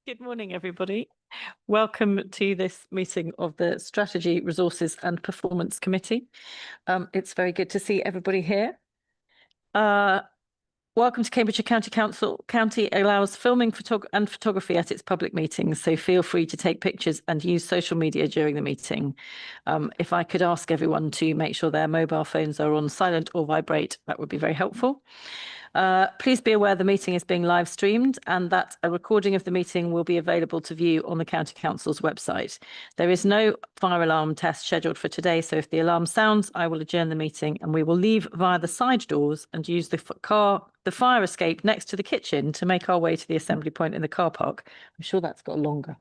Good morning, everybody. Welcome to this meeting of the Strategy, Resources and Performance Committee. It's very good to see everybody here. Welcome to Cambridgeshire County Council. County allows filming and photography at its public meetings, so feel free to take pictures and use social media during the meeting. If I could ask everyone to make sure their mobile phones are on silent or vibrate, that would be very helpful. Please be aware the meeting is being live streamed and that a recording of the meeting will be available to view on the County Council's website. There is no fire alarm test scheduled for today, so if the alarm sounds, I will adjourn the meeting and we will leave via the side doors and use the fire escape next to the kitchen to make our way to the assembly point in the car park. I'm sure that's got longer.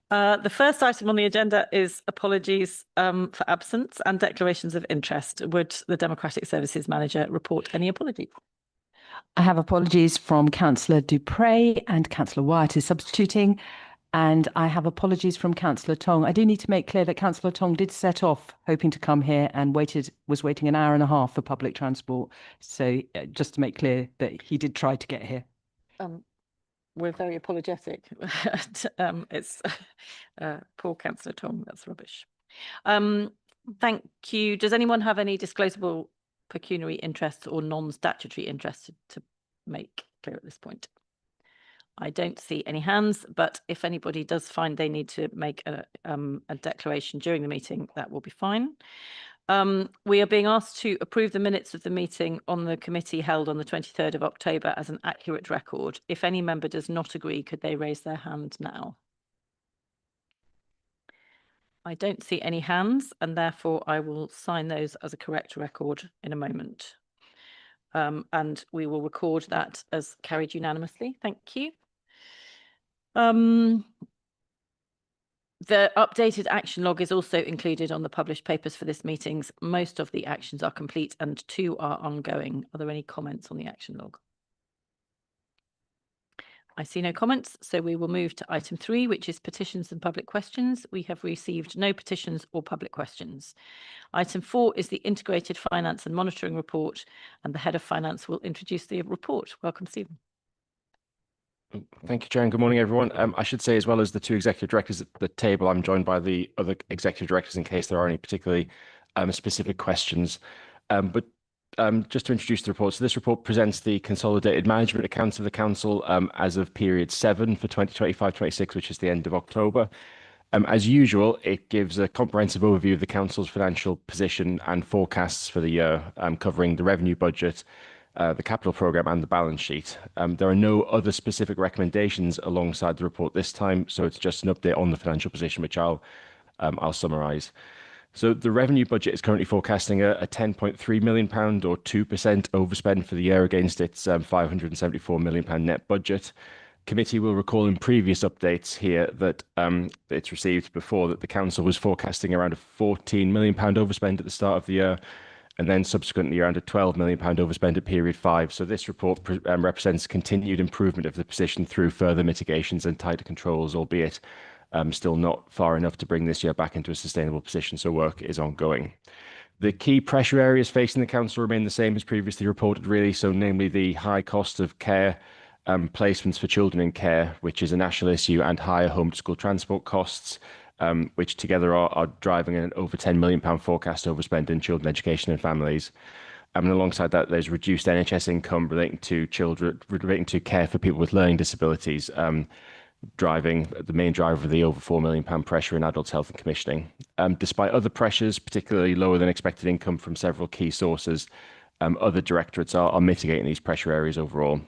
The first item on the agenda is apologies for absence and declarations of interest. Would the Democratic Services Manager report any apologies? I have apologies from Councillor Dupre and Councillor Wyatt is substituting, and I have apologies from Councillor Tong. I do need to make clear that Councillor Tong did set off hoping to come here and was waiting an hour and a half for public transport. So just to make clear that he did try to get here. We're very apologetic. It's poor Councillor Tong, that's rubbish. Thank you. Does anyone have any disclosable pecuniary interests or non-statutory interests to make clear at this point? I don't see any hands, but if anybody does find they need to make a declaration during the meeting, that will be fine. We are being asked to approve the minutes of the meeting on the committee held on the 23rd of October as an accurate record. If any member does not agree, could they raise their hand now? I don't see any hands, and therefore I will sign those as a correct record in a moment. And we will record that as carried unanimously. Thank you. The updated action log is also included on the published papers for this meeting. Most of the actions are complete and 2 are ongoing. Are there any comments on the action log? I see no comments, so we will move to item 3, which is petitions and public questions. We have received no petitions or public questions. Item 4 is the Integrated Finance and Monitoring Report, and the Head of Finance will introduce the report. Welcome, Stephen. Thank you, Chair, and good morning, everyone. I should say, as well as the 2 executive directors at the table, I'm joined by the other executive directors in case there are any particularly specific questions. Just to introduce the report, so this report presents the consolidated management accounts of the council as of period 7 for 2025-26, which is the end of October. As usual, it gives a comprehensive overview of the council's financial position and forecasts for the year, covering the revenue budget, the capital programme and the balance sheet. There are no other specific recommendations alongside the report this time, so it's just an update on the financial position, which I'll summarise. So the revenue budget is currently forecasting a £10.3 million or 2% overspend for the year against its £574 million net budget. Committee will recall in previous updates here that it's received before that the council was forecasting around a £14 million overspend at the start of the year, and then subsequently around a £12 million overspend at period 5. So this report represents continued improvement of the position through further mitigations and tighter controls, albeit still not far enough to bring this year back into a sustainable position, so work is ongoing. The key pressure areas facing the council remain the same as previously reported, really, so namely the high cost of care placements for children in care, which is a national issue, and higher home to school transport costs, which together are driving an over £10 million forecast overspend in children education and families. And alongside that, there's reduced NHS income relating to care for people with learning disabilities, driving the main driver of the over £4 million pressure in adult health and commissioning. Despite other pressures, particularly lower than expected income from several key sources, other directorates are mitigating these pressure areas overall.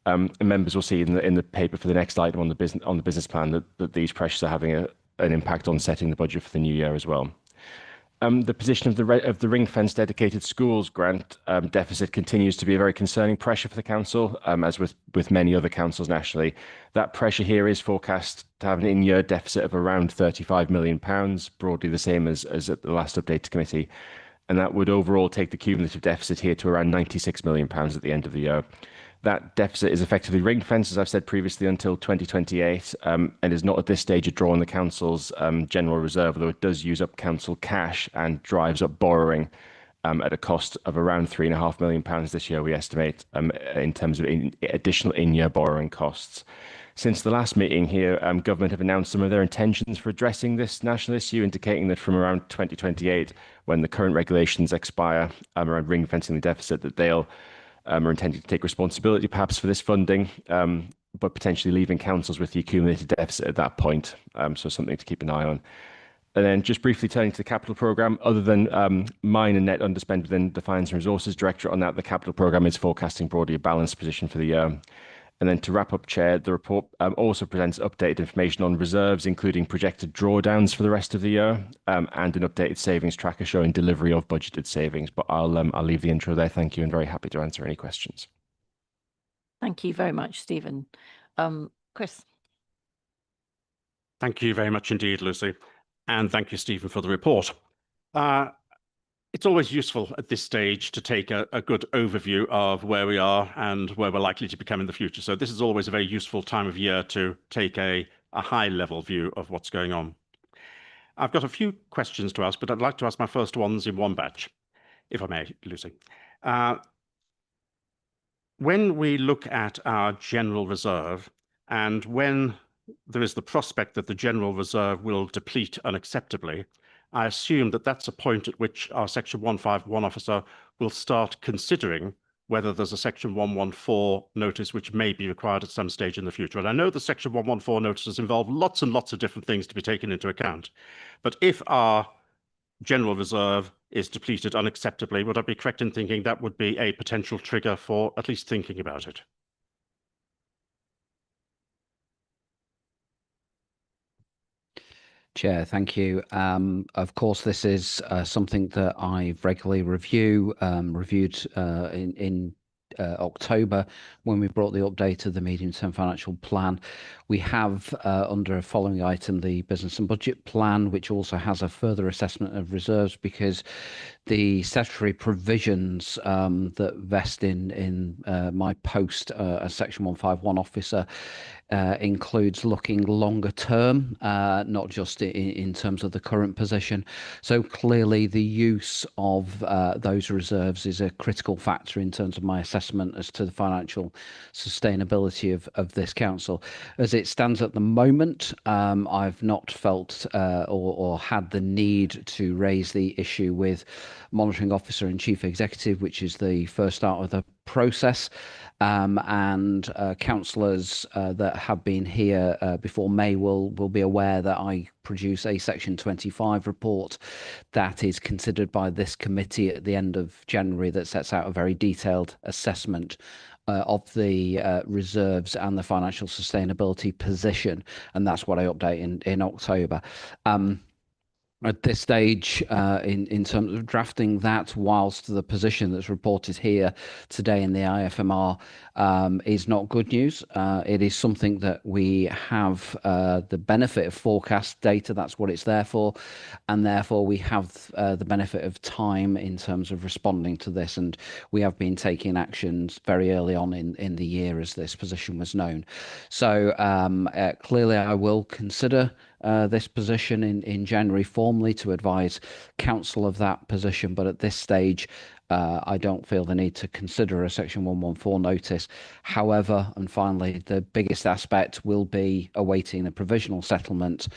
And members will see in the paper for the next item on the business plan that these pressures are having an impact on setting the budget for the new year as well. The position of the ring-fence dedicated schools grant deficit continues to be a very concerning pressure for the council, as with many other councils nationally. That pressure here is forecast to have an in-year deficit of around £35 million, broadly the same as at the last update to committee, and that would overall take the cumulative deficit here to around £96 million at the end of the year. That deficit is effectively ring-fenced, as I've said previously, until 2028, and is not at this stage a draw on the council's general reserve, although it does use up council cash and drives up borrowing at a cost of around £3.5 million this year, we estimate, in terms of additional in-year borrowing costs. Since the last meeting here, government have announced some of their intentions for addressing this national issue, indicating that from around 2028, when the current regulations expire around ring-fencing the deficit, that they'll are intending to take responsibility perhaps for this funding, but potentially leaving councils with the accumulated deficit at that point. So something to keep an eye on. And then just briefly turning to the capital programme, other than minor net underspend within the Finance and Resources Directorate on that, the capital programme is forecasting broadly a balanced position for the year. And then to wrap up, Chair, the report also presents updated information on reserves, including projected drawdowns for the rest of the year, and an updated savings tracker showing delivery of budgeted savings. But I'll leave the intro there. Thank you, and very happy to answer any questions. Thank you very much, Stephen. Chris. Thank you very much indeed, Lucy. And thank you, Stephen, for the report. It's always useful at this stage to take a good overview of where we are and where we're likely to become in the future. So this is always a very useful time of year to take a high-level view of what's going on. I've got a few questions to ask, but I'd like to ask my first ones in one batch, if I may, Lucy. When we look at our general reserve, and when there is the prospect that the general reserve will deplete unacceptably, I assume that that's a point at which our Section 151 officer will start considering whether there's a Section 114 notice which may be required at some stage in the future. And I know the Section 114 notices involve lots and lots of different things to be taken into account. But if our general reserve is depleted unacceptably, would I be correct in thinking that would be a potential trigger for at least thinking about it? Chair, thank you. Of course, this is something that I regularly reviewed in October when we brought the update of the medium-term financial plan. We have under a following item the business and budget plan, which also has a further assessment of reserves, because the statutory provisions that vest in my post as Section 151 officer includes looking longer term, not just in terms of the current position. So clearly the use of those reserves is a critical factor in terms of my assessment as to the financial sustainability of this council. As it stands at the moment, I've not felt or had the need to raise the issue with Monitoring Officer and Chief Executive, which is the first start of the process. And councillors that have been here before May will be aware that I produce a Section 25 report that is considered by this committee at the end of January, that sets out a very detailed assessment of the reserves and the financial sustainability position, and that's what I update in October. At this stage, in terms of drafting that, whilst the position that's reported here today in the IFMR is not good news, it is something that we have the benefit of forecast data. That's what it's there for, and therefore we have the benefit of time in terms of responding to this, and we have been taking actions very early on in the year as this position was known. So clearly I will consider this position in January formally to advise council of that position, but at this stage I don't feel the need to consider a Section 114 notice. However, and finally, the biggest aspect will be awaiting the provisional settlement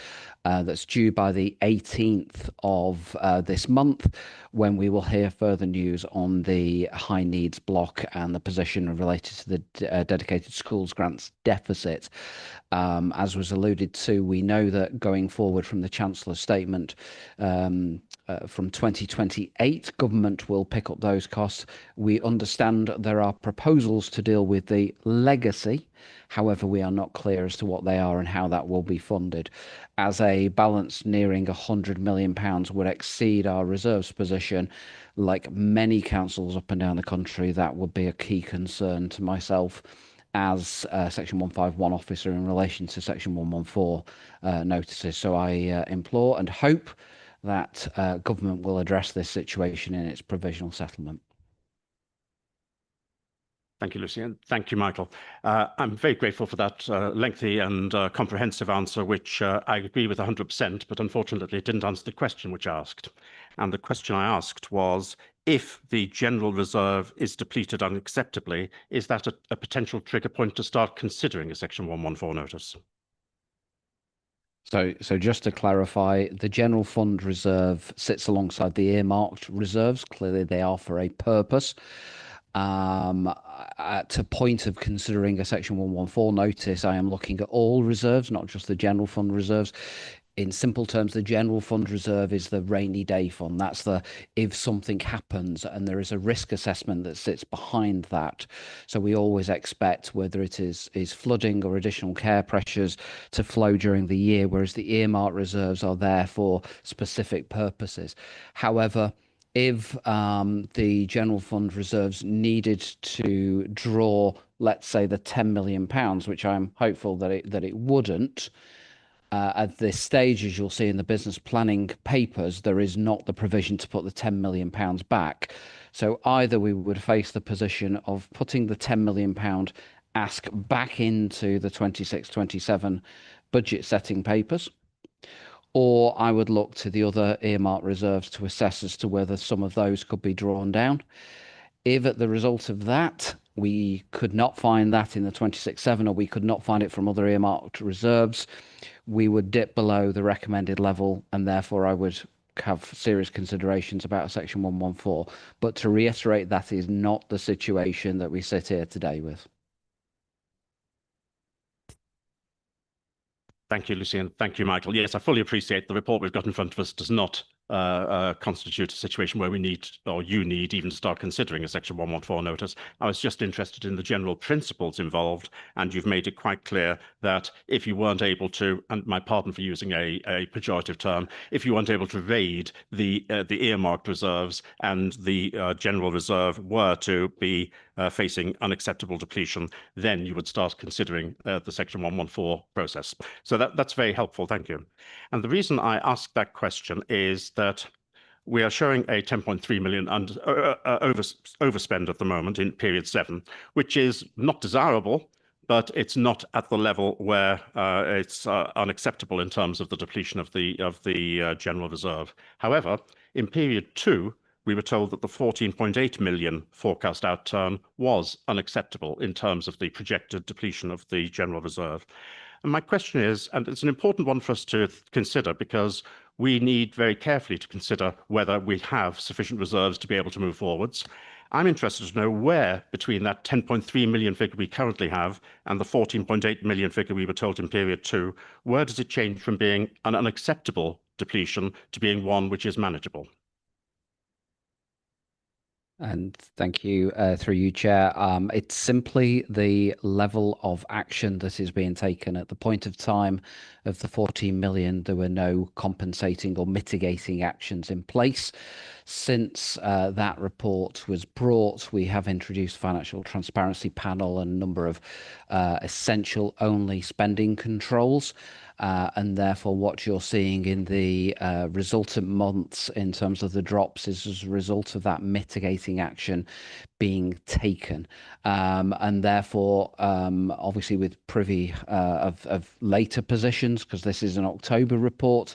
that's due by the 18th of this month, when we will hear further news on the high needs block and the position related to the dedicated schools grants deficit. As was alluded to, we know that going forward from the Chancellor's statement, from 2028, government will pick up those costs. We understand there are proposals to deal with the legacy. However, we are not clear as to what they are and how that will be funded. As a balance nearing £100 million would exceed our reserves position, like many councils up and down the country, that would be a key concern to myself as Section 151 officer in relation to Section 114 notices. So I implore and hope that government will address this situation in its provisional settlement. Thank you, Lucy, and thank you, Michael. I'm very grateful for that lengthy and comprehensive answer, which I agree with 100%, but unfortunately it didn't answer the question which I asked. And the question I asked was, if the general reserve is depleted unacceptably, is that a potential trigger point to start considering a Section 114 notice? So just to clarify, the general fund reserve sits alongside the earmarked reserves. Clearly, they are for a purpose. At a point of considering a Section 114 notice, I am looking at all reserves, not just the general fund reserves. In simple terms, the general fund reserve is the rainy day fund. That's the if something happens, and there is a risk assessment that sits behind that. So we always expect, whether it is flooding or additional care pressures, to flow during the year, whereas the earmarked reserves are there for specific purposes. However, if the general fund reserves needed to draw, let's say, the £10 million, which I'm hopeful that it wouldn't, at this stage, as you'll see in the business planning papers, there is not the provision to put the £10 million back. So either we would face the position of putting the £10 million ask back into the 26-27 budget setting papers, or I would look to the other earmarked reserves to assess as to whether some of those could be drawn down. If at the result of that, we could not find that in the 26-7, or we could not find it from other earmarked reserves, we would dip below the recommended level, and therefore I would have serious considerations about Section 114. But to reiterate, that is not the situation that we sit here today with. Thank you, Lucy, and thank you, Michael. Yes, I fully appreciate the report we've got in front of us does not constitute a situation where we need, or you need, even to start considering a Section 114 notice. I was just interested in the general principles involved, and you've made it quite clear that if you weren't able to, and my pardon for using a pejorative term, if you weren't able to raid the earmarked reserves and the general reserve were to be facing unacceptable depletion, then you would start considering the Section 114 process. So that's very helpful, thank you. And the reason I asked that question is that we are showing a 10.3 million overspend at the moment in period 7, which is not desirable, but it's not at the level where it's unacceptable in terms of the depletion of the general reserve. However, in period 2, we were told that the 14.8 million forecast outturn was unacceptable in terms of the projected depletion of the general reserve. And my question is, and it's an important one for us to consider, because we need very carefully to consider whether we have sufficient reserves to be able to move forwards. I'm interested to know where between that 10.3 million figure we currently have and the 14.8 million figure we were told in period 2, where does it change from being an unacceptable depletion to being one which is manageable? And thank you, through you, Chair. It's simply the level of action that is being taken. At the point of time of the 14 million, there were no compensating or mitigating actions in place. Since that report was brought, we have introduced Financial Transparency Panel and a number of essential only spending controls. And therefore, what you're seeing in the resultant months in terms of the drops is as a result of that mitigating action being taken. And therefore, obviously with privy of later positions, because this is an October report,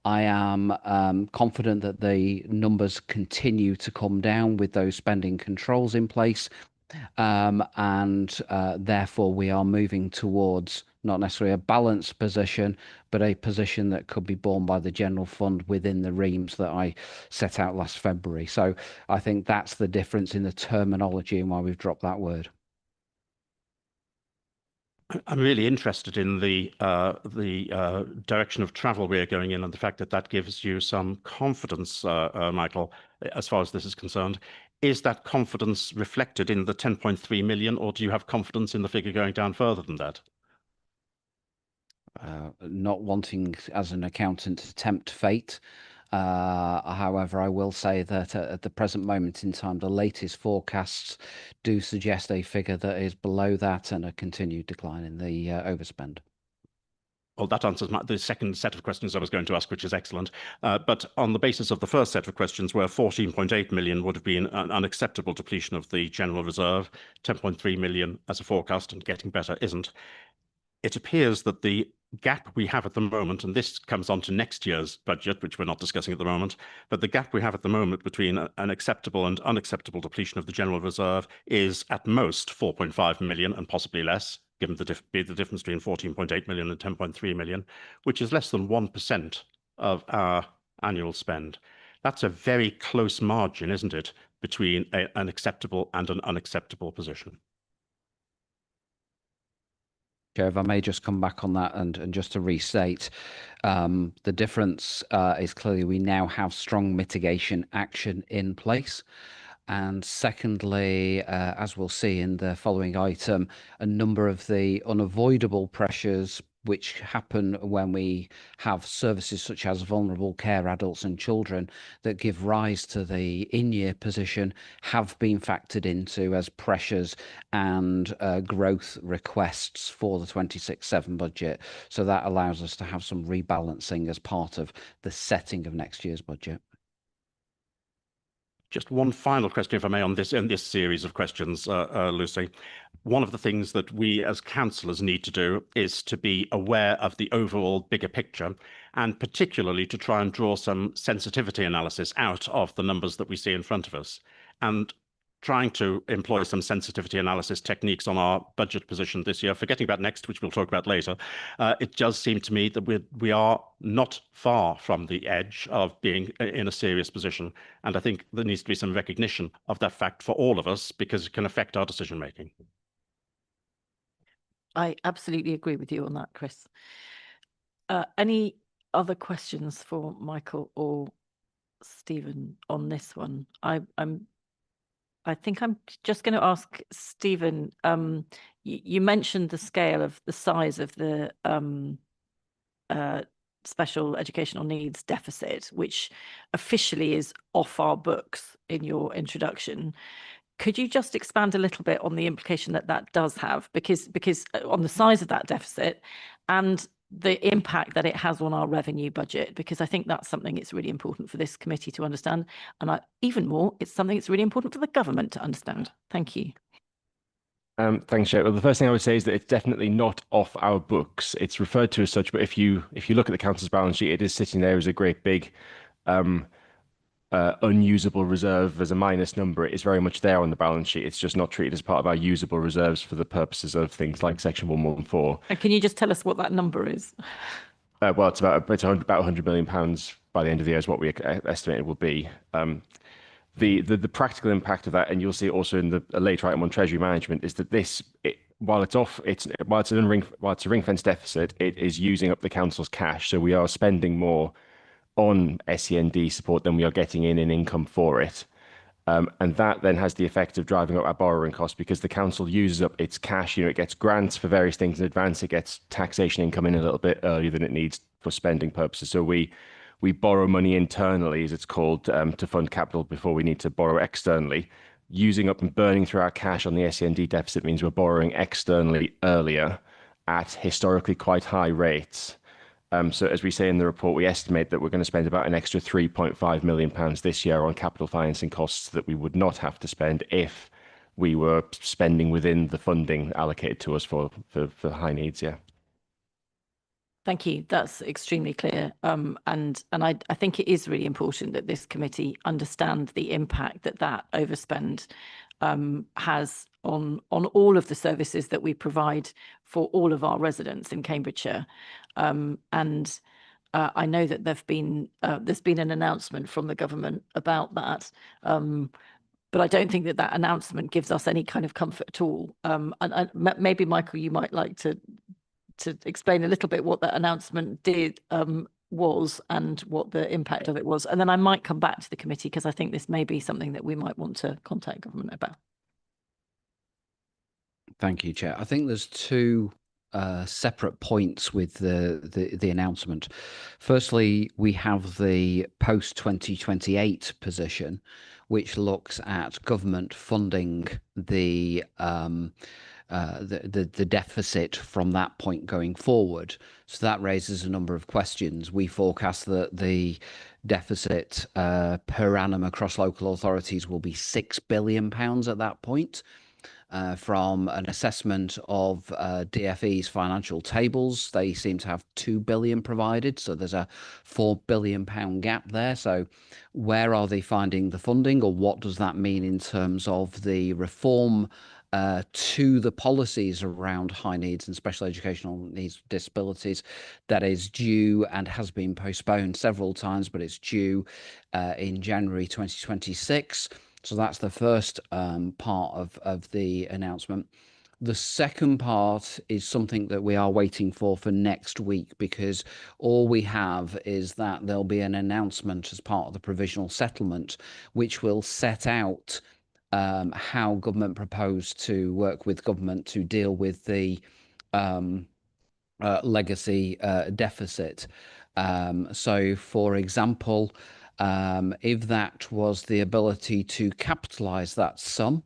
I am confident that the numbers continue to come down with those spending controls in place. And therefore, we are moving towards not necessarily a balanced position, but a position that could be borne by the general fund within the reams that I set out last February. So I think that's the difference in the terminology and why we've dropped that word. I'm really interested in the direction of travel we're going in, and the fact that that gives you some confidence, Michael, as far as this is concerned. Is that confidence reflected in the 10.3 million, or do you have confidence in the figure going down further than that? Not wanting, as an accountant, to tempt fate. However, I will say that at the present moment in time, the latest forecasts do suggest a figure that is below that and a continued decline in the overspend. Well, that answers the second set of questions I was going to ask, which is excellent. But on the basis of the first set of questions, where 14.8 million would have been an unacceptable depletion of the general reserve, 10.3 million as a forecast and getting better isn't, it appears that the gap we have at the moment, and this comes on to next year's budget, which we're not discussing at the moment, but the gap we have at the moment between an acceptable and unacceptable depletion of the general reserve is at most 4.5 million and possibly less, given the difference between 14.8 million and 10.3 million, which is less than 1% of our annual spend. That's a very close margin, isn't it, between an acceptable and an unacceptable position. Chair, if I may just come back on that and just to restate, the difference is clearly we now have strong mitigation action in place. And secondly, as we'll see in the following item, a number of the unavoidable pressures which happen when we have services such as vulnerable care adults and children that give rise to the in-year position have been factored into as pressures and growth requests for the 26/7 budget. So that allows us to have some rebalancing as part of the setting of next year's budget. Just one final question, if I may, on this in this series of questions, Lucy. One of the things that we as councillors need to do is to be aware of the overall bigger picture, and particularly to try and draw some sensitivity analysis out of the numbers that we see in front of us. And trying to employ some sensitivity analysis techniques on our budget position this year, forgetting about next, which we'll talk about later, it does seem to me that we are not far from the edge of being in a serious position. And I think there needs to be some recognition of that fact for all of us, because it can affect our decision making. I absolutely agree with you on that, Chris. Any other questions for Michael or Stephen on this one? I think I'm just going to ask Stephen, you mentioned the scale of the size of the special educational needs deficit, which officially is off our books in your introduction. Could you just expand a little bit on the implication that that does have, because on the size of that deficit and the impact that it has on our revenue budget, because I think that's something it's really important for this committee to understand. And even more, it's something that's really important for the government to understand. Thank you. Thanks, Chair. Well, the first thing I would say is that it's definitely not off our books. It's referred to as such, but if you look at the council's balance sheet, it is sitting there as a great big unusable reserve as a minus number. It is very much there on the balance sheet. It's just not treated as part of our usable reserves for the purposes of things like Section 114. And can you just tell us what that number is? Well, it's about £100 million by the end of the year is what we estimate it will be. The practical impact of that, and you'll see it also in a later item on Treasury management, is that while it's a ring-fenced deficit, it is using up the council's cash. So we are spending more on SEND support than we are getting in income for it. And that then has the effect of driving up our borrowing costs, because the council uses up its cash. It gets grants for various things in advance. It gets taxation income in a little bit earlier than it needs for spending purposes. So we borrow money internally, as it's called, to fund capital before we need to borrow externally. Using up and burning through our cash on the SEND deficit means we're borrowing externally earlier at historically quite high rates. So as we say in the report, we estimate that we're going to spend about an extra £3.5 million this year on capital financing costs that we would not have to spend if we were spending within the funding allocated to us for high needs. Yeah. Thank you. That's extremely clear. And I think it is really important that this committee understand the impact that overspend has on all of the services that we provide for all of our residents in Cambridgeshire. And I know that there's been an announcement from the government about that. But I don't think that announcement gives us any kind of comfort at all. And maybe, Michael, you might like to explain a little bit what that announcement was and what the impact of it was. And then I might come back to the committee, because I think this may be something that we might want to contact government about. Thank you, Chair. I think there's two separate points with the announcement. Firstly, we have the post-2028 position, which looks at government funding the deficit from that point going forward. So that raises a number of questions. We forecast that the deficit per annum across local authorities will be £6 billion at that point. from an assessment of DFE's financial tables. They seem to have 2 billion provided, so there's a £4 billion gap there. So where are they finding the funding, or what does that mean in terms of the reform to the policies around high needs and special educational needs disabilities that is due and has been postponed several times, but it's due in January 2026. So that's the first part of the announcement. The second part is something that we are waiting for next week, because all we have is that there'll be an announcement as part of the provisional settlement, which will set out how government proposed to work with government to deal with the legacy deficit. So, for example, if that was the ability to capitalise that sum,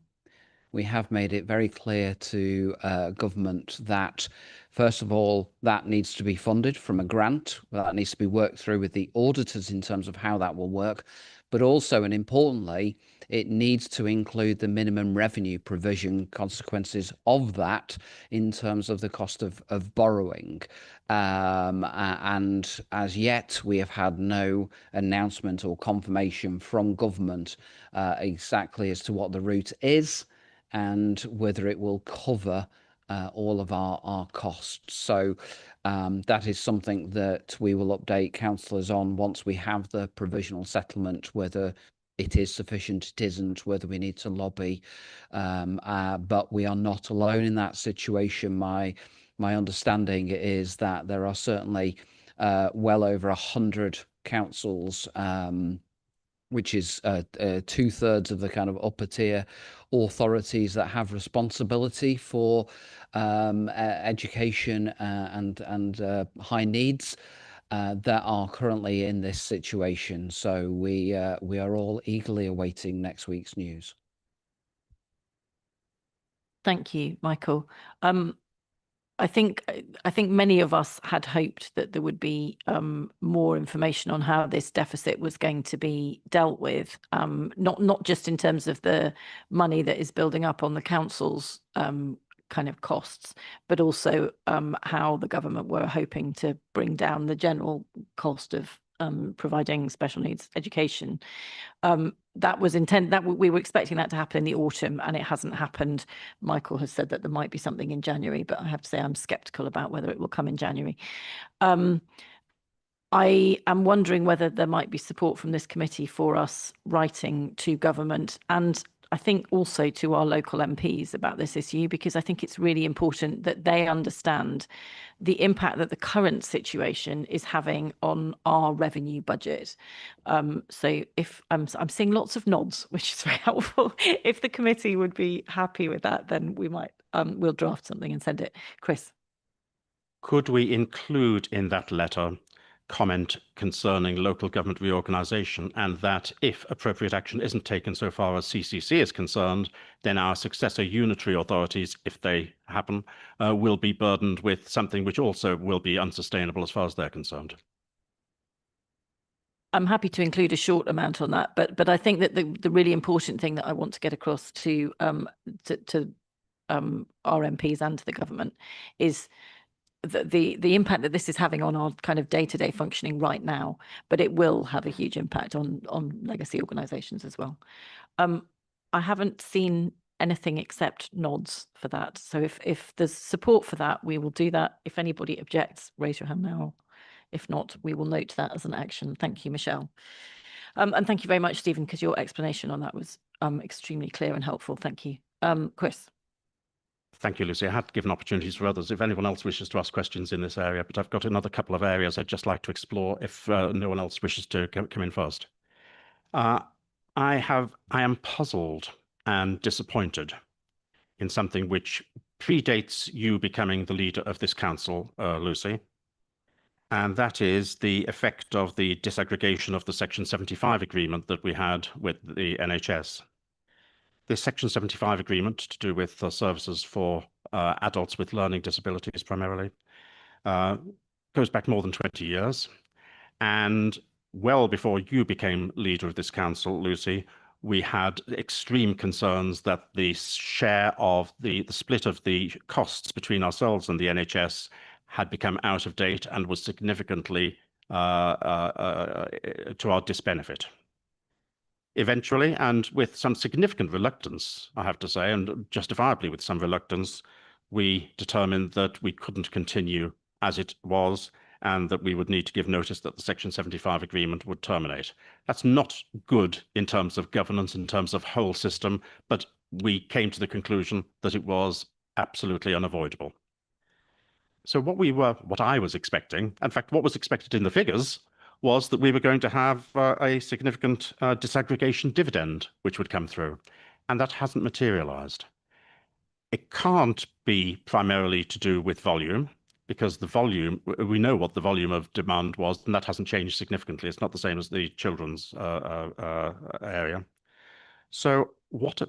we have made it very clear to government that, first of all, that needs to be funded from a grant. That needs to be worked through with the auditors in terms of how that will work. But also, and importantly, it needs to include the minimum revenue provision consequences of that in terms of the cost of borrowing. And as yet, we have had no announcement or confirmation from government exactly as to what the route is and whether it will cover all of our costs. So that is something that we will update councillors on once we have the provisional settlement, whether it is sufficient, it isn't, whether we need to lobby. But we are not alone in that situation. My understanding is that there are certainly well over 100 councils, which is 2/3 of the kind of upper tier authorities that have responsibility for education and high needs that are currently in this situation. So we are all eagerly awaiting next week's news. Thank you, Michael. I think many of us had hoped that there would be more information on how this deficit was going to be dealt with, not just in terms of the money that is building up on the council's kind of costs, but also how the government were hoping to bring down the general cost of providing special needs education. That was we were expecting that to happen in the autumn, and it hasn't happened. Michael has said that there might be something in January, but I have to say I'm skeptical about whether it will come in January. I am wondering whether there might be support from this committee for us writing to government, and I think also to our local MPs about this issue, because I think it's really important that they understand the impact that the current situation is having on our revenue budget. So if I'm seeing lots of nods, which is very helpful. If the committee would be happy with that, then we might we'll draft something and send it. Chris. Could we include in that letter comment concerning local government reorganisation, and that if appropriate action isn't taken so far as CCC is concerned, then our successor unitary authorities, if they happen, will be burdened with something which also will be unsustainable as far as they're concerned? I'm happy to include a short amount on that, but I think that the really important thing that I want to get across to our MPs and to the government is the impact that this is having on our kind of day-to-day functioning right now, but it will have a huge impact on legacy organisations as well. I haven't seen anything except nods for that. So if there's support for that, we will do that. If anybody objects, raise your hand now. If not, we will note that as an action. Thank you, Michelle. And thank you very much, Stephen, because your explanation on that was extremely clear and helpful. Thank you. Chris. Thank you, Lucy. I had given opportunities for others if anyone else wishes to ask questions in this area, but I've got another couple of areas I'd just like to explore if no one else wishes to come in first. I am puzzled and disappointed in something which predates you becoming the leader of this council, Lucy, and that is the effect of the disaggregation of the Section 75 agreement that we had with the NHS. This Section 75 agreement, to do with services for adults with learning disabilities primarily, goes back more than 20 years. And well before you became leader of this council, Lucy, we had extreme concerns that the share of the split of the costs between ourselves and the NHS had become out of date and was significantly to our disbenefit. Eventually, and with some significant reluctance, I have to say, and justifiably with some reluctance, we determined that we couldn't continue as it was and that we would need to give notice that the Section 75 agreement would terminate. That's not good in terms of governance, in terms of whole system, but we came to the conclusion that it was absolutely unavoidable. So what I was expecting, in fact, what was expected in the figures, was that we were going to have a significant disaggregation dividend which would come through, and that hasn't materialized. It can't be primarily to do with volume, because the volume, we know what the volume of demand was, and that hasn't changed significantly. It's not the same as the children's area. So what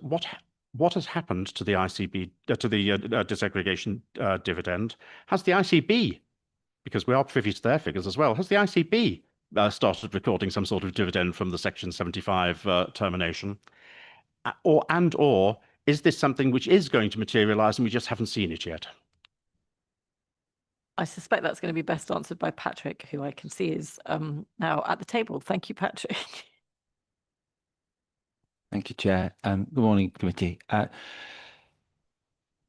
has happened to the ICB, to the disaggregation dividend? Has the ICB, because we are privy to their figures as well, has the ICB started recording some sort of dividend from the Section 75 termination? Or is this something which is going to materialise and we just haven't seen it yet? I suspect that's going to be best answered by Patrick, who I can see is now at the table. Thank you, Patrick. Thank you, Chair. Good morning, committee.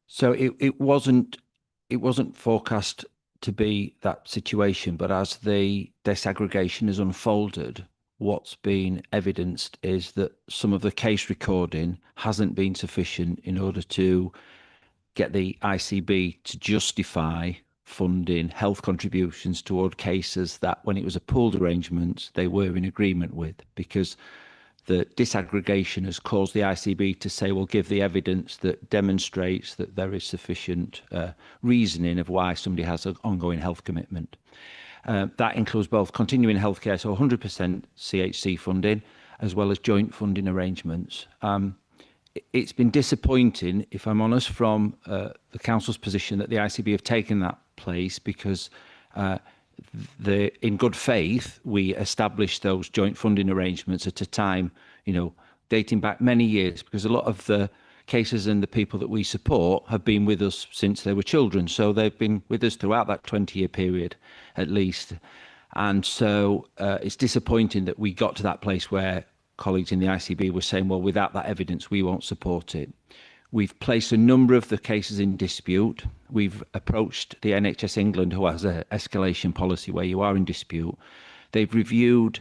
So it wasn't forecast to be that situation, but as the disaggregation has unfolded, what's been evidenced is that some of the case recording hasn't been sufficient in order to get the ICB to justify funding health contributions toward cases that, when it was a pooled arrangement, they were in agreement with, because the disaggregation has caused the ICB to say, well, give the evidence that demonstrates that there is sufficient reasoning of why somebody has an ongoing health commitment. That includes both continuing healthcare, so 100% CHC funding, as well as joint funding arrangements. It's been disappointing, if I'm honest, from the council's position that the ICB have taken that place, because in good faith, we established those joint funding arrangements at a time, dating back many years, because a lot of the cases and the people that we support have been with us since they were children. So they've been with us throughout that 20-year period, at least. And so it's disappointing that we got to that place where colleagues in the ICB were saying, well, without that evidence, we won't support it. We've placed a number of the cases in dispute. We've approached the NHS England, who has an escalation policy where you are in dispute. They've reviewed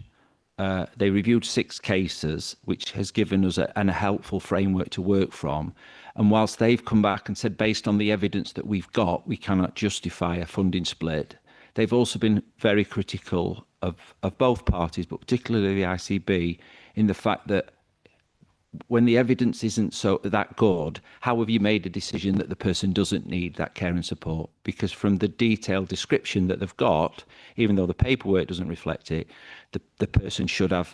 6 cases, which has given us a helpful framework to work from. And whilst they've come back and said, based on the evidence that we've got, we cannot justify a funding split, they've also been very critical of both parties, but particularly the ICB, in the fact that when the evidence isn't that good, how have you made a decision that the person doesn't need that care and support? Because from the detailed description that they've got, even though the paperwork doesn't reflect it, the person should have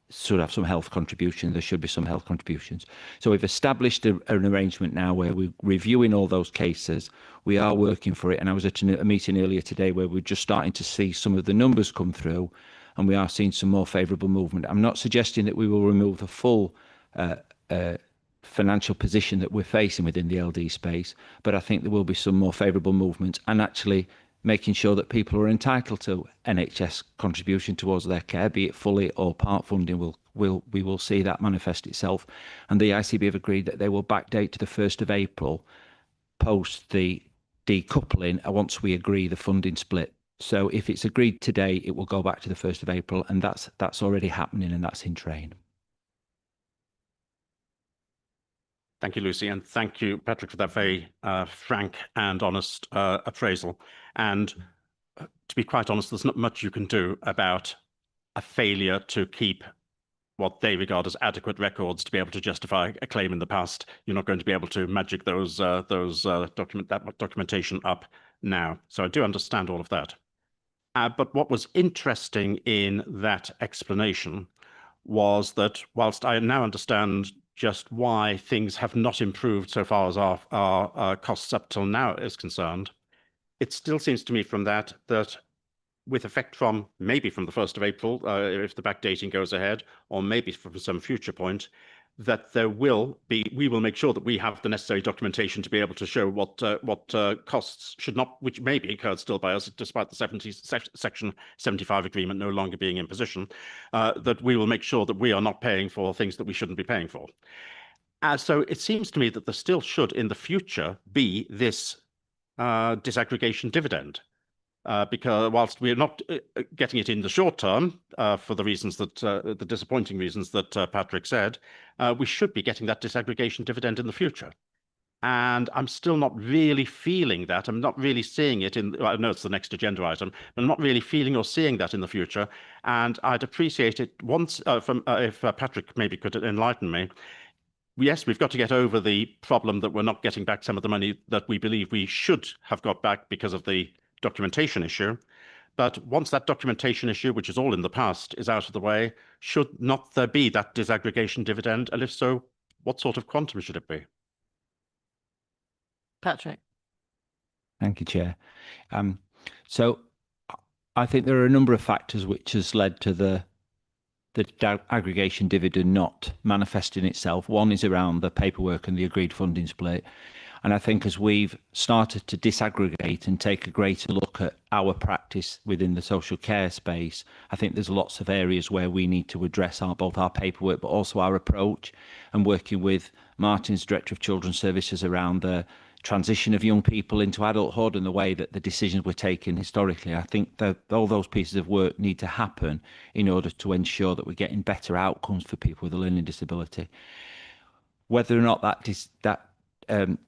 some health contribution. There should be some health contributions. So we've established an arrangement now where we're reviewing all those cases. We are working for it. And I was at a meeting earlier today where we're just starting to see some of the numbers come through, and we are seeing some more favourable movement. I'm not suggesting that we will remove the full financial position that we're facing within the LD space, but I think there will be some more favourable movements, and actually making sure that people are entitled to NHS contribution towards their care, be it fully or part funding. We will see that manifest itself. And the ICB have agreed that they will backdate to the 1st of April post the decoupling once we agree the funding split. So if it's agreed today, it will go back to the 1st of April, and that's already happening, and that's in train. Thank you, Lucy, and thank you, Patrick, for that very frank and honest appraisal. And to be quite honest, there's not much you can do about a failure to keep what they regard as adequate records to be able to justify a claim in the past. You're not going to be able to magic that documentation up now. So I do understand all of that. But what was interesting in that explanation was that whilst I now understand just why things have not improved so far as our costs up till now is concerned, it still seems to me from that with effect from maybe from the 1st of April, if the backdating goes ahead, or maybe from some future point, that we will make sure that we have the necessary documentation to be able to show what costs should not, which may be incurred still by us, despite the Section 75 agreement no longer being in position, that we will make sure that we are not paying for things that we shouldn't be paying for. So it seems to me that there still should, in the future, be this disaggregation dividend. Because whilst we're not getting it in the short term, for the reasons that the disappointing reasons that Patrick said, we should be getting that disaggregation dividend in the future. And I'm still not really feeling that. I'm not really seeing it in. I know it's the next agenda item, but I'm not really feeling or seeing that in the future. And I'd appreciate it once if Patrick maybe could enlighten me. Yes, we've got to get over the problem that we're not getting back some of the money that we believe we should have got back because of the documentation issue. But once that documentation issue, which is all in the past, is out of the way, should not there be that disaggregation dividend? And if so, what sort of quantum should it be? Patrick. Thank you, Chair. So I think there are a number of factors which has led to the aggregation dividend not manifesting itself. One is around the paperwork and the agreed funding split. And I think as we've started to disaggregate and take a greater look at our practice within the social care space, I think there's lots of areas where we need to address both our paperwork, but also our approach, and working with Martin's Director of Children's Services around the transition of young people into adulthood and the way that the decisions were taken historically. I think that all those pieces of work need to happen in order to ensure that we're getting better outcomes for people with a learning disability. Whether or not that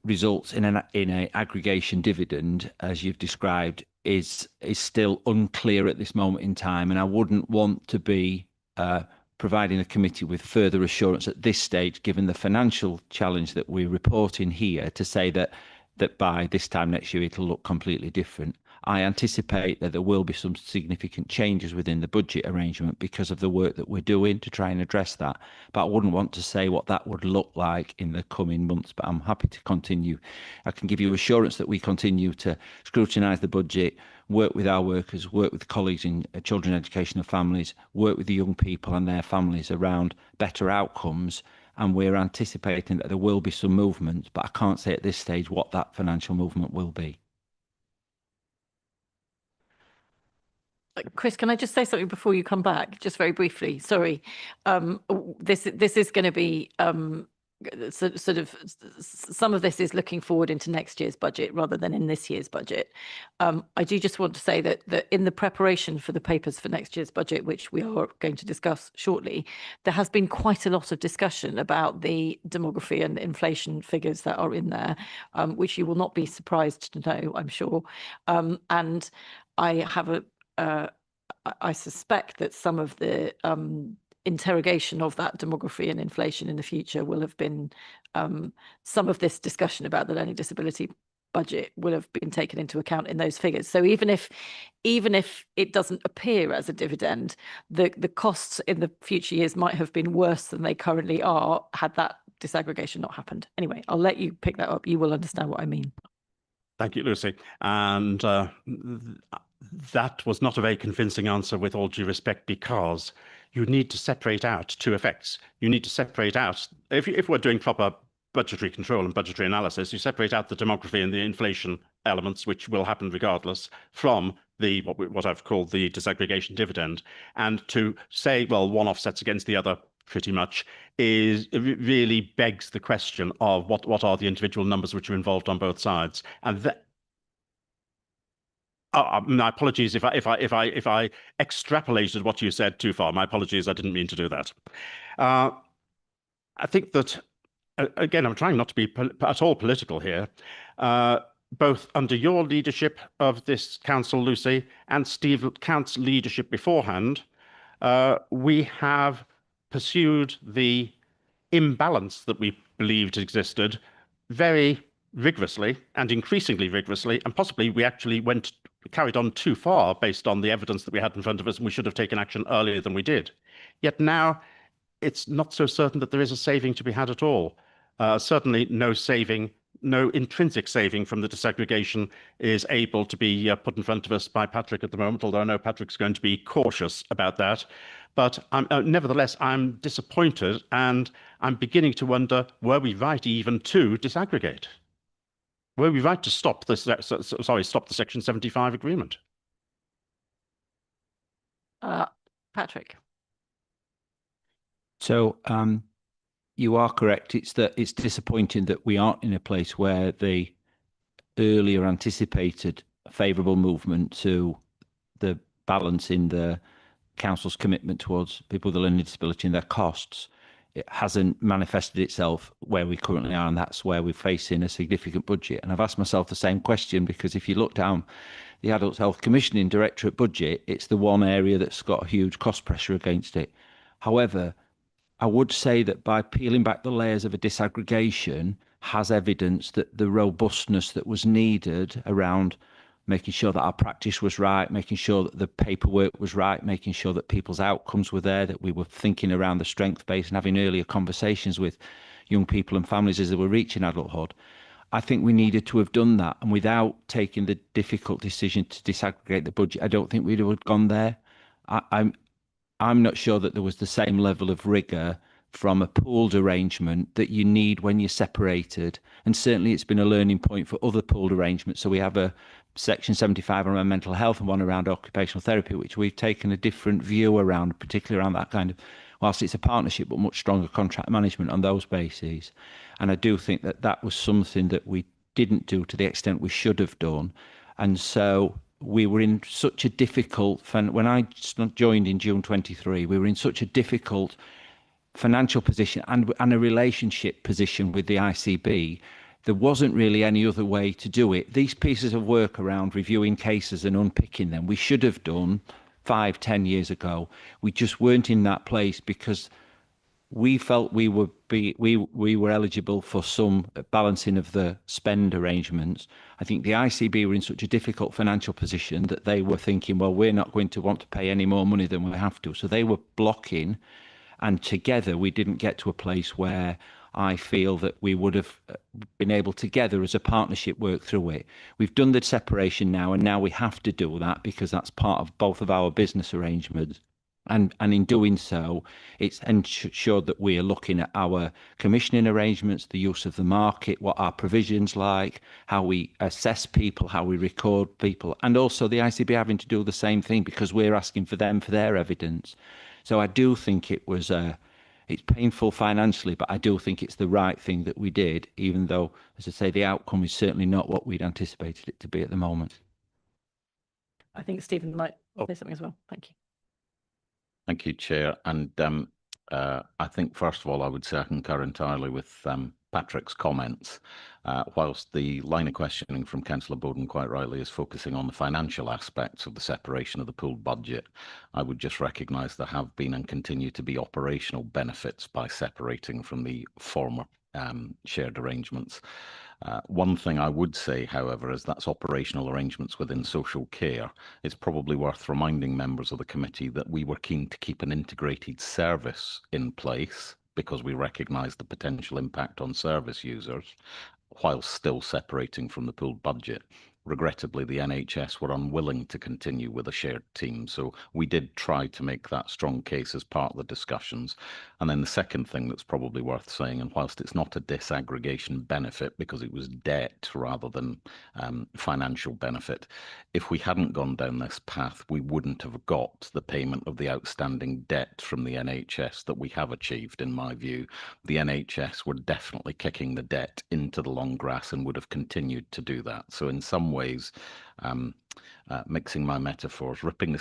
results in an aggregation dividend, as you've described, is still unclear at this moment in time, and I wouldn't want to be providing the committee with further assurance at this stage, given the financial challenge that we're reporting here, to say that by this time next year it'll look completely different. I anticipate that there will be some significant changes within the budget arrangement because of the work that we're doing to try and address that. But I wouldn't want to say what that would look like in the coming months, but I'm happy to continue. I can give you assurance that we continue to scrutinise the budget, work with our workers, work with colleagues in children education and families, work with the young people and their families around better outcomes. And we're anticipating that there will be some movement, but I can't say at this stage what that financial movement will be. Chris, can I just say something before you come back, just very briefly? Sorry. This is going to be sort of some of this is looking forward into next year's budget rather than in this year's budget. I do just want to say that in the preparation for the papers for next year's budget, which we are going to discuss shortly, there has been quite a lot of discussion about the demography and inflation figures that are in there, which you will not be surprised to know, I'm sure. And I have I suspect that some of the interrogation of that demography and inflation in the future will have been some of this discussion about the learning disability budget will have been taken into account in those figures. So even if it doesn't appear as a dividend, the costs in the future years might have been worse than they currently are had that disaggregation not happened. Anyway, I'll let you pick that up. You will understand what I mean. Thank you, Lucy. And that was not a very convincing answer, with all due respect, because you need to separate out two effects. You need to separate out, if we're doing proper budgetary control and budgetary analysis, you separate out the demography and the inflation elements, which will happen regardless, from the what I've called the disaggregation dividend. And to say, well, one offsets against the other pretty much really begs the question of what are the individual numbers which are involved on both sides. And that, my apologies if I extrapolated what you said too far. My apologies. I didn't mean to do that. I think that, again, I'm trying not to be at all political here. Both under your leadership of this council, Lucy, and Steve Count's leadership beforehand, we have pursued the imbalance that we believed existed very rigorously and increasingly rigorously, and possibly we actually carried on too far based on the evidence that we had in front of us, and we should have taken action earlier than we did. Yet now it's not so certain that there is a saving to be had at all. Certainly no saving no intrinsic saving from the disaggregation is able to be put in front of us by Patrick at the moment, although I know Patrick's going to be cautious about that. But nevertheless, I'm disappointed, and I'm beginning to wonder, were we right even to disaggregate? Were we right to stop the Section 75 agreement? Patrick. So you are correct. It's disappointing that we aren't in a place where the earlier anticipated favourable movement to the balance in the council's commitment towards people with a learning disability and their costs, it hasn't manifested itself where we currently are, and that's where we're facing a significant budget. And I've asked myself the same question, because if you look down the Adult Health Commissioning Directorate budget, it's the one area that's got a huge cost pressure against it. However, I would say that by peeling back the layers of a disaggregation has evidence that the robustness that was needed around making sure that our practice was right, making sure that the paperwork was right, making sure that people's outcomes were there, that we were thinking around the strength base and having earlier conversations with young people and families as they were reaching adulthood. I think we needed to have done that. And without taking the difficult decision to disaggregate the budget, I don't think we'd have gone there. I'm not sure that there was the same level of rigour from a pooled arrangement that you need when you're separated. And certainly it's been a learning point for other pooled arrangements. So we have a Section 75 around mental health and one around occupational therapy, which we've taken a different view around, particularly around that kind of, whilst it's a partnership, but much stronger contract management on those bases. And I do think that that was something that we didn't do to the extent we should have done. And so we were in such a difficult, when I joined in June 23, we were in such a difficult financial position and a relationship position with the ICB. There wasn't really any other way to do it. These pieces of work around reviewing cases and unpicking them, we should have done 5-10 years ago. We just weren't in that place because we felt we were eligible for some balancing of the spend arrangements. I think the ICB were in such a difficult financial position that they were thinking, well, we're not going to want to pay any more money than we have to. So they were blocking, and together we didn't get to a place where I feel that we would have been able together as a partnership work through it. We've done the separation now, and now we have to do that because that's part of both of our business arrangements. And in doing so, it's ensured that we are looking at our commissioning arrangements, the use of the market, what our provisions like, how we assess people, how we record people, and also the ICB having to do the same thing because we're asking for them for their evidence. So I do think it was it's painful financially, but I do think it's the right thing that we did, even though, as I say, the outcome is certainly not what we'd anticipated it to be at the moment. I think Stephen might say something as well. Thank you. Thank you, Chair. And I think, first of all, I would say I concur entirely with Patrick's comments. Whilst the line of questioning from Councillor Bowden quite rightly is focusing on the financial aspects of the separation of the pooled budget, I would just recognise there have been and continue to be operational benefits by separating from the former shared arrangements. One thing I would say, however, is that's operational arrangements within social care. It's probably worth reminding members of the committee that we were keen to keep an integrated service in place because we recognise the potential impact on service users while still separating from the pooled budget. Regrettably, the NHS were unwilling to continue with a shared team, so we did try to make that strong case as part of the discussions. And then the second thing that's probably worth saying, and whilst it's not a disaggregation benefit because it was debt rather than financial benefit, if we hadn't gone down this path, we wouldn't have got the payment of the outstanding debt from the NHS that we have achieved, in my view. The NHS were definitely kicking the debt into the long grass and would have continued to do that. So in some ways, mixing my metaphors, ripping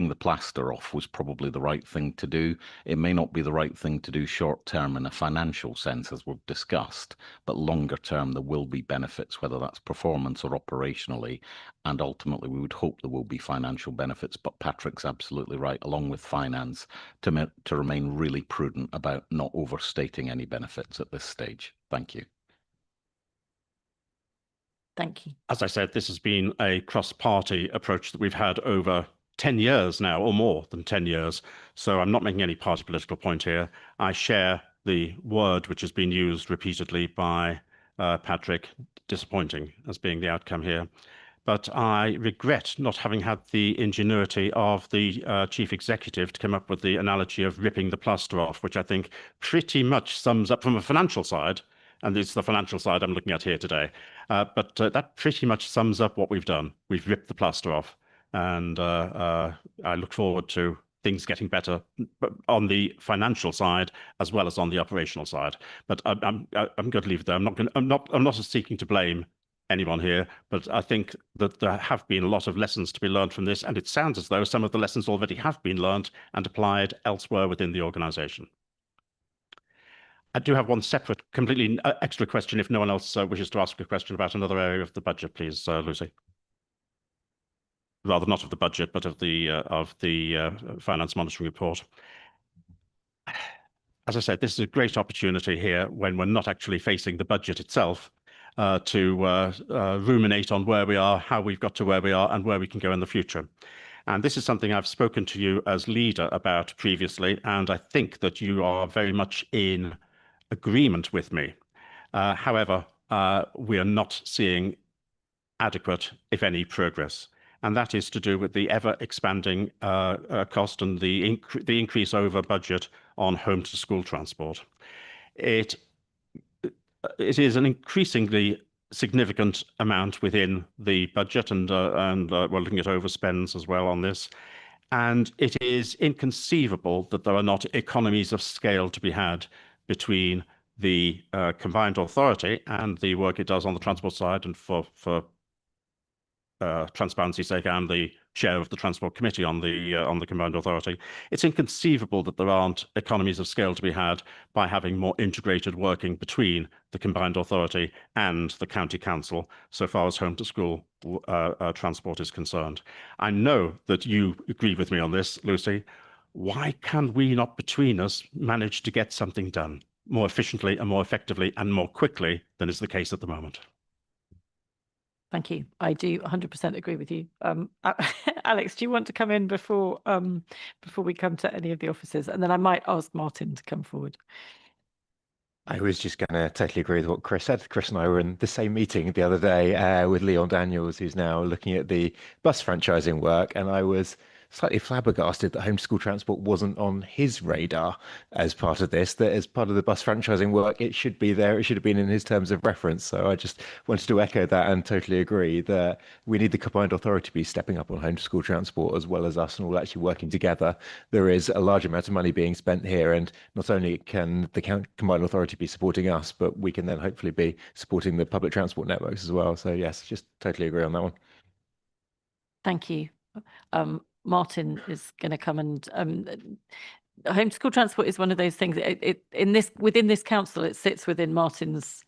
the plaster off was probably the right thing to do. It may not be the right thing to do short term in a financial sense, as we've discussed, but longer term there will be benefits, whether that's performance or operationally, and ultimately we would hope there will be financial benefits. But Patrick's absolutely right, along with finance, to remain really prudent about not overstating any benefits at this stage. Thank you. Thank you. As I said, this has been a cross-party approach that we've had over 10 years now, or more than 10 years. So I'm not making any party political point here. I share the word which has been used repeatedly by Patrick. Disappointing as being the outcome here. But I regret not having had the ingenuity of the chief executive to come up with the analogy of ripping the plaster off, which I think pretty much sums up from a financial side, and it's the financial side I'm looking at here today, but that pretty much sums up what we've done. We've ripped the plaster off, and I look forward to things getting better on the financial side as well as on the operational side. But I'm going to leave it there. I'm not seeking to blame anyone here, but I think that there have been a lot of lessons to be learned from this, and it sounds as though some of the lessons already have been learned and applied elsewhere within the organisation. I do have one separate, completely extra question if no one else wishes to ask a question about another area of the budget, please, Lucy. Rather not of the budget, but of the finance monitoring report. As I said, this is a great opportunity here when we're not actually facing the budget itself, to ruminate on where we are, how we've got to where we are, and where we can go in the future. And this is something I've spoken to you as leader about previously, and I think that you are very much in agreement with me. However, we are not seeing adequate, if any, progress. And that is to do with the ever-expanding cost and the increase over budget on home-to-school transport. It is an increasingly significant amount within the budget, and we're looking at overspends as well on this. And it is inconceivable that there are not economies of scale to be had between the combined authority and the work it does on the transport side, and for transparency's sake, and the chair of the Transport Committee on the combined authority. It's inconceivable that there aren't economies of scale to be had by having more integrated working between the combined authority and the county council, so far as home to school transport is concerned. I know that you agree with me on this, Lucy. Why can we not between us manage to get something done more efficiently and more effectively and more quickly than is the case at the moment? Thank you. I do 100% agree with you. Alex, do you want to come in before we come to any of the officers? And then I might ask Martin to come forward. I was just going to totally agree with what Chris said. Chris and I were in the same meeting the other day with Leon Daniels, who's now looking at the bus franchising work, and I was slightly flabbergasted that home to school transport wasn't on his radar as part of this, that as part of the bus franchising work, it should be there. It should have been in his terms of reference. So I just wanted to echo that and totally agree that we need the combined authority to be stepping up on home to school transport as well as us, and all actually working together. There is a large amount of money being spent here, and not only can the combined authority be supporting us, but we can then hopefully be supporting the public transport networks as well. So yes, just totally agree on that one. Thank you. Martin is going to come and home to school transport is one of those things. Within this council, it sits within Martin's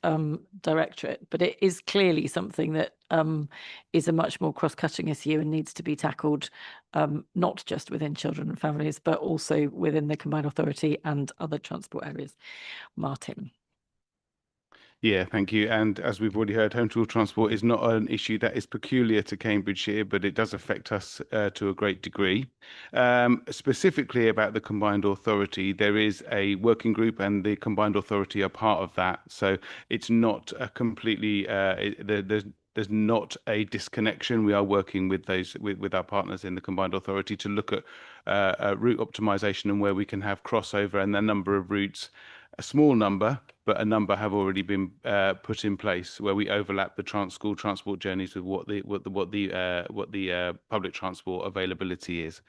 directorate, but it is clearly something that is a much more cross-cutting issue and needs to be tackled, not just within children and families, but also within the combined authority and other transport areas. Martin. Yeah, thank you. And as we've already heard, home to school transport is not an issue that is peculiar to Cambridgeshire, but it does affect us to a great degree. Specifically about the combined authority, there is a working group, and the combined authority are part of that. So it's not a completely there's not a disconnection. We are working with with our partners in the combined authority to look at route optimization and where we can have crossover, and the number of routes. A small number, but a number have already been put in place where we overlap the school transport journeys with what the public transport availability is.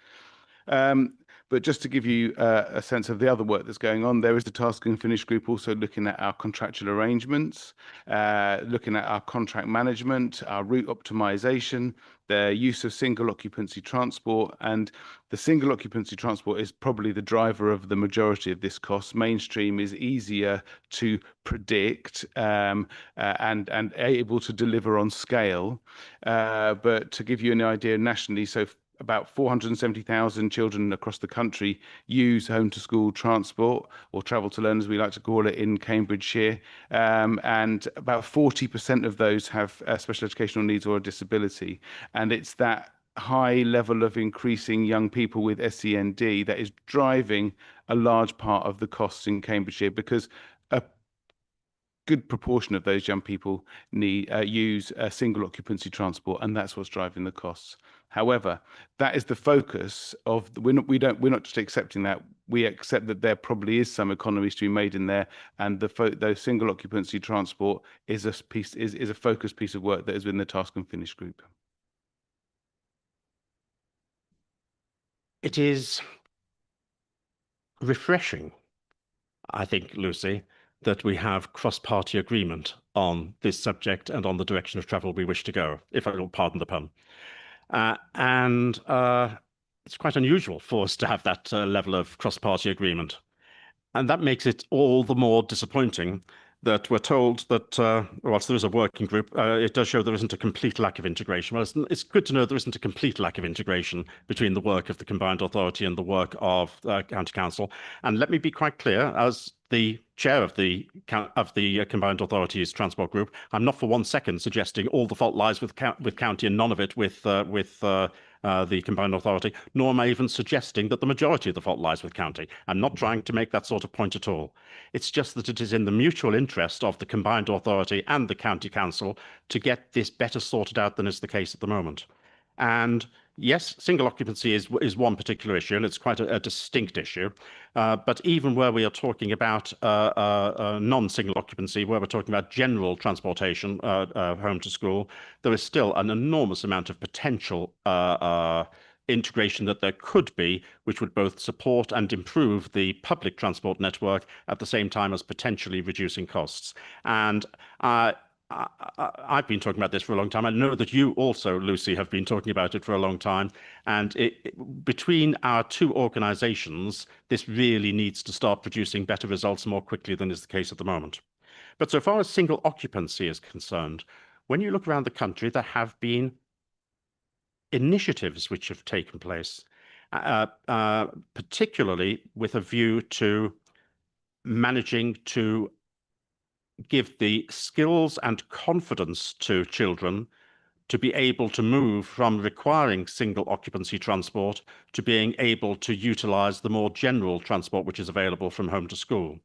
But just to give you a sense of the other work that's going on, there is the Task and Finish group also looking at our contractual arrangements, looking at our contract management, our route optimization, the use of single occupancy transport. And the single occupancy transport is probably the driver of the majority of this cost. Mainstream is easier to predict and able to deliver on scale. But to give you an idea nationally, so about 470,000 children across the country use home to school transport, or travel to learn as we like to call it in Cambridgeshire, and about 40% of those have special educational needs or a disability. And it's that high level of increasing young people with SEND that is driving a large part of the costs in Cambridgeshire, because good proportion of those young people use single occupancy transport, and that's what's driving the costs. However, that is the focus of we're not just accepting that. We accept that there probably is some economies to be made in there, and those single occupancy transport is a focused piece of work that is within the Task and Finish group. It is refreshing, I think, Lucy, that we have cross-party agreement on this subject and on the direction of travel we wish to go, if I will pardon the pun. It's quite unusual for us to have that level of cross-party agreement. And that makes it all the more disappointing that we're told that whilst there is a working group, it does show there isn't a complete lack of integration. Well, it's good to know there isn't a complete lack of integration between the work of the Combined Authority and the work of County Council. And let me be quite clear, as the chair of the Combined Authorities Transport Group, I'm not for 1 second suggesting all the fault lies with County and none of it with the Combined Authority, nor am I even suggesting that the majority of the fault lies with County. I'm not trying to make that sort of point at all. It's just that it is in the mutual interest of the Combined Authority and the County Council to get this better sorted out than is the case at the moment. And yes, single occupancy is one particular issue, and it's quite a distinct issue. But even where we are talking about non-single occupancy, where we're talking about general transportation home to school, there is still an enormous amount of potential integration that there could be, which would both support and improve the public transport network at the same time as potentially reducing costs. And I've been talking about this for a long time. I know that you also, Lucy, have been talking about it for a long time. And between our two organisations, this really needs to start producing better results more quickly than is the case at the moment. But so far as single occupancy is concerned, when you look around the country, there have been initiatives which have taken place, particularly with a view to managing to give the skills and confidence to children to be able to move from requiring single occupancy transport to being able to utilize the more general transport which is available from home to school.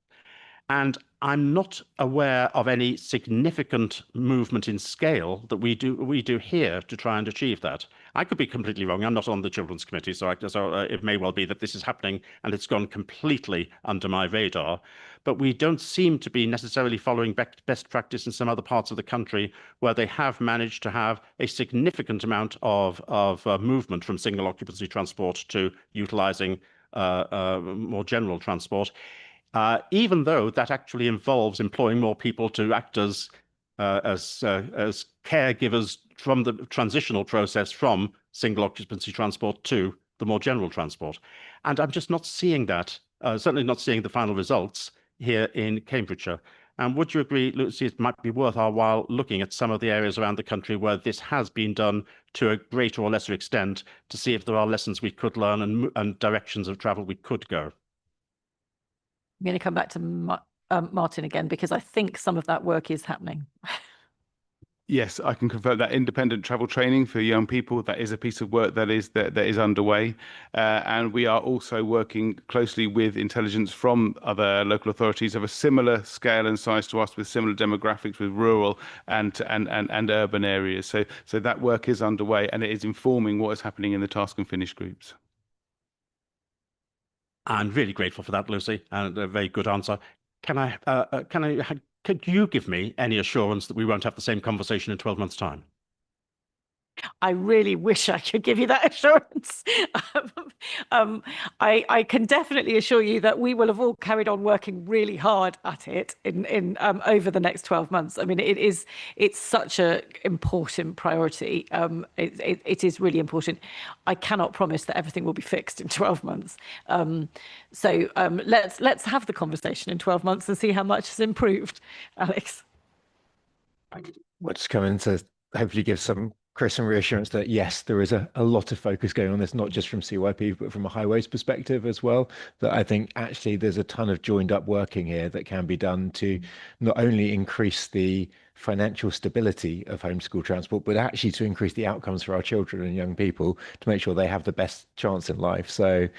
And I'm not aware of any significant movement in scale that we do here to try and achieve that. I could be completely wrong. I'm not on the Children's Committee, so it may well be that this is happening and it's gone completely under my radar. But we don't seem to be necessarily following best practice in some other parts of the country where they have managed to have a significant amount of movement from single occupancy transport to utilizing more general transport. Even though that actually involves employing more people to act as caregivers from the transitional process from single occupancy transport to the more general transport. And I'm just not seeing that, certainly not seeing the final results here in Cambridgeshire. And would you agree, Lucy, it might be worth our while looking at some of the areas around the country where this has been done to a greater or lesser extent to see if there are lessons we could learn and directions of travel we could go? I'm going to come back to Martin again, because I think some of that work is happening. Yes, I can confirm that independent travel training for young people, that is a piece of work that is underway. And we are also working closely with intelligence from other local authorities of a similar scale and size to us, with similar demographics, with rural and urban areas. So that work is underway, and it is informing what is happening in the Task and Finish groups. I'm really grateful for that, Lucy, and a very good answer. Could you give me any assurance that we won't have the same conversation in 12 months' time? I really wish I could give you that assurance. I can definitely assure you that we will have all carried on working really hard at it in over the next 12 months. I mean, it's such an important priority. It is really important. I cannot promise that everything will be fixed in 12 months. So let's have the conversation in 12 months and see how much has improved. Alex. We'll just come in to hopefully give Chris some reassurance that yes, there is a lot of focus going on this, not just from CYP, but from a highways perspective as well. That I think actually there's a ton of joined up working here that can be done to not only increase the financial stability of homeschool transport, but actually to increase the outcomes for our children and young people to make sure they have the best chance in life. So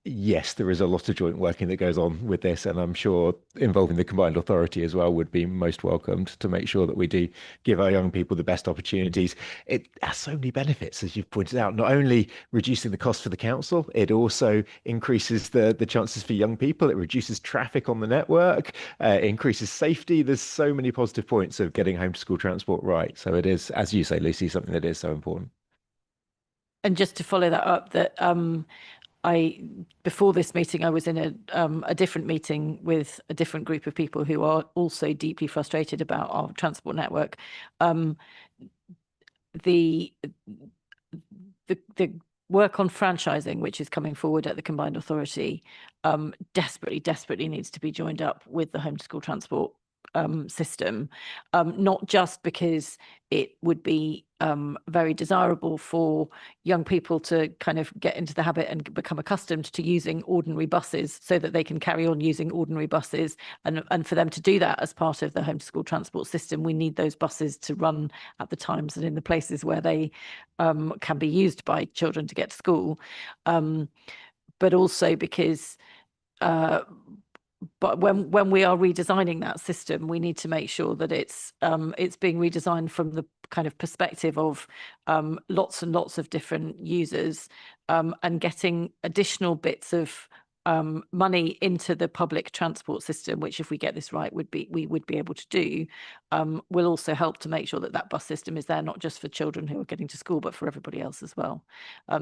yes, there is a lot of joint working that goes on with this, and I'm sure involving the combined authority as well would be most welcomed to make sure that we do give our young people the best opportunities. It has so many benefits, as you've pointed out, not only reducing the cost for the council, it also increases the chances for young people, it reduces traffic on the network, increases safety. There's so many positive points of getting home to school transport right. So it is, as you say, Lucy, something that is so important. And just to follow that up, that before this meeting, I was in a different meeting with a different group of people who are also deeply frustrated about our transport network. The work on franchising, which is coming forward at the combined authority, desperately needs to be joined up with the home to school transport system, not just because it would be very desirable for young people to kind of get into the habit and become accustomed to using ordinary buses so that they can carry on using ordinary buses, and for them to do that as part of the home to school transport system, we need those buses to run at the times and in the places where they can be used by children to get to school, but also because but when we are redesigning that system, we need to make sure that it's being redesigned from the kind of perspective of lots and lots of different users, and getting additional bits of money into the public transport system, which, if we get this right, we would be able to do, will also help to make sure that that bus system is there not just for children who are getting to school, but for everybody else as well.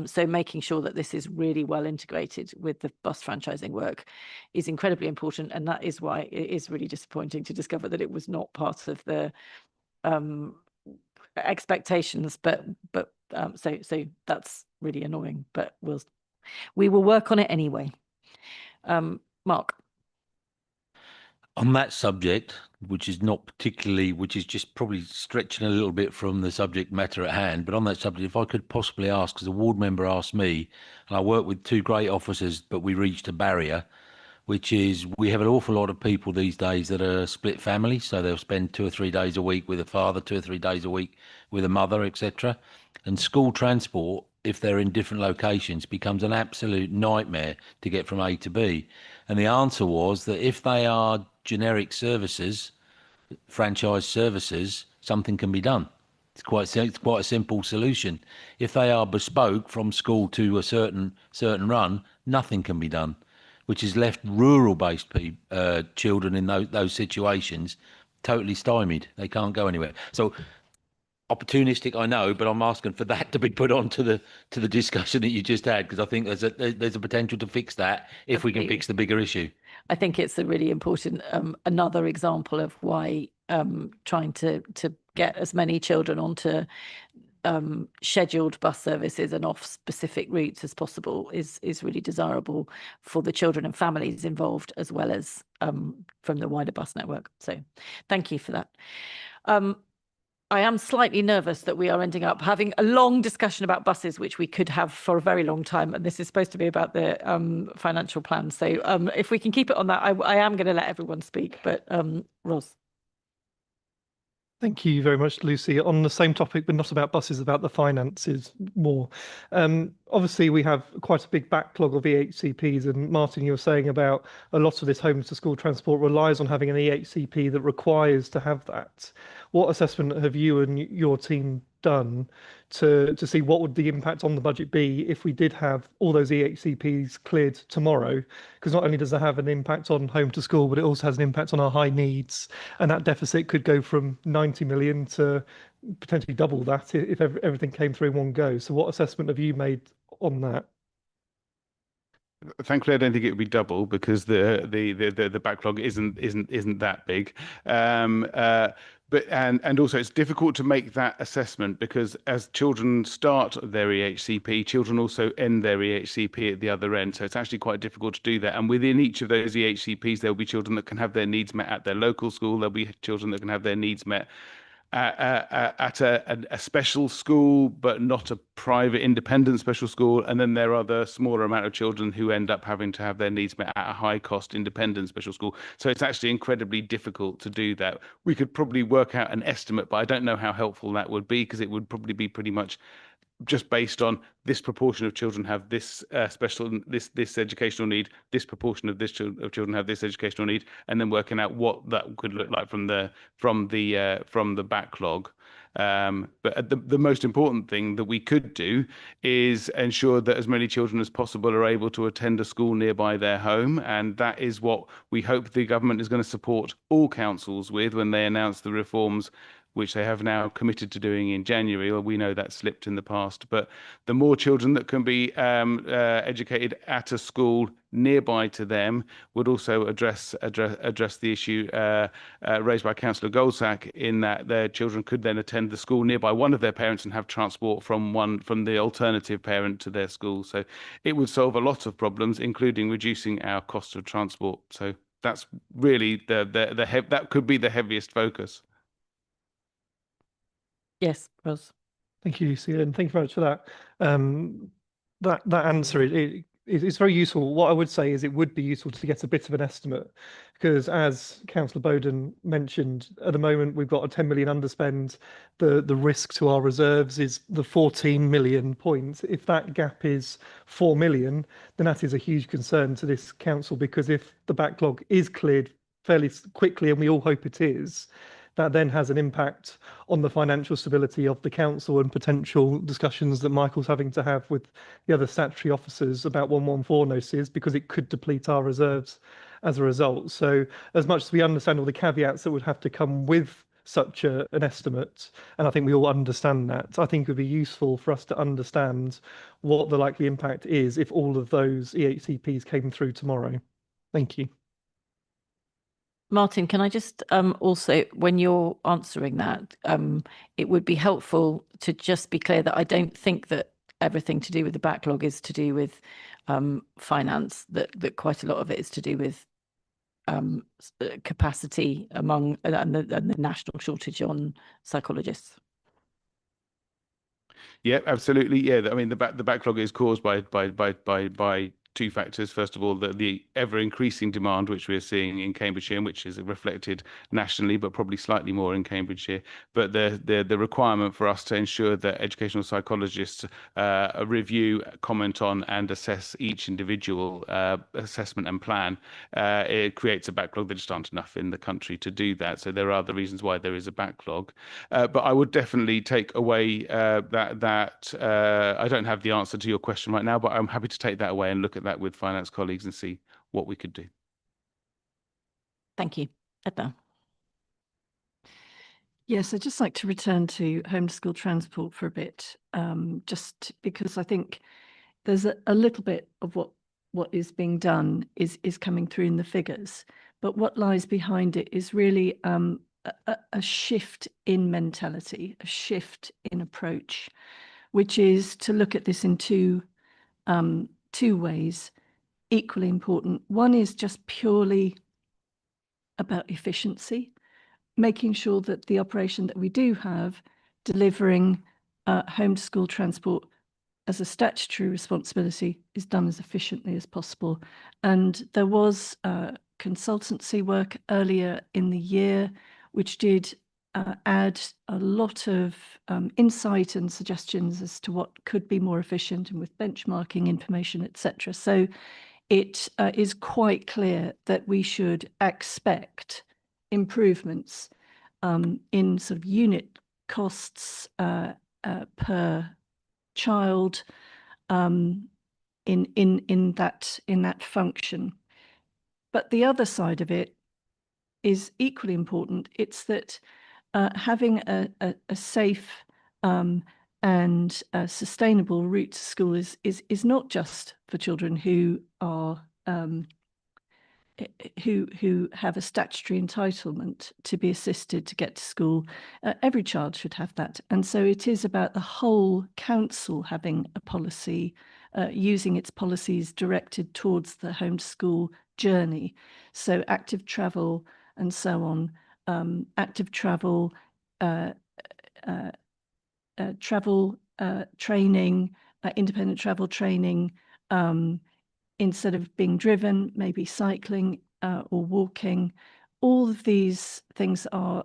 So making sure that this is really well integrated with the bus franchising work is incredibly important, and that is why it is really disappointing to discover that it was not part of the expectations. But so that's really annoying. But we will work on it anyway. Mark. On that subject, which is just probably stretching a little bit from the subject matter at hand, but on that subject, if I could possibly ask, because a ward member asked me, and I work with two great officers, but we reached a barrier, which is we have an awful lot of people these days that are split families, so they'll spend 2 or 3 days a week with a father, 2 or 3 days a week with a mother, etc. And school transport, if they're in different locations, becomes an absolute nightmare to get from A to B. And the answer was that if they are generic services, franchise services, something can be done. It's quite a simple solution. If they are bespoke from school to a certain run, nothing can be done, which has left rural-based children in those situations totally stymied. They can't go anywhere. So opportunistic, I know, but I'm asking for that to be put onto the discussion that you just had, because I think there's a potential to fix that if we can fix the bigger issue. I think it's a really important another example of why trying to get as many children onto scheduled bus services and off specific routes as possible is really desirable for the children and families involved, as well as from the wider bus network. So thank you for that. I am slightly nervous that we are ending up having a long discussion about buses, which we could have for a very long time. And this is supposed to be about the financial plan. So if we can keep it on that, I am going to let everyone speak. But Ros. Thank you very much, Lucy. On the same topic, but not about buses, about the finances more. Obviously, we have quite a big backlog of EHCPs, and Martin, you were saying about a lot of this home to school transport relies on having an EHCP that requires to have that. What assessment have you and your team done to see what would the impact on the budget be if we did have all those EHCPs cleared tomorrow? Because not only does it have an impact on home to school, but it also has an impact on our high needs, and that deficit could go from 90 million to potentially double that if everything came through in one go. So what assessment have you made on that? Thankfully, I don't think it would be double, because the backlog isn't that big. But also it's difficult to make that assessment, because as children start their EHCP, children also end their EHCP at the other end. So it's actually quite difficult to do that. And within each of those EHCPs, there'll be children that can have their needs met at their local school. There'll be children that can have their needs met at a special school, but not a private independent special school. And then there are the smaller amount of children who end up having to have their needs met at a high cost independent special school. So it's actually incredibly difficult to do that. We could probably work out an estimate, but I don't know how helpful that would be, because it would probably be pretty much just based on this proportion of children have this this educational need, this proportion of children have this educational need, and then working out what that could look like from the backlog. But the most important thing that we could do is ensure that as many children as possible are able to attend a school nearby their home, and that is what we hope the government is going to support all councils with when they announce the reforms, which they have now committed to doing in January. Well, we know that slipped in the past, but the more children that can be educated at a school nearby to them would also address the issue raised by Councillor Goldsack, in that their children could then attend the school nearby one of their parents and have transport from the alternative parent to their school. So it would solve a lot of problems, including reducing our cost of transport. So that's really that could be the heaviest focus. Yes, Ros. Thank you, Lucy, and thank you very much for that. That answer it's very useful. What I would say is it would be useful to get a bit of an estimate, because as Councillor Bowden mentioned, at the moment we've got a 10 million underspend. The risk to our reserves is the 14 million point. If that gap is 4 million, then that is a huge concern to this council, because if the backlog is cleared fairly quickly, and we all hope it is, that then has an impact on the financial stability of the council and potential discussions that Michael's having to have with the other statutory officers about 114 notices, because it could deplete our reserves as a result. So as much as we understand all the caveats that would have to come with such an estimate, and I think we all understand that, I think it would be useful for us to understand what the likely impact is if all of those EHCPs came through tomorrow. Thank you. Martin, can I just also, when you're answering that, it would be helpful to just be clear that I don't think that everything to do with the backlog is to do with finance, that quite a lot of it is to do with capacity among and the national shortage on psychologists. Yeah, absolutely. Yeah, I mean the backlog is caused by two factors. First of all, the ever increasing demand which we're seeing in Cambridgeshire, and which is reflected nationally, but probably slightly more in Cambridgeshire. But the requirement for us to ensure that educational psychologists review, comment on, and assess each individual assessment and plan, it creates a backlog. There just aren't enough in the country to do that. So there are the reasons why there is a backlog. But I would definitely take away that I don't have the answer to your question right now, but I'm happy to take that away and look at that with finance colleagues and see what we could do. Thank you. Edna. Yes, I'd just like to return to home to school transport for a bit, just because I think there's a little bit of what is being done is coming through in the figures, but what lies behind it is really a shift in mentality, a shift in approach, which is to look at this in two ways, equally important. One is just purely about efficiency, making sure that the operation that we do have, delivering home to school transport as a statutory responsibility, is done as efficiently as possible. And there was consultancy work earlier in the year, which did add a lot of insight and suggestions as to what could be more efficient, and with benchmarking information, etc. So it is quite clear that we should expect improvements in sort of unit costs per child in that function. But the other side of it is equally important. It's that having a safe and sustainable route to school is not just for children who are who have a statutory entitlement to be assisted to get to school. Every child should have that, and so it is about the whole council having a policy, using its policies directed towards the home to school journey. So active travel and so on, active travel, travel training, independent travel training, instead of being driven, maybe cycling or walking. All of these things are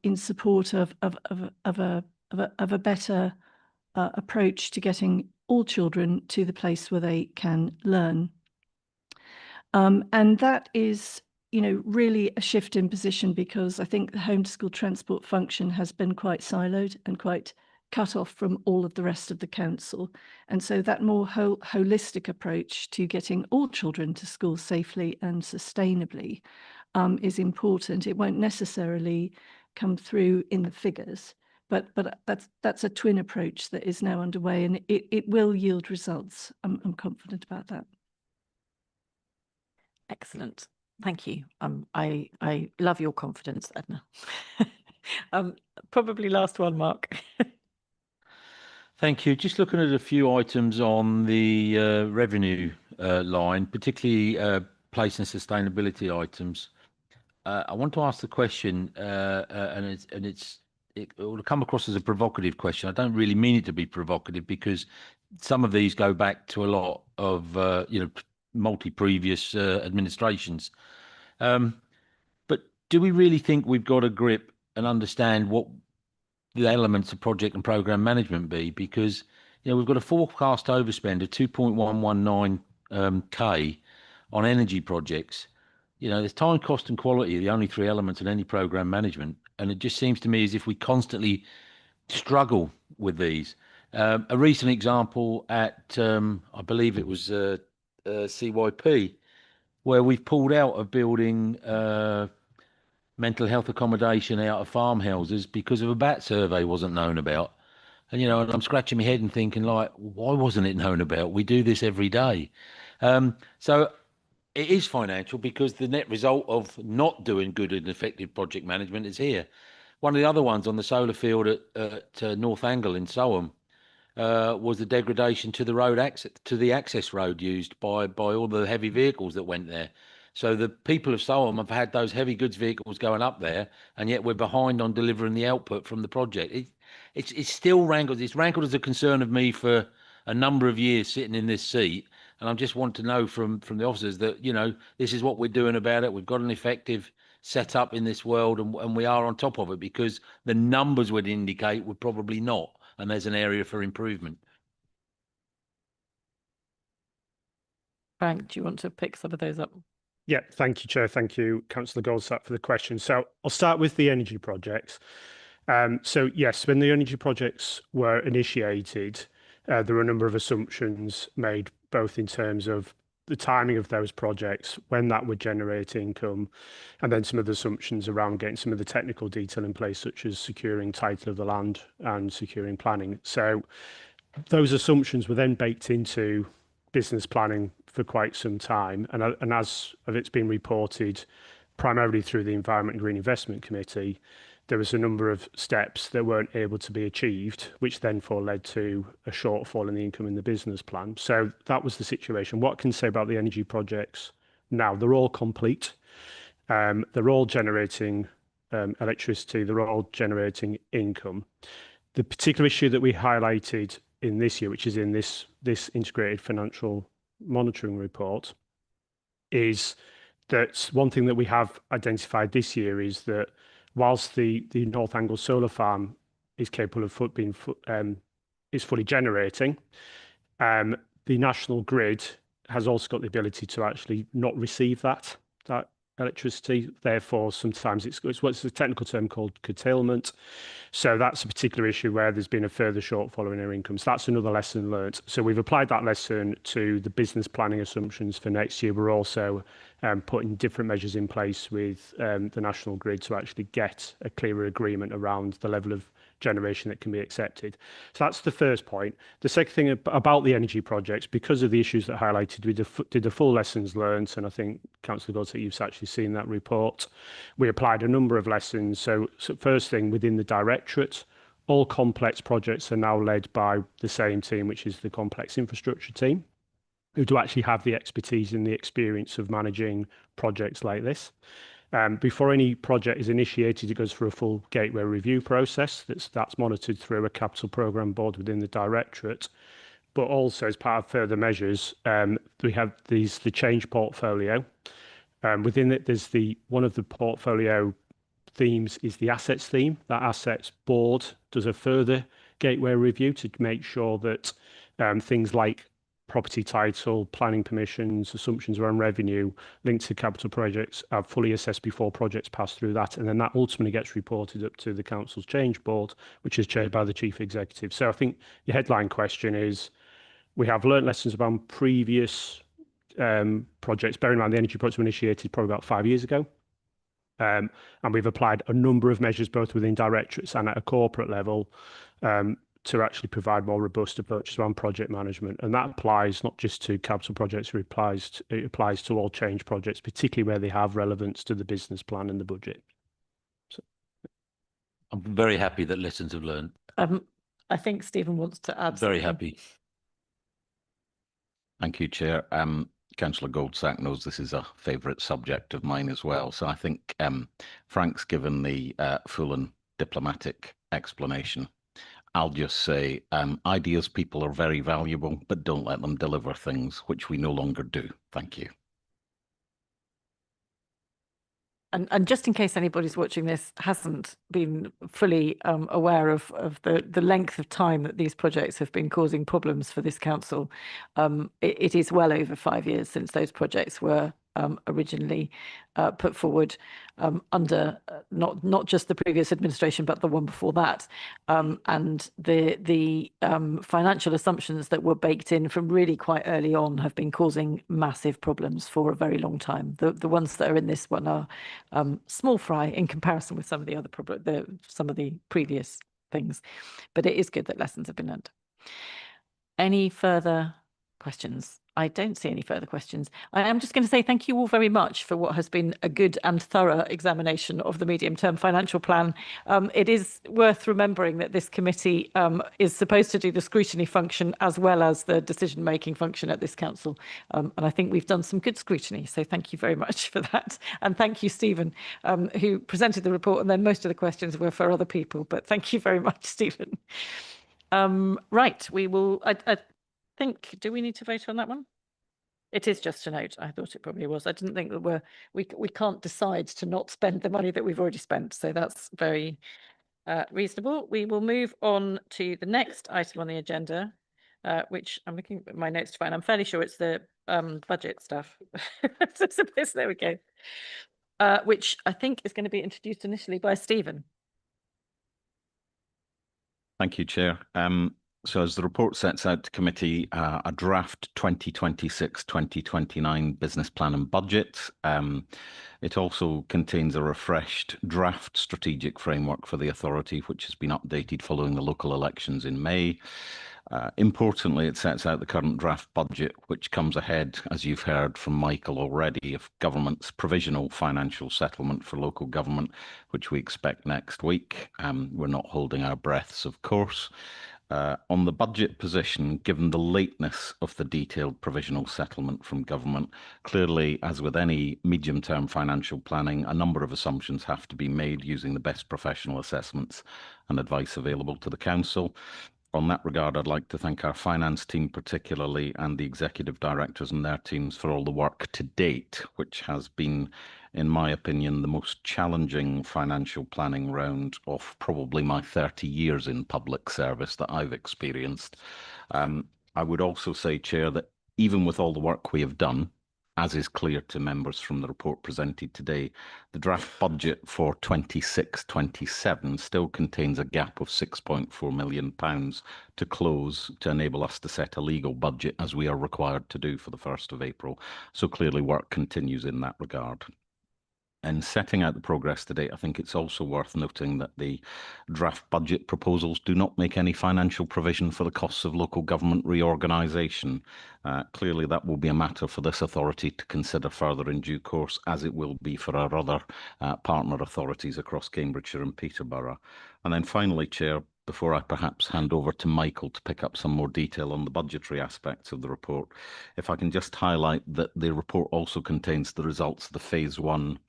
in support of a better approach to getting all children to the place where they can learn. And that is, really a shift in position, because I think the home to school transport function has been quite siloed and quite cut off from all of the rest of the council. And so that more holistic approach to getting all children to school safely and sustainably is important. It won't necessarily come through in the figures, but that's a twin approach that is now underway, and it will yield results. I'm confident about that. Excellent. Thank you. I love your confidence, Edna. Probably last one, Mark. Thank you. Just looking at a few items on the revenue line, particularly place and sustainability items. I want to ask the question, and it will come across as a provocative question. I don't really mean it to be provocative, because some of these go back to a lot of multi-previous administrations. But do we really think we've got a grip and understand what the elements of project and program management be? Because we've got a forecast overspend of 2.119 K on energy projects. There's time, cost, and quality are the only three elements in any program management, and it just seems to me as if we constantly struggle with these. A recent example at I believe it was CYP, where we've pulled out of building mental health accommodation out of farmhouses because of a bat survey wasn't known about. And, I'm scratching my head and thinking, like, why wasn't it known about? We do this every day. So it is financial, because the net result of not doing good and effective project management is here. One of the other ones on the solar field at North Angle in Soham was the degradation to the road access, to the access road used by all the heavy vehicles that went there. So the people of Soham have had those heavy goods vehicles going up there, and yet we're behind on delivering the output from the project. It's still rankled. It's rankled as a concern of me for a number of years sitting in this seat. And I just want to know from the officers that, this is what we're doing about it. We've got an effective setup in this world, and we are on top of it, because the numbers would indicate we're probably not. And there's an area for improvement. Frank, do you want to pick some of those up? Yeah, thank you, Chair. Thank you, Councillor Goldsack, for the question. So I'll start with the energy projects. So yes, when the energy projects were initiated, there were a number of assumptions made, both in terms of the timing of those projects, when that would generate income, and then some of the assumptions around getting some of the technical detail in place, such as securing title of the land and securing planning. So those assumptions were then baked into business planning for quite some time. And as it's been reported, primarily through the Environment and Green Investment Committee, there was a number of steps that weren't able to be achieved, which then led to a shortfall in the income in the business plan. So that was the situation. What can I say about the energy projects now? They're all complete. They're all generating electricity. They're all generating income. The particular issue that we highlighted in this year, which is in this integrated financial monitoring report, is that one thing that we have identified this year is that whilst the North Angle solar farm is capable of is fully generating, the national grid has also got the ability to actually not receive that electricity. Therefore, sometimes it's what's a technical term called curtailment. So that's a particular issue where there's been a further shortfall in our income. So that's another lesson learnt. So we've applied that lesson to the business planning assumptions for next year. We're also putting different measures in place with the national grid to actually get a clearer agreement around the level of generation that can be accepted. So that's the first point. The second thing about the energy projects, because of the issues that I highlighted, we did the full lessons learned, and I think, Councillor Goldsack, you've actually seen that report. We applied a number of lessons. So first thing, within the directorate, all complex projects are now led by the same team, which is the complex infrastructure team, who do actually have the expertise and the experience of managing projects like this. Before any project is initiated, it goes through a full gateway review process that's monitored through a capital programme board within the directorate. But also, as part of further measures, we have the change portfolio. Within it, there's one of the portfolio themes is the assets theme. That assets board does a further gateway review to make sure that things like property title, planning permissions, assumptions around revenue linked to capital projects are fully assessed before projects pass through that. And then that ultimately gets reported up to the council's change board, which is chaired by the chief executive. So I think your headline question is, we have learnt lessons about previous projects. Bear in mind, the energy projects were initiated probably about 5 years ago. And we've applied a number of measures, both within directorates and at a corporate level, to actually provide more robust approaches around project management. And that applies not just to capital projects, it applies to all change projects, particularly where they have relevance to the business plan and the budget. So, I'm very happy that lessons have learned. I think Stephen wants to add Very something. happy. Thank you, Chair. Councillor Goldsack knows this is a favourite subject of mine as well. So I think Frank's given the full and diplomatic explanation. I'll just say ideas people are very valuable, but don't let them deliver things, which we no longer do. Thank you. And just in case anybody's watching this hasn't been fully aware of the length of time that these projects have been causing problems for this council, it is well over 5 years since those projects were originally put forward under not just the previous administration, but the one before that. And the financial assumptions that were baked in from really quite early on have been causing massive problems for a very long time. The ones that are in this one are small fry in comparison with some of the other some of the previous things. But it is good that lessons have been learned. Any further questions? I don't see any further questions. I am just going to say thank you all very much for what has been a good and thorough examination of the medium-term financial plan. It is worth remembering that this committee is supposed to do the scrutiny function as well as the decision-making function at this council. And I think we've done some good scrutiny. So thank you very much for that. And thank you, Stephen, who presented the report. And then most of the questions were for other people. But thank you very much, Stephen. Right, we will... I think, do we need to vote on that one? It is just a note. I thought it probably was. I didn't think that we can't decide to not spend the money that we've already spent. So that's very reasonable. We will move on to the next item on the agenda, which I'm looking at my notes to find. I'm fairly sure it's the budget stuff. There we go. Which I think is going to be introduced initially by Stephen. Thank you, Chair. So as the report sets out to committee, a draft 2026-2029 business plan and budget. It also contains a refreshed draft strategic framework for the authority, which has been updated following the local elections in May. Importantly, it sets out the current draft budget, which comes ahead, as you've heard from Michael already, of government's provisional financial settlement for local government, which we expect next week. We're not holding our breaths, of course. On the budget position, given the lateness of the detailed provisional settlement from government, clearly, as with any medium-term financial planning, a number of assumptions have to be made using the best professional assessments and advice available to the council. On that regard, I'd like to thank our finance team particularly and the executive directors and their teams for all the work to date, which has been, in my opinion, the most challenging financial planning round of probably my 30 years in public service that I've experienced. I would also say, Chair, that even with all the work we have done, as is clear to members from the report presented today, the draft budget for 26-27 still contains a gap of £6.4 million to close to enable us to set a legal budget as we are required to do for the 1st of April. So clearly work continues in that regard. In setting out the progress to date, I think it's also worth noting that the draft budget proposals do not make any financial provision for the costs of local government reorganisation. Clearly, that will be a matter for this authority to consider further in due course, as it will be for our other partner authorities across Cambridgeshire and Peterborough. And then finally, Chair, before I perhaps hand over to Michael to pick up some more detail on the budgetary aspects of the report, if I can just highlight that the report also contains the results of the Phase 1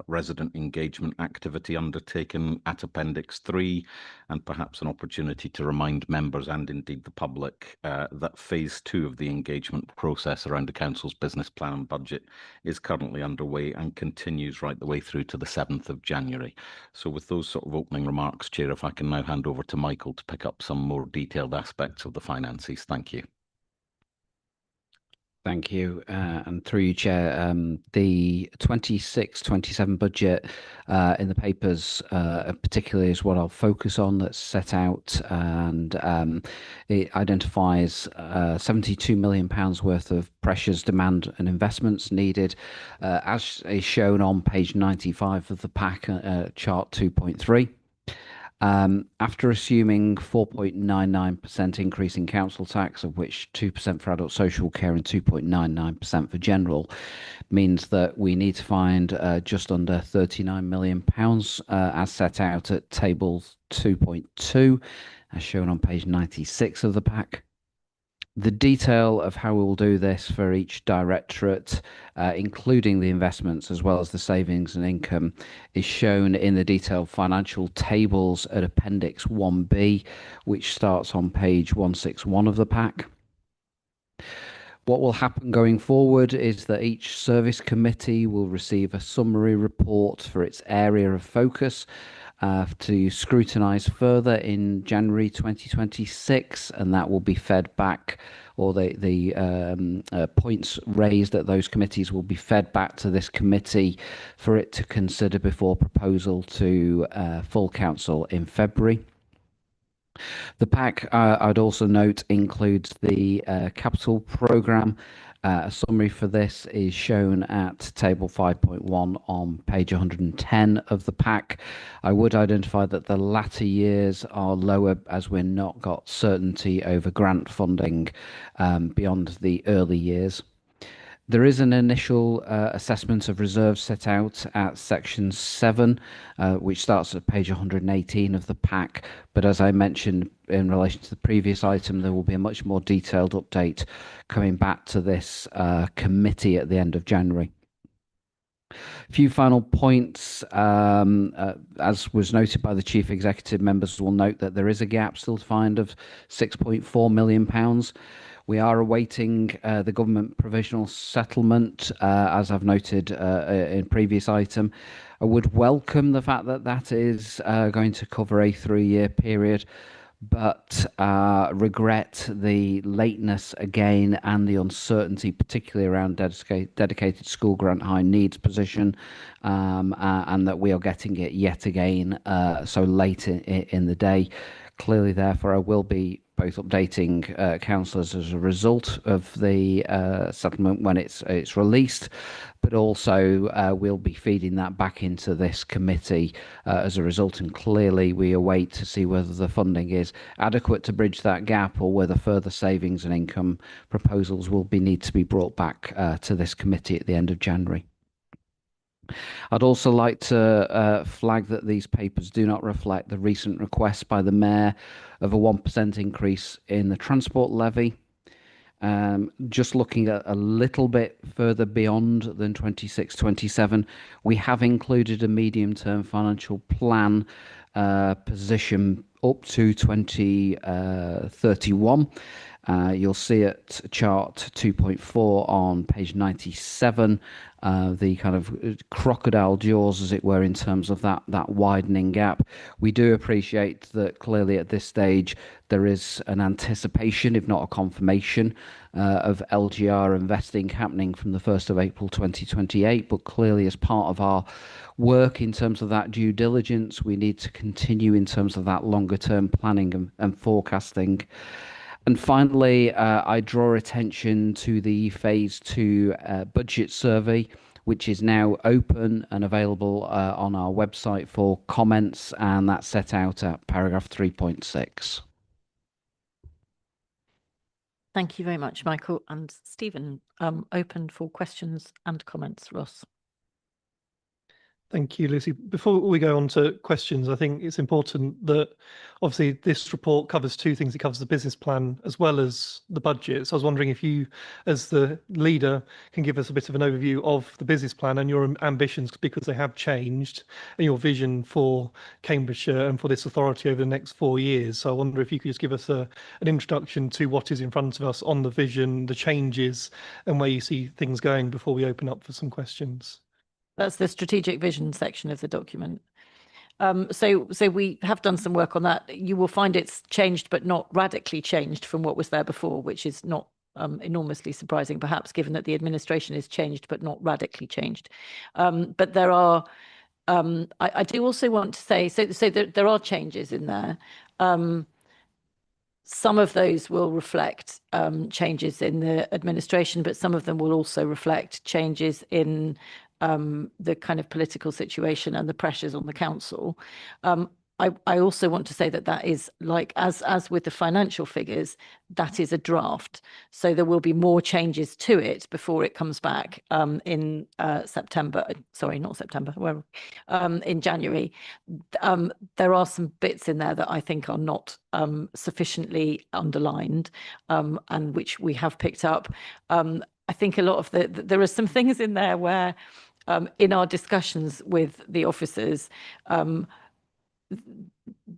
resident engagement activity undertaken at Appendix 3, and perhaps an opportunity to remind members and indeed the public that phase 2 of the engagement process around the Council's business plan and budget is currently underway and continues right the way through to the 7th of January. So with those sort of opening remarks, Chair, if I can now hand over to Michael to pick up some more detailed aspects of the finances. Thank you. Thank you. And through you, Chair, the 26-27 budget in the papers particularly is what I'll focus on, that's set out, and it identifies £72 million worth of pressures, demand and investments needed, as is shown on page 95 of the pack, chart 2.3. After assuming 4.99% increase in council tax, of which 2% for adult social care and 2.99% for general, means that we need to find just under £39 million as set out at table 2.2, as shown on page 96 of the pack. The detail of how we will do this for each directorate, including the investments as well as the savings and income, is shown in the detailed financial tables at Appendix 1B, which starts on page 161 of the pack. What will happen going forward is that each service committee will receive a summary report for its area of focus to scrutinise further in January 2026, and that will be fed back, or the points raised at those committees will be fed back to this committee for it to consider before proposal to full council in February. The pack, I'd also note, includes the capital programme. A summary for this is shown at table 5.1 on page 110 of the pack. I would identify that the latter years are lower as we're not got certainty over grant funding beyond the early years. There is an initial assessment of reserves set out at section 7, which starts at page 118 of the pack. But as I mentioned in relation to the previous item, there will be a much more detailed update coming back to this committee at the end of January. A few final points. As was noted by the Chief Executive, members will note that there is a gap still to find of £6.4 million. We are awaiting the government provisional settlement, as I've noted in previous item. I would welcome the fact that that is going to cover a 3-year period, but regret the lateness again and the uncertainty, particularly around dedicated school grant high needs position, and that we are getting it yet again so late in the day. Clearly, therefore, I will be both updating councillors as a result of the settlement when it's released, but also we'll be feeding that back into this committee as a result. And clearly, we await to see whether the funding is adequate to bridge that gap, or whether further savings and income proposals will need to be brought back to this committee at the end of January. I'd also like to flag that these papers do not reflect the recent request by the Mayor of a 1% increase in the transport levy. Just looking at a little bit further beyond than 26-27, we have included a medium-term financial plan position up to 2031. You'll see at chart 2.4 on page 97, the kind of crocodile jaws, as it were, in terms of that widening gap. We do appreciate that clearly at this stage there is an anticipation, if not a confirmation, of LGR investing happening from the 1st of April 2028, but clearly as part of our work in terms of that due diligence, we need to continue in terms of that longer term planning and forecasting. And finally, I draw attention to the phase 2 budget survey, which is now open and available on our website for comments, and that's set out at paragraph 3.6. Thank you very much, Michael. And Stephen, open for questions and comments. Ross. Thank you, Lucy. Before we go on to questions, I think it's important that obviously this report covers two things. It covers the business plan as well as the budget. So I was wondering if you, as the leader, can give us a bit of an overview of the business plan and your ambitions, because they have changed, and your vision for Cambridgeshire and for this authority over the next 4 years. So I wonder if you could just give us an introduction to what is in front of us on the vision, the changes, and where you see things going before we open up for some questions. That's the strategic vision section of the document. So we have done some work on that. You will find it's changed, but not radically changed from what was there before, which is not enormously surprising, perhaps, given that the administration is changed, but not radically changed. But there are, I do also want to say, so there are changes in there. Some of those will reflect changes in the administration, but some of them will also reflect changes in the kind of political situation and the pressures on the council. I also want to say that is like, as with the financial figures, that is a draft. So there will be more changes to it before it comes back in September. Sorry, not September, well, in January. There are some bits in there that I think are not sufficiently underlined and which we have picked up. I think a lot of there are some things in there where in our discussions with the officers,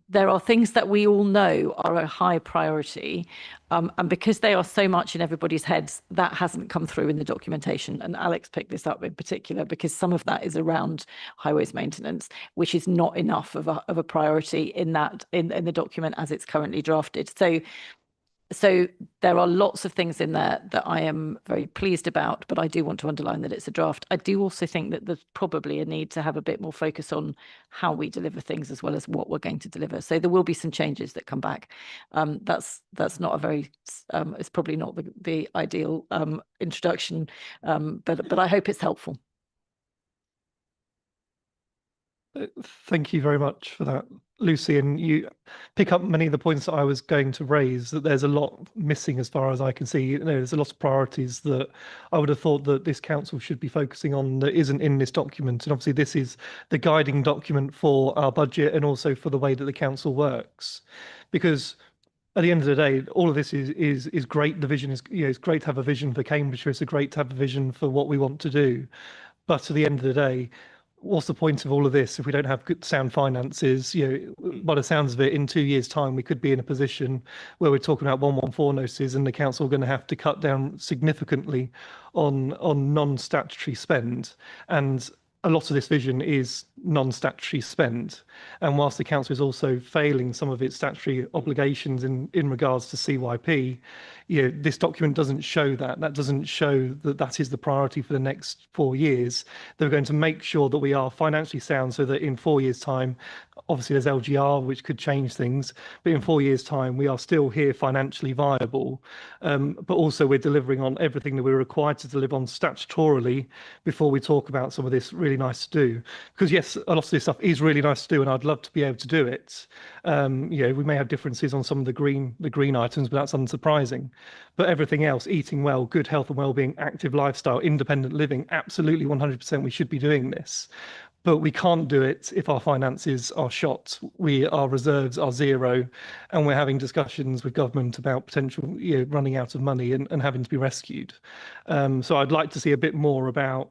there are things that we all know are a high priority, and because they are so much in everybody's heads, that hasn't come through in the documentation. And Alex picked this up in particular because some of that is around highways maintenance, which is not enough of a priority in the document as it's currently drafted. So there are lots of things in there that I am very pleased about, but I do want to underline that it's a draft. I do also think that there's probably a need to have a bit more focus on how we deliver things as well as what we're going to deliver. So there will be some changes that come back. That's not a very, it's probably not the ideal introduction, but I hope it's helpful. Thank you very much for that, Lucy. And you pick up many of the points that I was going to raise, that there's a lot missing as far as I can see. There's a lot of priorities that I would have thought that this council should be focusing on that isn't in this document. And obviously this is the guiding document for our budget and also for the way that the council works. Because at the end of the day, all of this is great. The vision is, it's great to have a vision for Cambridgeshire. It's great to have a vision for what we want to do. But at the end of the day, what's the point of all of this if we don't have good sound finances? By the sounds of it, in 2 years' time, we could be in a position where we're talking about 114 notices and the council are going to have to cut down significantly on non-statutory spend. And a lot of this vision is non-statutory spend. And whilst the council is also failing some of its statutory obligations in regards to CYP, this document doesn't show that. That doesn't show that is the priority for the next 4 years. They're going to make sure that we are financially sound so that in 4 years' time, obviously there's LGR, which could change things, but in 4 years' time, we are still here financially viable. But also we're delivering on everything that we're required to deliver on statutorily before we talk about some of this really nice to do. Because yes, a lot of this stuff is really nice to do, and I'd love to be able to do it. We may have differences on some of the green items, but that's unsurprising. But everything else, eating well, good health and well-being, active lifestyle, independent living, absolutely 100% we should be doing this. But we can't do it if our finances are shot. Our reserves are zero, and we're having discussions with government about potential running out of money and having to be rescued. So I'd like to see a bit more about,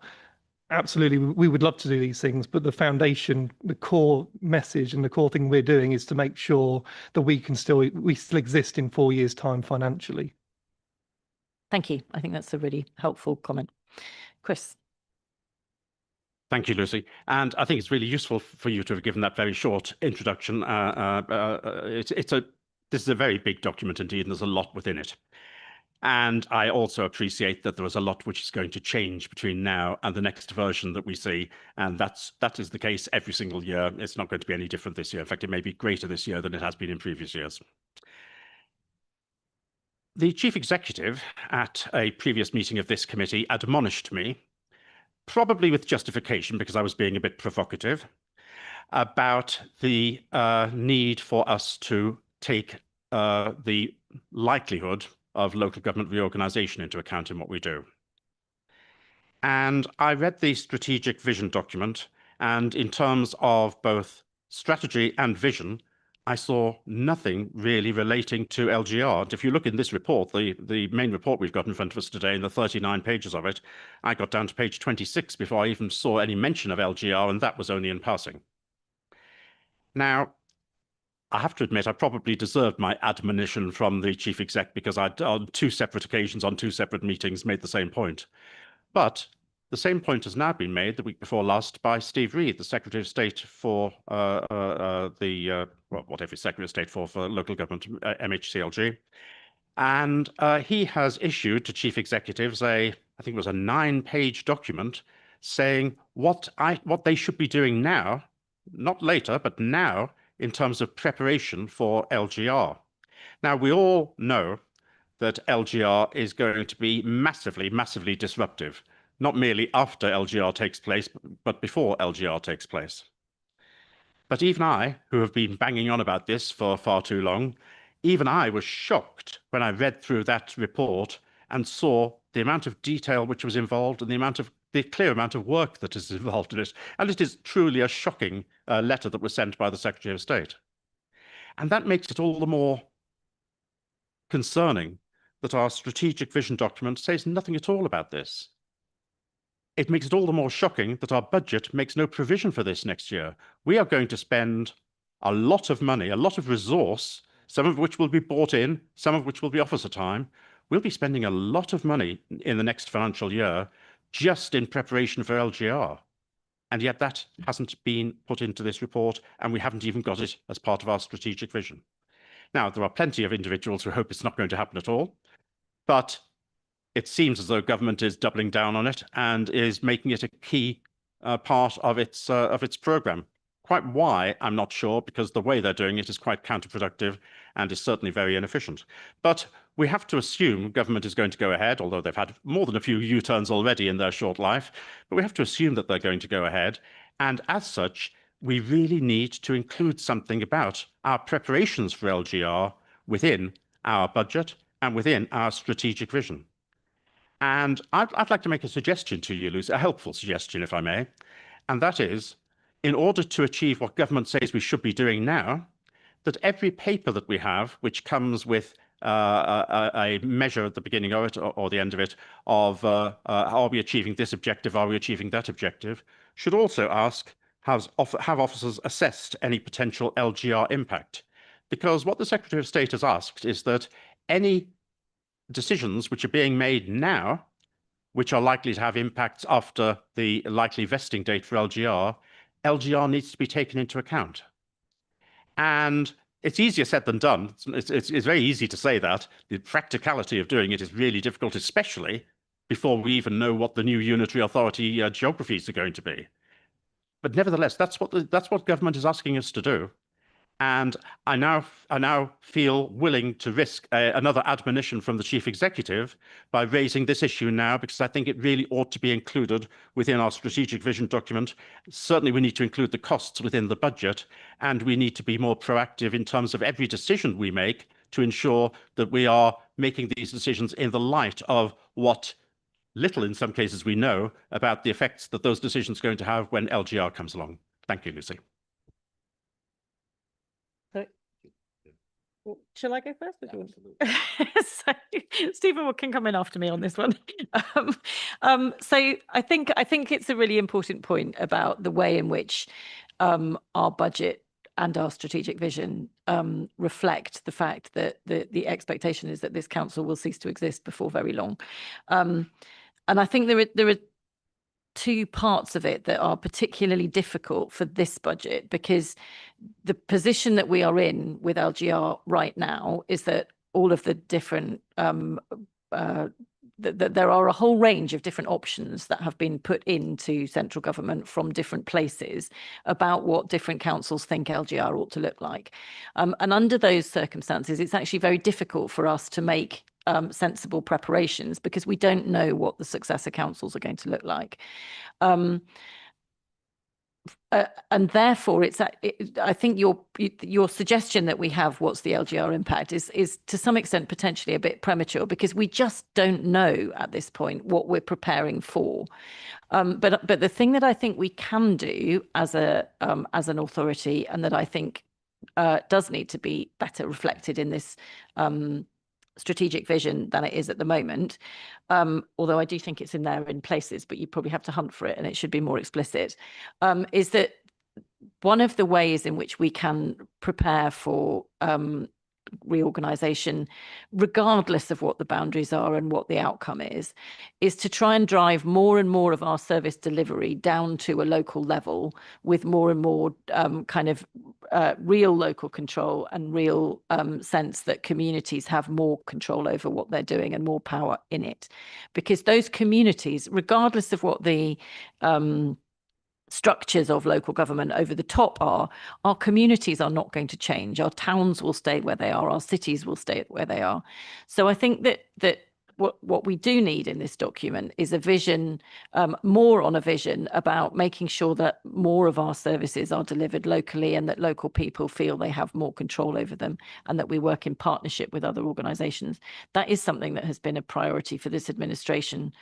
absolutely, we would love to do these things, but the foundation, the core message and the core thing we're doing is to make sure that we still exist in 4 years' time financially. Thank you. I think that's a really helpful comment. Chris. Thank you, Lucy. And I think it's really useful for you to have given that very short introduction. This is a very big document indeed, and there's a lot within it. And I also appreciate that there is a lot which is going to change between now and the next version that we see. And that is the case every single year. It's not going to be any different this year. In fact, it may be greater this year than it has been in previous years. The Chief Executive at a previous meeting of this committee admonished me, probably with justification because I was being a bit provocative, about the need for us to take the likelihood of local government reorganisation into account in what we do. And I read the strategic vision document, And in terms of both strategy and vision, I saw nothing really relating to LGR. And if you look in this report, the main report we've got in front of us today, in the 39 pages of it, I got down to page 26 before I even saw any mention of LGR, and that was only in passing. Now, I have to admit, I probably deserved my admonition from the chief exec, because I'd, on 2 separate occasions, on 2 separate meetings, made the same point. But the same point has now been made the week before last by Steve Reed, the Secretary of State for whatever Secretary of State for local government, MHCLG. And he has issued to chief executives I think it was a 9-page document saying what they should be doing now, not later, but now, in terms of preparation for LGR. Now, we all know that LGR is going to be massively, massively disruptive, not merely after LGR takes place, but before LGR takes place. But even I, who have been banging on about this for far too long, even I was shocked when I read through that report and saw the amount of detail which was involved and the clear amount of work that is involved in it. And it is truly a shocking letter that was sent by the Secretary of State. And that makes it all the more concerning that our strategic vision document says nothing at all about this. It makes it all the more shocking that our budget makes no provision for this next year. We are going to spend a lot of money, a lot of resource, some of which will be bought in, some of which will be officer time. We'll be spending a lot of money in the next financial year just in preparation for LGR. And yet that hasn't been put into this report, and we haven't even got it as part of our strategic vision. Now, there are plenty of individuals who hope it's not going to happen at all, but it seems as though government is doubling down on it and is making it a key part of its programme. Quite why, I'm not sure, because the way they're doing it is quite counterproductive and is certainly very inefficient. But we have to assume government is going to go ahead, although they've had more than a few U-turns already in their short life, but we have to assume that they're going to go ahead. And as such, we really need to include something about our preparations for LGR within our budget and within our strategic vision. And I'd like to make a suggestion to you, Lucy, a helpful suggestion, if I may, and that is, in order to achieve what government says we should be doing now, that every paper that we have, which comes with a measure at the beginning of it or the end of it, of are we achieving this objective, are we achieving that objective, should also ask, have officers assessed any potential LGR impact? Because what the Secretary of State has asked is that any decisions which are being made now, which are likely to have impacts after the likely vesting date for LGR needs to be taken into account. And it's easier said than done. It's very easy to say that. The practicality of doing it is really difficult, especially before we even know what the new unitary authority geographies are going to be. But nevertheless, that's what government is asking us to do. And I now feel willing to risk another admonition from the chief executive by raising this issue now, because I think it really ought to be included within our strategic vision document. Certainly, we need to include the costs within the budget, and we need to be more proactive in terms of every decision we make to ensure that we are making these decisions in the light of what little, in some cases, we know about the effects that those decisions are going to have when LGR comes along. Thank you, Lucy. Shall I go first? So Stephen can come in after me on this one. So I think it's a really important point about the way in which our budget and our strategic vision reflect the fact that the expectation is that this council will cease to exist before very long. And I think there are 2 parts of it that are particularly difficult for this budget, because the position that we are in with LGR right now is that all of the different there are a whole range of different options that have been put into central government from different places about what different councils think LGR ought to look like. And under those circumstances, it's actually very difficult for us to make sensible preparations, because we don't know what the successor councils are going to look like. and therefore, I think your suggestion that we have what's the LGR impact is to some extent potentially a bit premature, because we just don't know at this point what we're preparing for. But the thing that I think we can do as an authority, and that I think does need to be better reflected in this strategic vision than it is at the moment, although I do think it's in there in places, but you probably have to hunt for it and it should be more explicit, is that one of the ways in which we can prepare for reorganization, regardless of what the boundaries are and what the outcome is to try and drive more and more of our service delivery down to a local level, with more and more kind of real local control and real sense that communities have more control over what they're doing and more power in it. Because those communities, regardless of what the structures of local government over the top are, our communities are not going to change. Our towns will stay where they are. Our cities will stay where they are. So I think that what we do need in this document is a vision, more on a vision about making sure that more of our services are delivered locally, and that local people feel they have more control over them, and that we work in partnership with other organisations. That is something that has been a priority for this administration,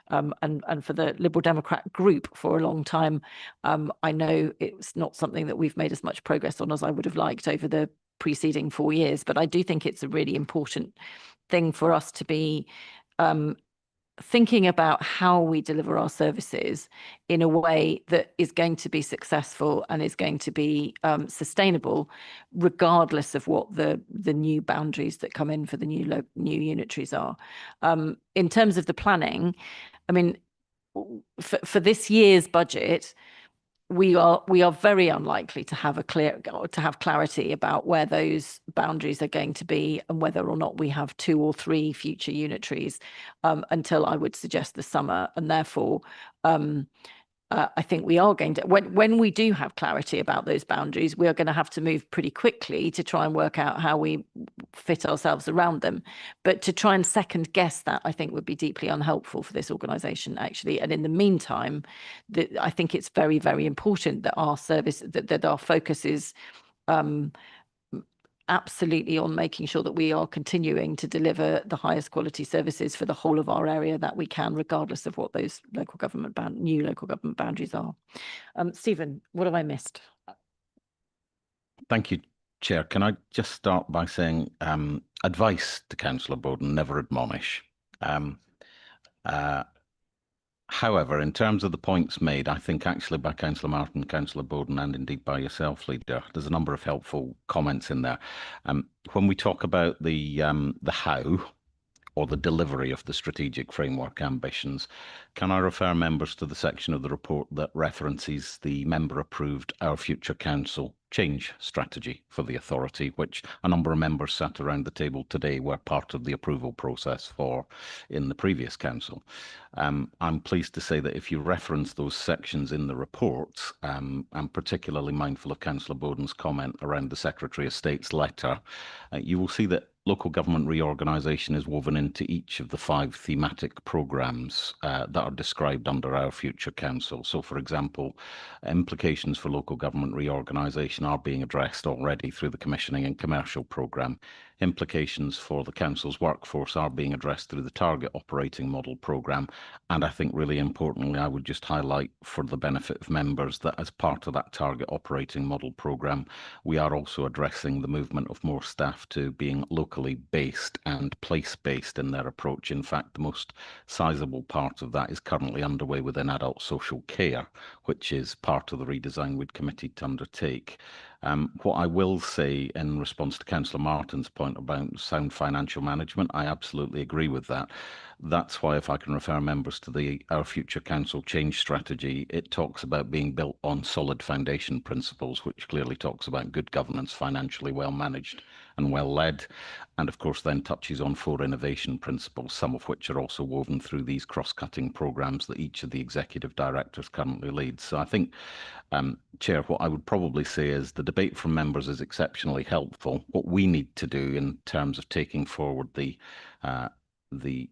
and for the Liberal Democrat group for a long time. I know it's not something that we've made as much progress on as I would have liked over the preceding 4 years, but I do think it's a really important thing for us to be thinking about how we deliver our services in a way that is going to be successful and is going to be sustainable, regardless of what the new boundaries that come in for the new unitaries are. In terms of the planning, I mean, for this year's budget, we are very unlikely to have clarity about where those boundaries are going to be, and whether or not we have 2 or 3 future unitaries until, I would suggest, the summer. And therefore, I think we are going to, when we do have clarity about those boundaries, we are going to have to move pretty quickly to try and work out how we fit ourselves around them. But to try and second guess that, I think, would be deeply unhelpful for this organisation, actually. And in the meantime, I think it's very, very important that our service, that our focus is absolutely on making sure that we are continuing to deliver the highest quality services for the whole of our area that we can, regardless of what those new local government boundaries are. Stephen, what have I missed? Thank you, Chair. Can I just start by saying advice to Councillor Boden, never admonish. However, in terms of the points made, I think actually by Councillor Martin, Councillor Boden, and indeed by yourself, Leader, there's a number of helpful comments in there. When we talk about the how, or the delivery of the strategic framework ambitions, can I refer members to the section of the report that references the member-approved Our Future Council change strategy for the authority, which a number of members sat around the table today were part of the approval process for in the previous council. I'm pleased to say that if you reference those sections in the reports, I'm particularly mindful of Councillor Boden's comment around the Secretary of State's letter, you will see that local government reorganisation is woven into each of the 5 thematic programmes that are described under Our Future Council. So, for example, implications for local government reorganisation are being addressed already through the Commissioning and Commercial Programme. Implications for the Council's workforce are being addressed through the Target Operating Model Programme. And I think really importantly, I would just highlight for the benefit of members that as part of that Target Operating Model Programme, we are also addressing the movement of more staff to being locally based and place-based in their approach. In fact, the most sizable part of that is currently underway within adult social care, which is part of the redesign we'd committed to undertake. What I will say in response to Councillor Martin's point about sound financial management, I absolutely agree with that. That's why, if I can refer members to the Our Future Council change strategy, it talks about being built on solid foundation principles, which clearly talks about good governance, financially well managed and well led, and of course then touches on 4 innovation principles, some of which are also woven through these cross-cutting programmes that each of the executive directors currently leads. So I think, Chair, what I would probably say is the debate from members is exceptionally helpful. What we need to do in terms of taking forward the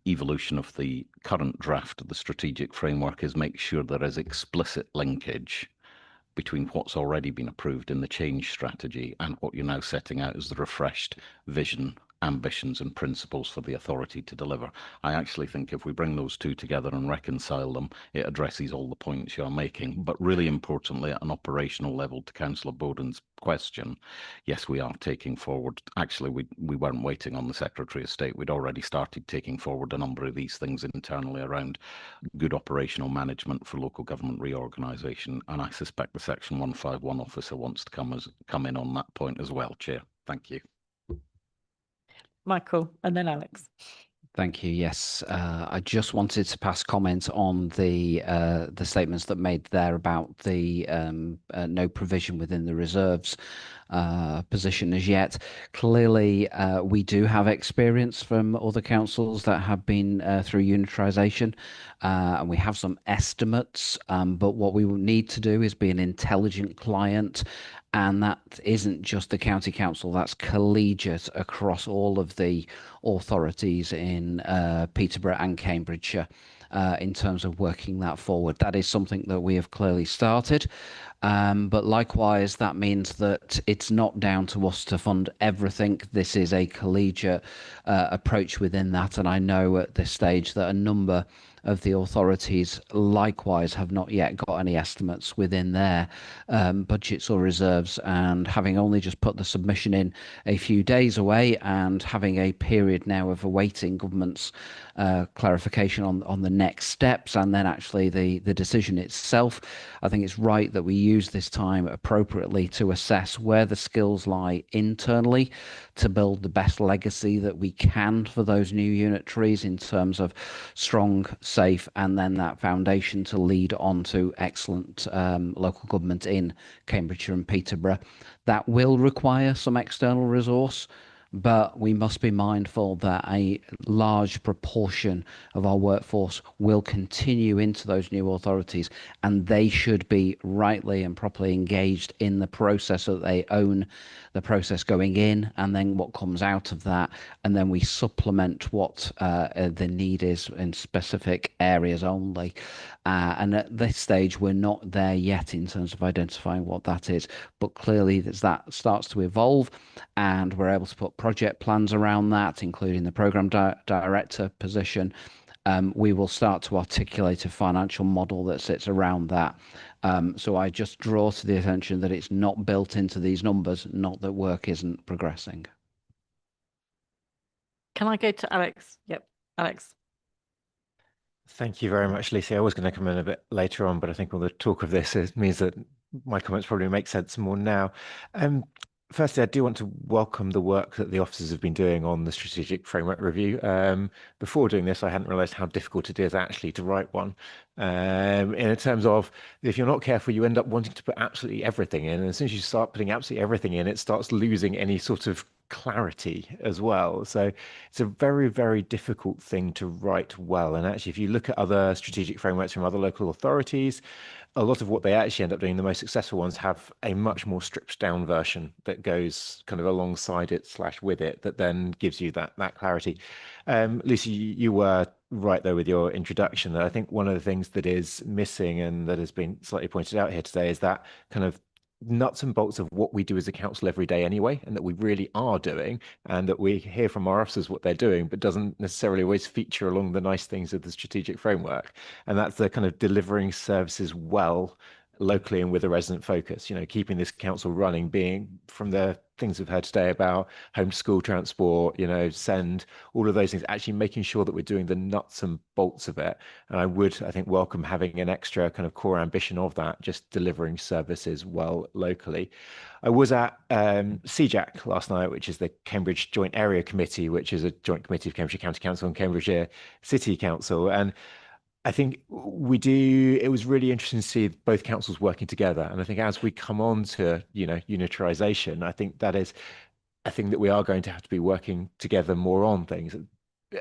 evolution of the current draft of the strategic framework is make sure there is explicit linkage between what's already been approved in the change strategy and what you're now setting out as the refreshed vision, ambitions and principles for the authority to deliver. I actually think if we bring those two together and reconcile them, it addresses all the points you're making. But really importantly, at an operational level, to Councillor Bowden's question, yes, we are taking forward. Actually, we weren't waiting on the Secretary of State. We'd already started taking forward a number of these things internally around good operational management for local government reorganisation. And I suspect the Section 151 officer wants to come in on that point as well, Chair. Thank you. Michael, and then Alex. Thank you. Yes, I just wanted to pass comment on the statements that made there about the no provision within the reserves position as yet. Clearly, we do have experience from other councils that have been through unitarisation, and we have some estimates. But what we will need to do is be an intelligent client. And that isn't just the county council, that's collegiate across all of the authorities in Peterborough and Cambridgeshire in terms of working that forward. That is something that we have clearly started. But likewise, that means that it's not down to us to fund everything. This is a collegiate approach within that. And I know at this stage that a number of the authorities likewise have not yet got any estimates within their budgets or reserves, and having only just put the submission in a few days away and having a period now of awaiting government's clarification on the next steps and then actually the decision itself, I think it's right that we use this time appropriately to assess where the skills lie internally to build the best legacy that we can for those new unitaries in terms of strong, safe, and then that foundation to lead on to excellent local government in Cambridgeshire and Peterborough. That will require some external resource, but we must be mindful that a large proportion of our workforce will continue into those new authorities, and they should be rightly and properly engaged in the process so that they own the process going in and then what comes out of that, and then we supplement what the need is in specific areas only. And at this stage, we're not there yet in terms of identifying what that is, but clearly as that starts to evolve and we're able to put project plans around that, including the programme director position, we will start to articulate a financial model that sits around that. So I just draw to the attention that it's not built into these numbers, not that work isn't progressing. Can I go to Alex? Yep, Alex. Thank you very much, Lucy. I was going to come in a bit later on, but I think all the talk of this means that my comments probably make sense more now. Firstly, I do want to welcome the work that the officers have been doing on the strategic framework review. Before doing this, I hadn't realised how difficult it is actually to write one. In terms of, if you're not careful, you end up wanting to put absolutely everything in. And as soon as you start putting absolutely everything in, it starts losing any sort of clarity as well. So it's a very, very difficult thing to write well. And actually, if you look at other strategic frameworks from other local authorities, a lot of what they actually end up doing, the most successful ones, have a much more stripped down version that goes kind of alongside it / with it, that then gives you that clarity. Lucy, you were right though with your introduction, that I think one of the things that is missing and that has been slightly pointed out here today is that kind of nuts and bolts of what we do as a council every day anyway, and that we really are doing, and that we hear from our officers what they're doing, but doesn't necessarily always feature along the nice things of the strategic framework. And that's the kind of delivering services well locally and with a resident focus, you know, keeping this council running, being from the things we've heard today about home to school transport, you know, send, all of those things, actually making sure that we're doing the nuts and bolts of it. And I think, welcome having an extra kind of core ambition of that, just delivering services well locally. I was at CJAC last night, which is the Cambridge Joint Area Committee, which is a joint committee of Cambridgeshire County Council and Cambridgeshire City Council. And I think it was really interesting to see both councils working together. And I think as we come on to, you know, unitarisation, I think that is a thing that we are going to have to be working together more on things.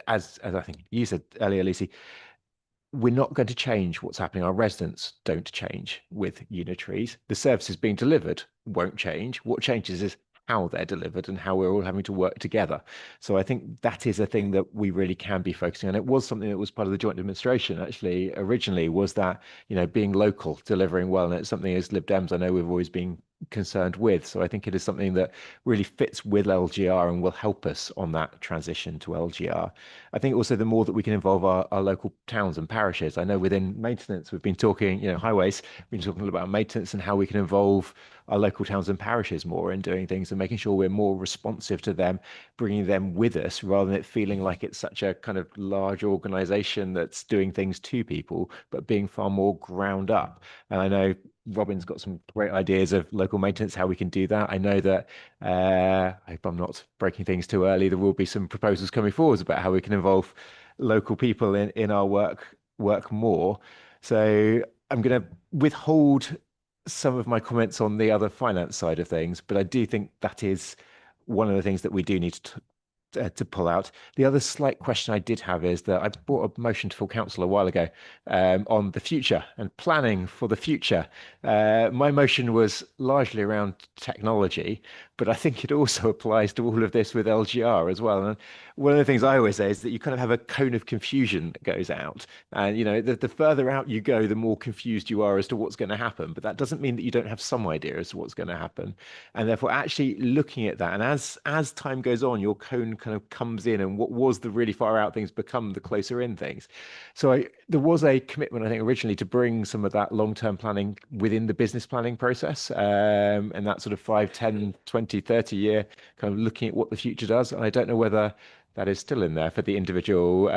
As I think you said earlier, Lucy, we're not going to change what's happening. Our residents don't change with unitaries. The services being delivered won't change. What changes is how they're delivered and how we're all having to work together. So I think that is a thing that we really can be focusing on. It was something that was part of the joint administration actually originally, was that, you know, being local, delivering well. And it's something as Lib Dems I know we've always been concerned with. So I think it is something that really fits with LGR and will help us on that transition to LGR. I think also the more that we can involve our local towns and parishes. I know within maintenance, we've been talking, you know, highways, we've been talking about maintenance and how we can involve our local towns and parishes more in doing things and making sure we're more responsive to them, bringing them with us rather than it feeling like it's such a kind of large organization that's doing things to people, but being far more ground up. And I know Robin's got some great ideas of local maintenance, how we can do that. I know that, I hope I'm not breaking things too early, there will be some proposals coming forwards about how we can involve local people in our work more. So I'm going to withhold some of my comments on the other finance side of things, but I do think that is one of the things that we do need to pull out. The other slight question I did have is that I brought a motion to full council a while ago on the future and planning for the future. My motion was largely around technology, but I think it also applies to all of this with LGR as well. And one of the things I always say is that you kind of have a cone of confusion that goes out. And, you know, the further out you go, the more confused you are as to what's going to happen. But that doesn't mean that you don't have some idea as to what's going to happen. And therefore, actually looking at that, and as time goes on, your cone kind of comes in, and what was the really far out things become the closer in things. So there was a commitment, I think, originally to bring some of that long-term planning within the business planning process, and that sort of 5, 10, 20, 30 year kind of looking at what the future does. And I don't know whether that is still in there for the individual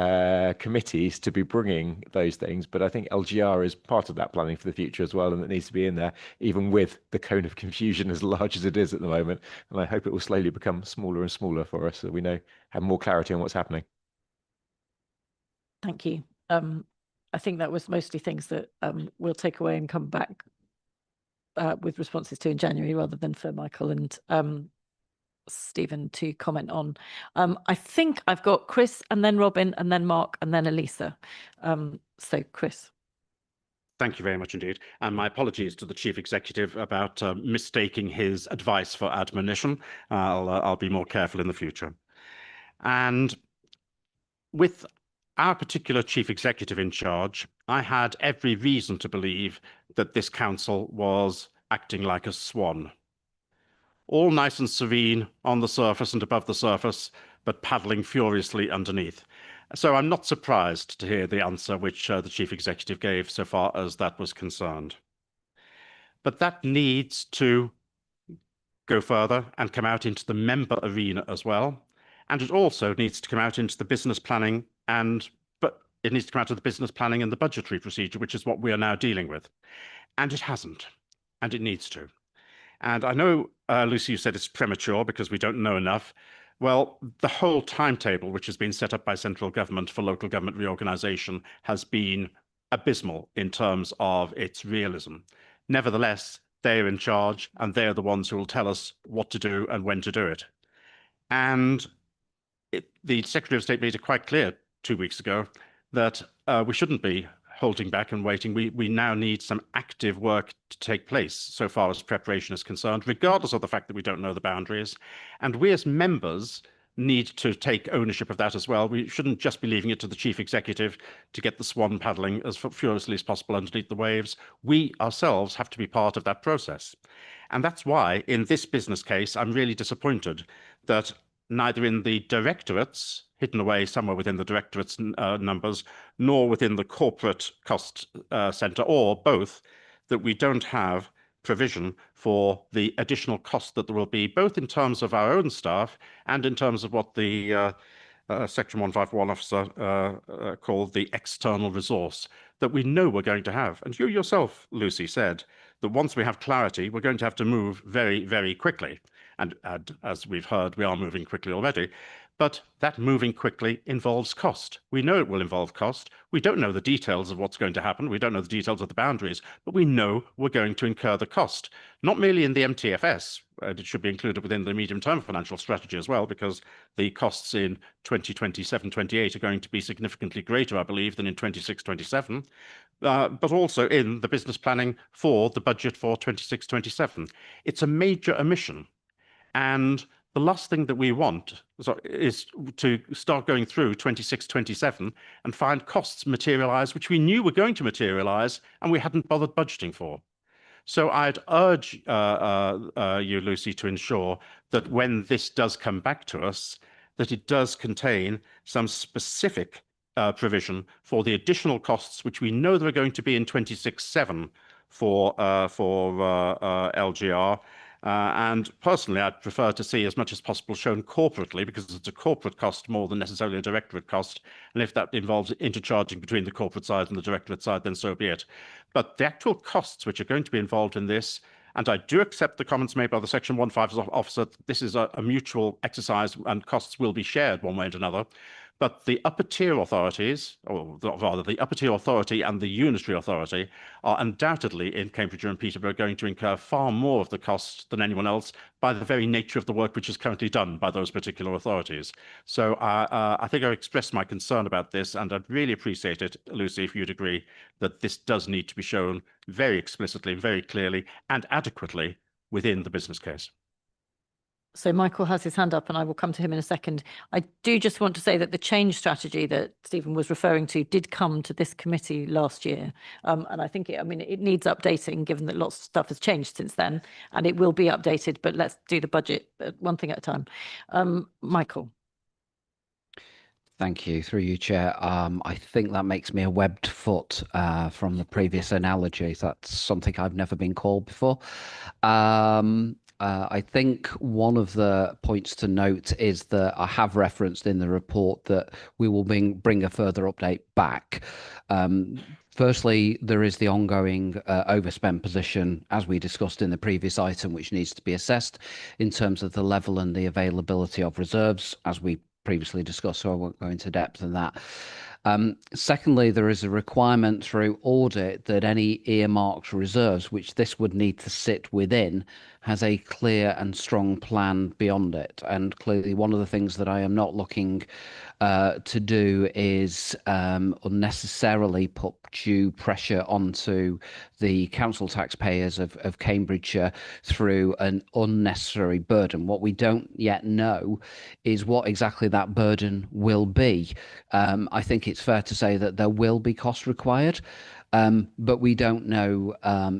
committees to be bringing those things. But I think LGR is part of that planning for the future as well, and it needs to be in there, even with the cone of confusion as large as it is at the moment. And I hope it will slowly become smaller and smaller for us so we know, have more clarity on what's happening. Thank you. I think that was mostly things that we'll take away and come back with responses to in January, rather than for Michael and Stephen to comment on. I think I've got Chris and then Robin and then Mark and then Elisa. So Chris. Thank you very much indeed. And my apologies to the Chief Executive about mistaking his advice for admonition. I'll be more careful in the future. And with our particular Chief Executive in charge, I had every reason to believe that this council was acting like a swan. All nice and serene on the surface and above the surface, but paddling furiously underneath. So I'm not surprised to hear the answer which the Chief Executive gave so far as that was concerned. But that needs to go further and come out into the member arena as well. And it also needs to come out into the business planning but it needs to come out of the business planning and the budgetary procedure, which is what we are now dealing with. And it hasn't, and it needs to. And I know, Lucy, you said it's premature because we don't know enough. Well, the whole timetable, which has been set up by central government for local government reorganisation, has been abysmal in terms of its realism. Nevertheless, they're in charge, and they're the ones who will tell us what to do and when to do it. And the Secretary of State made it quite clear 2 weeks ago that we shouldn't be holding back and waiting. We now need some active work to take place so far as preparation is concerned, regardless of the fact that we don't know the boundaries. And we as members need to take ownership of that as well. We shouldn't just be leaving it to the Chief Executive to get the swan paddling as furiously as possible underneath the waves. We ourselves have to be part of that process. And that's why in this business case, I'm really disappointed that neither in the directorates, hidden away somewhere within the directorates numbers, nor within the corporate cost centre, or both, that we don't have provision for the additional cost that there will be, both in terms of our own staff and in terms of what the Section 151 officer called the external resource that we know we're going to have. And you yourself, Lucy, said that once we have clarity, we're going to have to move very, very quickly. And as we've heard, we are moving quickly already. But that moving quickly involves cost. We know it will involve cost. We don't know the details of what's going to happen. We don't know the details of the boundaries, but we know we're going to incur the cost, not merely in the MTFS. It should be included within the medium-term financial strategy as well, because the costs in 2027-28 are going to be significantly greater, I believe, than in 26-27, but also in the business planning for the budget for 26-27. It's a major omission. And the last thing that we want is to start going through 26, 27 and find costs materialize, which we knew were going to materialize and we hadn't bothered budgeting for. So I'd urge you, Lucy, to ensure that when this does come back to us, that it does contain some specific provision for the additional costs, which we know there are going to be in 26/7 for LGR. And personally, I'd prefer to see as much as possible shown corporately, because it's a corporate cost more than necessarily a directorate cost. And if that involves intercharging between the corporate side and the directorate side, then so be it. But the actual costs which are going to be involved in this, and I do accept the comments made by the Section 1.5 officer, this is a mutual exercise and costs will be shared one way and another. But the upper tier authorities, or rather the upper tier authority and the unitary authority, are undoubtedly in Cambridgeshire and Peterborough going to incur far more of the cost than anyone else by the very nature of the work which is currently done by those particular authorities. So I think I've expressed my concern about this, and I'd really appreciate it, Lucy, if you'd agree that this does need to be shown very explicitly, very clearly, and adequately within the business case. So Michael has his hand up and I will come to him in a second. I do just want to say that the change strategy that Stephen was referring to did come to this committee last year. And I think it needs updating, given that lots of stuff has changed since then, and it will be updated, but let's do the budget one thing at a time. Michael. Thank you. Through you, Chair. I think that makes me a webbed foot from the previous analogy. That's something I've never been called before. I think one of the points to note is that I have referenced in the report that we will bring a further update back. Firstly, there is the ongoing overspend position, as we discussed in the previous item, which needs to be assessed in terms of the level and the availability of reserves, as we previously discussed, so I won't go into depth in that. Secondly, there is a requirement through audit that any earmarked reserves, which this would need to sit within, has a clear and strong plan beyond it. And clearly, one of the things that I am not looking to do is unnecessarily put due pressure onto the council taxpayers of Cambridgeshire through an unnecessary burden. What we don't yet know is what exactly that burden will be. I think it's fair to say that there will be cost required. But we don't know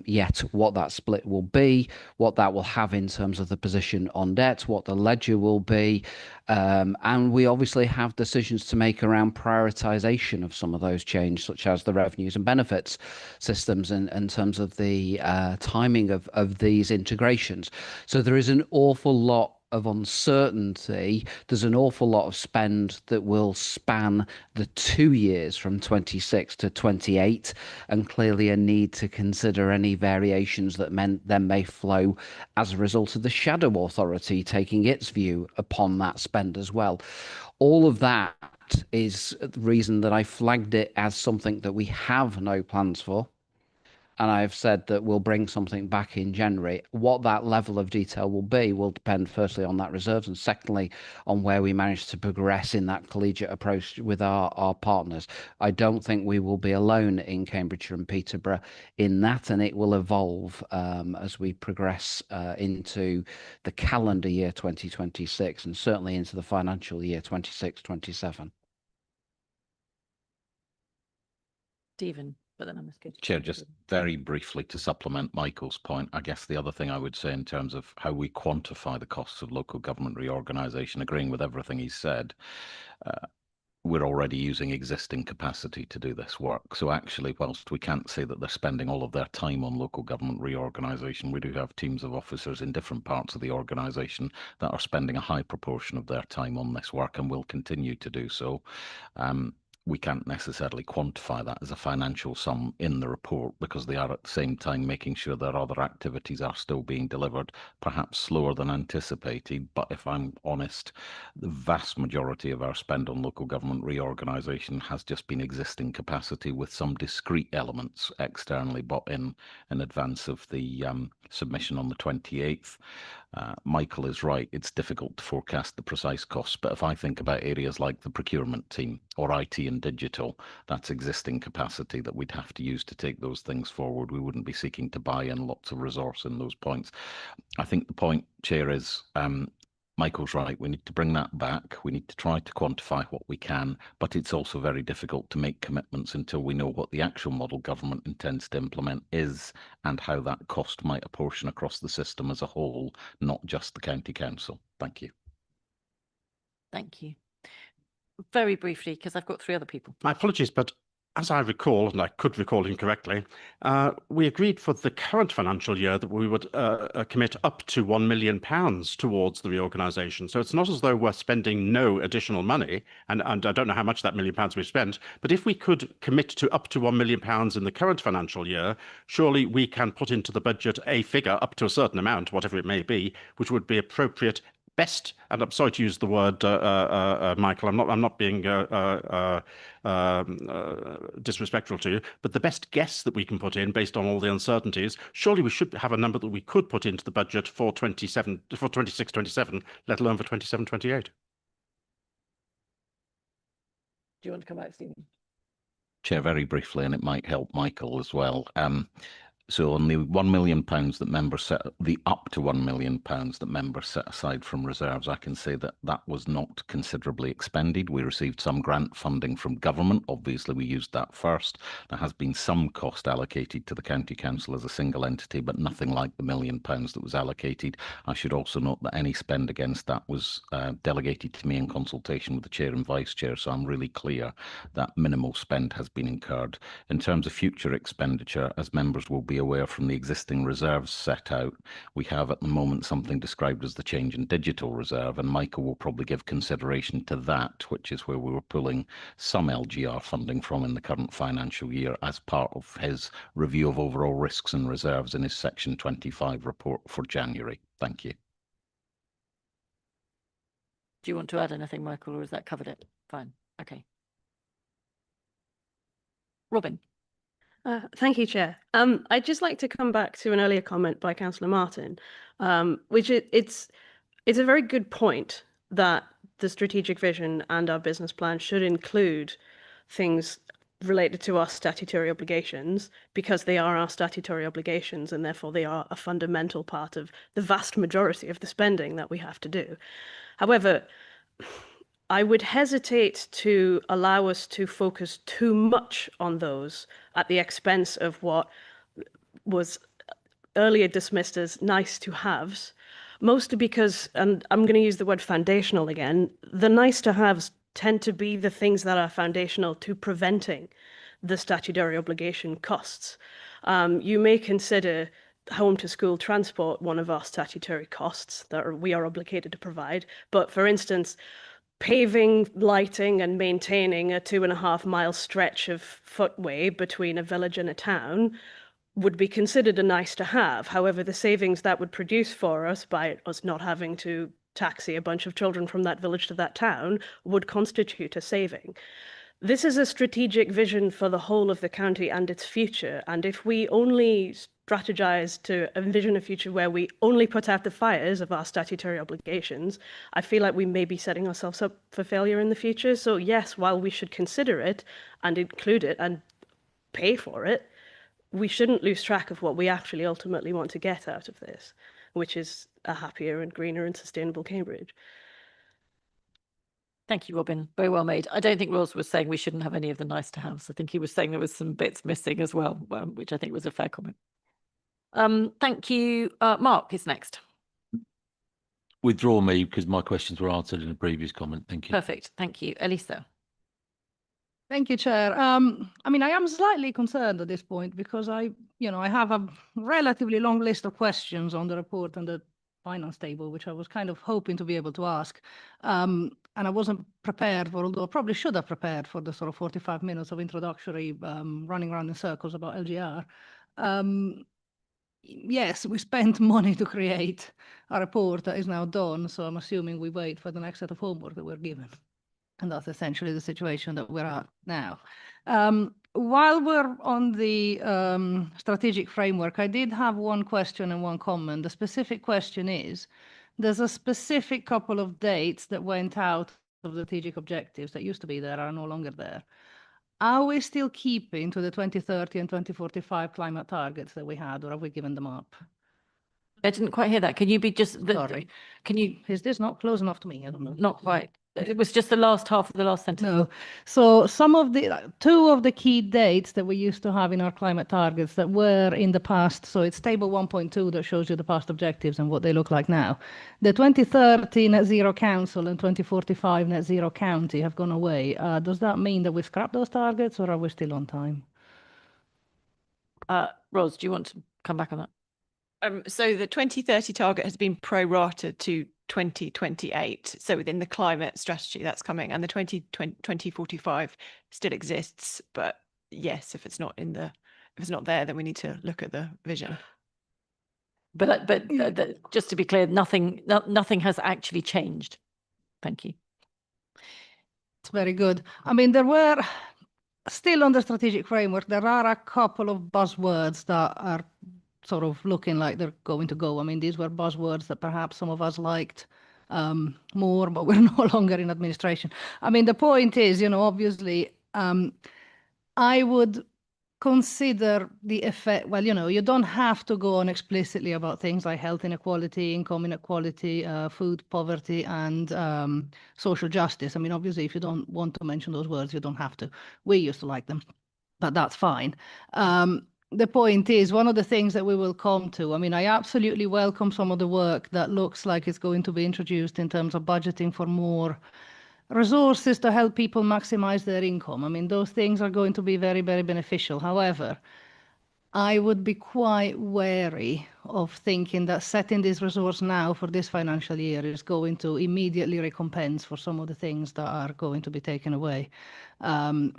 yet what that split will be, what that will have in terms of the position on debt, what the ledger will be. And we obviously have decisions to make around prioritisation of some of those changes, such as the revenues and benefits systems in terms of the timing of these integrations. So there is an awful lot of uncertainty. There's an awful lot of spend that will span the 2 years from 26 to 28, and clearly a need to consider any variations that then may flow as a result of the shadow authority taking its view upon that spend as well. All of that is the reason that I flagged it as something that we have no plans for. And I've said that we'll bring something back in January. What that level of detail will be will depend firstly on that reserves, and secondly on where we manage to progress in that collegiate approach with our partners. I don't think we will be alone in Cambridgeshire and Peterborough in that, and it will evolve as we progress into the calendar year 2026 and certainly into the financial year 26-27. Stephen. But then I must go to Chair, just very briefly to supplement Michael's point, I guess the other thing I would say in terms of how we quantify the costs of local government reorganisation, agreeing with everything he said, we're already using existing capacity to do this work. So actually, whilst we can't say that they're spending all of their time on local government reorganisation, we do have teams of officers in different parts of the organisation that are spending a high proportion of their time on this work and will continue to do so. We can't necessarily quantify that as a financial sum in the report because they are at the same time making sure that other activities are still being delivered, perhaps slower than anticipated. But if I'm honest, the vast majority of our spend on local government reorganisation has just been existing capacity with some discrete elements externally bought in advance of the submission on the 28th. Michael is right. It's difficult to forecast the precise costs, but if I think about areas like the procurement team or IT and digital, that's existing capacity that we'd have to use to take those things forward. We wouldn't be seeking to buy in lots of resource in those points. I think the point, Chair, is Michael's right. We need to bring that back. We need to try to quantify what we can, but it's also very difficult to make commitments until we know what the actual model government intends to implement is and how that cost might apportion across the system as a whole, not just the county council. Thank you. Thank you. Very briefly, because I've got 3 other people. My apologies, but as I recall, and I could recall incorrectly, we agreed for the current financial year that we would commit up to £1 million towards the reorganisation. So it's not as though we're spending no additional money, and I don't know how much that £1 million we've spent, but if we could commit to up to £1 million in the current financial year, surely we can put into the budget a figure up to a certain amount, whatever it may be, which would be appropriate. Best, and I'm sorry to use the word, Michael, I'm not being disrespectful to you, but the best guess that we can put in based on all the uncertainties, surely we should have a number that we could put into the budget for 26-27, let alone for 27-28. Do you want to come back, Stephen? Chair, very briefly, and it might help Michael as well. So on the £1 million that members set, the up to £1 million that members set aside from reserves, I can say that that was not considerably expended. We received some grant funding from government. Obviously, we used that first. There has been some cost allocated to the county council as a single entity, but nothing like the £1 million that was allocated. I should also note that any spend against that was delegated to me in consultation with the chair and vice chair. So I'm really clear that minimal spend has been incurred. In terms of future expenditure, as members will be aware from the existing reserves set out, we have at the moment something described as the change in digital reserve, and Michael will probably give consideration to that, which is where we were pulling some LGR funding from in the current financial year as part of his review of overall risks and reserves in his Section 25 report for January. Thank you. Do you want to add anything, Michael, or has that covered it? Fine. Okay. Robin. Thank you, Chair. I'd just like to come back to an earlier comment by Councillor Martin, which it's a very good point that the strategic vision and our business plan should include things related to our statutory obligations, because they are our statutory obligations and therefore they are a fundamental part of the vast majority of the spending that we have to do. However, I would hesitate to allow us to focus too much on those at the expense of what was earlier dismissed as nice to haves, mostly because, and I'm going to use the word foundational again, the nice to haves tend to be the things that are foundational to preventing the statutory obligation costs. You may consider home to school transport one of our statutory costs that we are obligated to provide, but for instance, paving, lighting and maintaining a 2.5 mile stretch of footway between a village and a town would be considered a nice to have. However, the savings that would produce for us by us not having to taxi a bunch of children from that village to that town would constitute a saving. This is a strategic vision for the whole of the county and its future. And if we only strategize to envision a future where we only put out the fires of our statutory obligations, I feel like we may be setting ourselves up for failure in the future. So yes, while we should consider it and include it and pay for it, we shouldn't lose track of what we actually ultimately want to get out of this, which is a happier and greener and sustainable Cambridge. Thank you, Robin. Very well made. I don't think Ross was saying we shouldn't have any of the nice to haves. I think he was saying there was some bits missing as well, which I think was a fair comment. Thank you. Mark is next. Withdraw me because my questions were answered in a previous comment. Thank you. Perfect. Thank you. Elisa. Thank you, Chair. I mean, I am slightly concerned at this point because I have a relatively long list of questions on the report and the finance table, which I was kind of hoping to be able to ask. And I wasn't prepared for, although I probably should have prepared for the sort of 45 minutes of introductory running around in circles about LGR. Yes, we spent money to create a report that is now done, so I'm assuming we wait for the next set of homework that we're given. And that's essentially the situation that we're at now. while we're on the strategic framework, I did have one question and one comment. The specific question is, there's a specific couple of dates that went out of the strategic objectives that used to be there, are no longer there. Are we still keeping to the 2030 and 2045 climate targets that we had, or have we given them up? I didn't quite hear that. Can you be just, Sorry. can you, Is this not close enough to me? I don't know. not quite. It was just the last half of the last sentence. No. So some of the two of the key dates that we used to have in our climate targets that were in the past. So it's table 1.2 that shows you the past objectives and what they look like now. The 2030 net zero council and 2045 net zero county have gone away. Does that mean that we've scrapped those targets, or are we still on time? Ros, do you want to come back on that? So the 2030 target has been prorated to 2028. So within the climate strategy that's coming, and the 2045 still exists. But yes, if it's not there, then we need to look at the vision. But just to be clear, nothing has actually changed. Thank you. It's very good. I mean, there were still on the strategic framework, there are a couple of buzzwords that are sort of looking like they're going to go. I mean, these were buzzwords that perhaps some of us liked more, but we're no longer in administration. I mean, the point is, obviously, I would consider the effect. Well, you don't have to go on explicitly about things like health inequality, income inequality, food poverty, and social justice. I mean, obviously, if you don't want to mention those words, you don't have to. We used to like them, but that's fine. The point is, one of the things that we will come to, I mean, I absolutely welcome some of the work that looks like it's going to be introduced in terms of budgeting for more resources to help people maximize their income. I mean, those things are going to be very, very beneficial. However, I would be quite wary of thinking that setting this resource now for this financial year is going to immediately recompense for some of the things that are going to be taken away.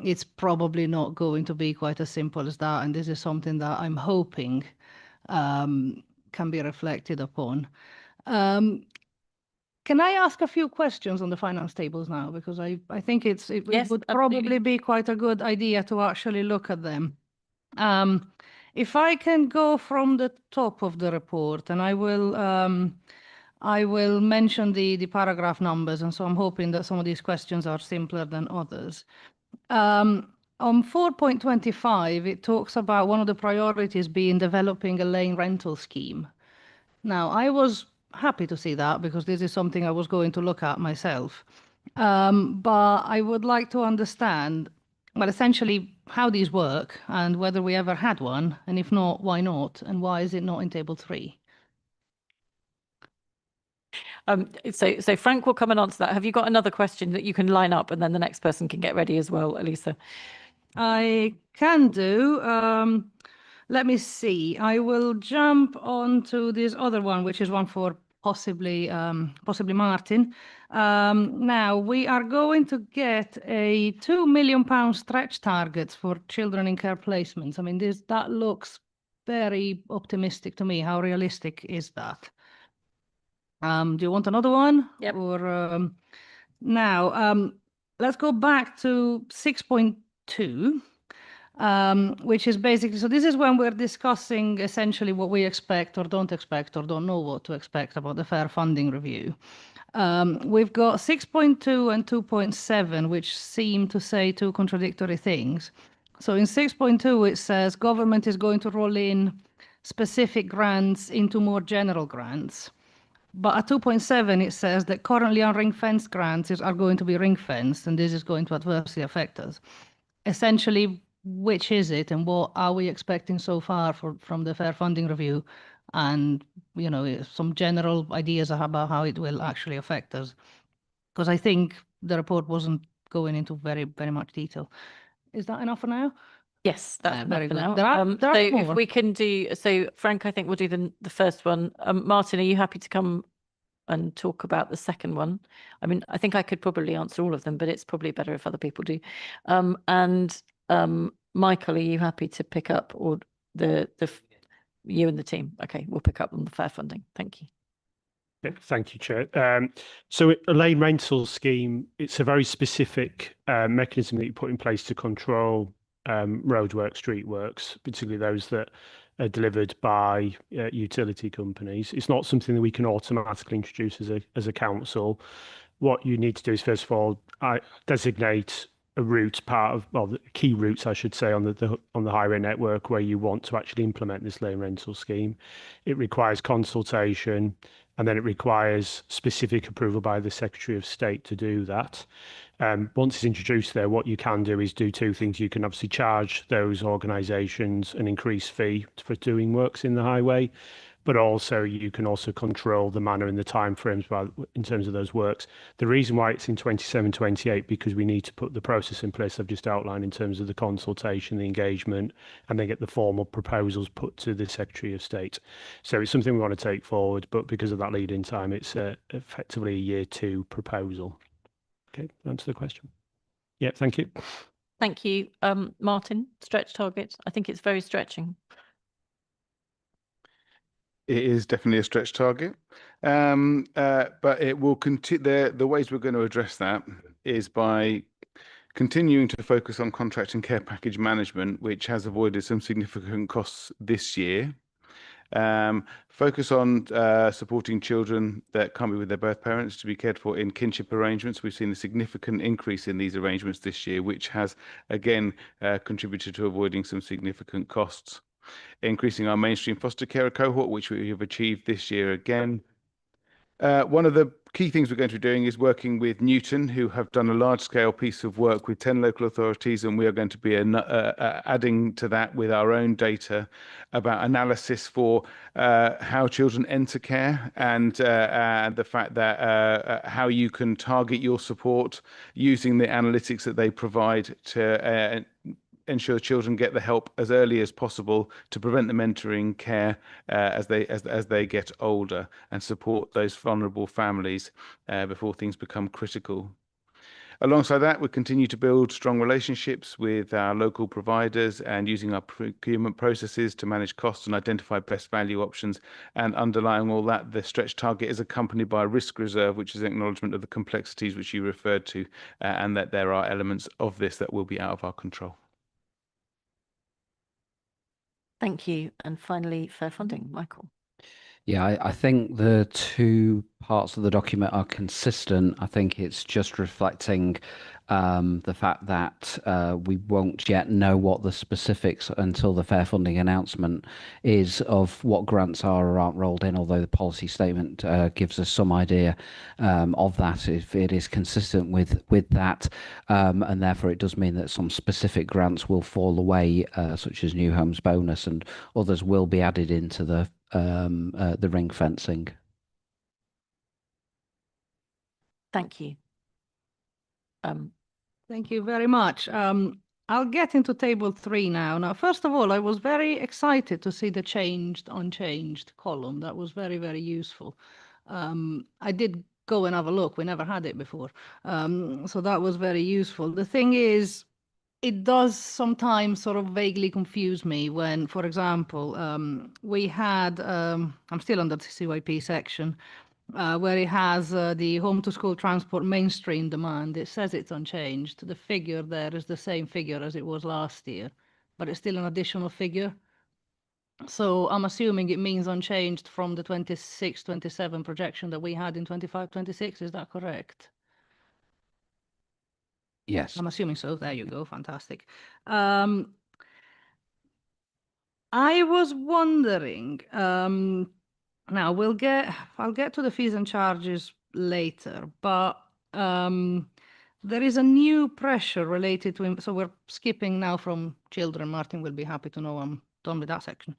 It's probably not going to be quite as simple as that, and this is something that I'm hoping can be reflected upon. Can I ask a few questions on the finance tables now? Because I think it Yes, would absolutely. probably be quite a good idea to actually look at them. If I can go from the top of the report, and I will mention the paragraph numbers, and so I'm hoping that some of these questions are simpler than others. On 4.25, it talks about one of the priorities being developing a lane rental scheme. Now, I was happy to see that because this is something I was going to look at myself. But I would like to understand, well, essentially how these work and whether we ever had one, and if not, why not, and why is it not in table 3? So Frank will come and answer that. Have you got another question that you can line up, and then the next person can get ready as well, Elisa? I can do. Let me see. I will jump on to this other one, which is one for possibly Martin. Now, we are going to get a £2 million stretch target for children in care placements. I mean, that looks very optimistic to me. How realistic is that? Do you want another one? Yep. Or now, let's go back to 6.2. Which is basically, so this is when we're discussing essentially what we expect or don't know what to expect about the fair funding review. We've got 6.2 and 2.7, which seem to say two contradictory things. So in 6.2, it says government is going to roll in specific grants into more general grants. But at 2.7, it says that currently unring-fenced grants are going to be ring-fenced, and this is going to adversely affect us. Essentially, which is it, and what are we expecting so far from the fair funding review, and some general ideas about how it will actually affect us? Because I think the report wasn't going into very, very much detail. Is that enough for now? Yes, that's very enough for good. now. There are So more. if we can do, so Frank, I think we'll do the first one. Martin, are you happy to come and talk about the second one? I mean, I think I could probably answer all of them, but it's probably better if other people do. Michael, are you happy to pick up, or you and the team? Okay, we'll pick up on the fair funding. Thank you. Yeah, thank you, Chair. So a lane rental scheme, it's a very specific mechanism that you put in place to control roadworks, street works, particularly those that are delivered by utility companies. It's not something that we can automatically introduce as a council. What you need to do is, first of all, designate a route, part of, well, the key routes, I should say, on the highway network where you want to actually implement this lane rental scheme. It requires consultation, and then it requires specific approval by the Secretary of State to do that. Once it's introduced there, what you can do is do two things. You can obviously charge those organisations an increased fee for doing works in the highway, but also you can also control the manner and the timeframes in terms of those works. The reason why it's in 27-28, because we need to put the process in place I've just outlined in terms of the consultation, the engagement, and then get the formal proposals put to the Secretary of State. So it's something we want to take forward, but because of that lead-in time, it's effectively a year 2 proposal. Okay, answer the question. Yeah, thank you. Thank you. Martin, stretch target. I think it's very stretching. It is definitely a stretch target, but it will continue. The ways we're going to address that is by continuing to focus on contract and care package management, which has avoided some significant costs this year. Focus on supporting children that can't be with their birth parents to be cared for in kinship arrangements. We've seen a significant increase in these arrangements this year, which has again contributed to avoiding some significant costs. Increasing our mainstream foster care cohort, which we have achieved this year again. One of the key things we're going to be doing is working with Newton, who have done a large-scale piece of work with 10 local authorities, and we are going to be adding to that with our own data about analysis for how children enter care and the fact that how you can target your support using the analytics that they provide to ensure children get the help as early as possible to prevent them entering care as they get older, and support those vulnerable families before things become critical. Alongside that, we continue to build strong relationships with our local providers and using our procurement processes to manage costs and identify best value options. And underlying all that, the stretch target is accompanied by a risk reserve, which is an acknowledgement of the complexities which you referred to, and that there are elements of this that will be out of our control. Thank you. And finally, fair funding, Michael. Yeah, I think the two parts of the document are consistent. I think it's just reflecting the fact that we won't yet know what the specifics until the fair funding announcement is of what grants are or aren't rolled in, although the policy statement gives us some idea of that, if it is consistent with that. And therefore it does mean that some specific grants will fall away, such as New Homes Bonus, and others will be added into the ring fencing. Thank you. Thank you very much. I'll get into table 3 now. Now, first of all, I was very excited to see the changed, unchanged column. That was very, very useful. I did go and have a look. We never had it before. So that was very useful. The thing is, it does sometimes sort of vaguely confuse me when, for example, we had, I'm still under the CYP section, where it has the home to school transport mainstream demand. It says it's unchanged. The figure there is the same figure as it was last year, but it's still an additional figure. So I'm assuming it means unchanged from the 26-27 projection that we had in 25-26. Is that correct? Yes. I'm assuming so. There you go. Fantastic. I was wondering, now I'll get to the fees and charges later, but there is a new pressure related to, so we're skipping now from children. Martin will be happy to know I'm done with that section.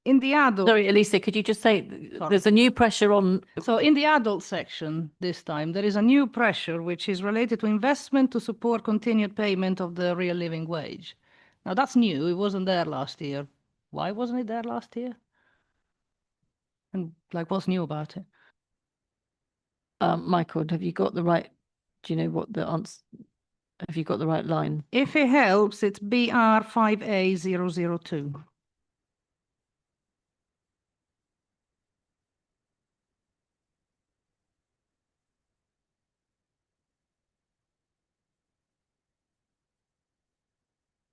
In the adult... Sorry, Elisa, could you just say there's a new pressure on... So in the adult section this time, there is a new pressure which is related to investment to support continued payment of the real living wage. Now that's new. It wasn't there last year. Why wasn't it there last year? And like, what's new about it? Michael, have you got the right... Do you know what the answer... Have you got the right line? If it helps, it's BR 5A002.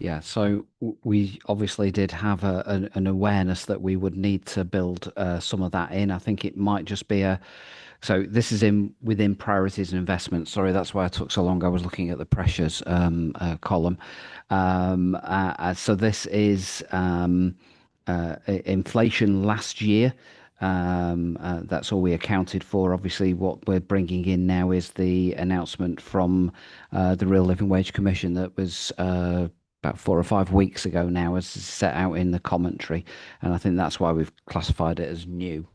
Yeah, so we obviously did have an awareness that we would need to build some of that in. I think it might just be so this is within priorities and investments. Sorry, that's why I took so long. I was looking at the pressures column. So this is inflation last year. That's all we accounted for. Obviously, what we're bringing in now is the announcement from the Real Living Wage Commission that was about 4 or 5 weeks ago now, as set out in the commentary, and I think that's why we've classified it as new.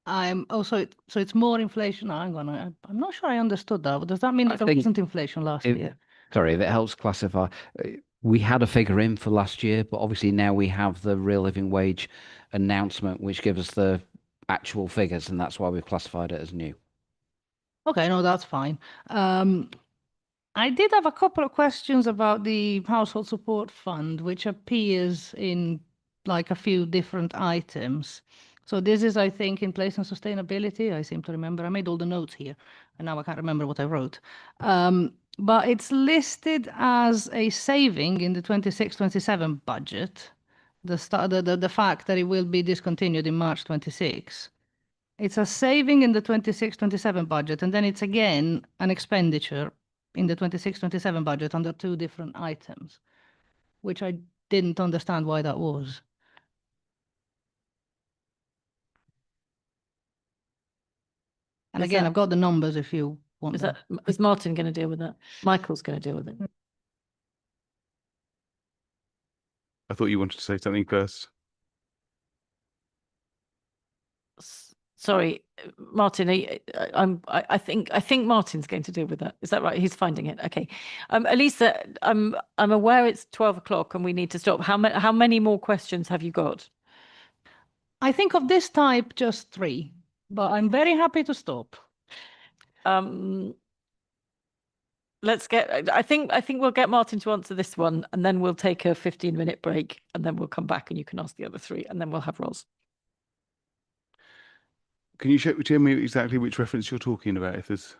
I'm also so it's more inflation. Hang on, I'm not sure I understood that. But does that mean that there think wasn't inflation last year? Sorry, if it helps classify, we had a figure in for last year, but obviously now we have the Real Living Wage announcement, which gives us the actual figures, and that's why we've classified it as new. Okay, no, that's fine. I did have a couple of questions about the household support fund, which appears in like a few different items. So this is, I think, in place and sustainability. I seem to remember. I made all the notes here, and now I can't remember what I wrote. But it's listed as a saving in the 26-27 budget. The fact that it will be discontinued in March 26. It's a saving in the 26-27 budget, and then it's again an expenditure in the 26-27 budget under 2 different items, which I didn't understand why that was. And again, I've got the numbers if you want them. Is Martin going to deal with that? Michael's going to deal with it. I thought you wanted to say something first. Sorry, Martin. I think Martin's going to deal with that. Is that right? He's finding it. Okay. Elisa, I'm aware it's 12 o'clock and we need to stop. How many more questions have you got? I think of this type just 3, but I'm very happy to stop. Let's get. I think we'll get Martin to answer this one, and then we'll take a 15-minute break, and then we'll come back and you can ask the other 3, and then we'll have Ros. Can you tell me exactly which reference you're talking about, if there's...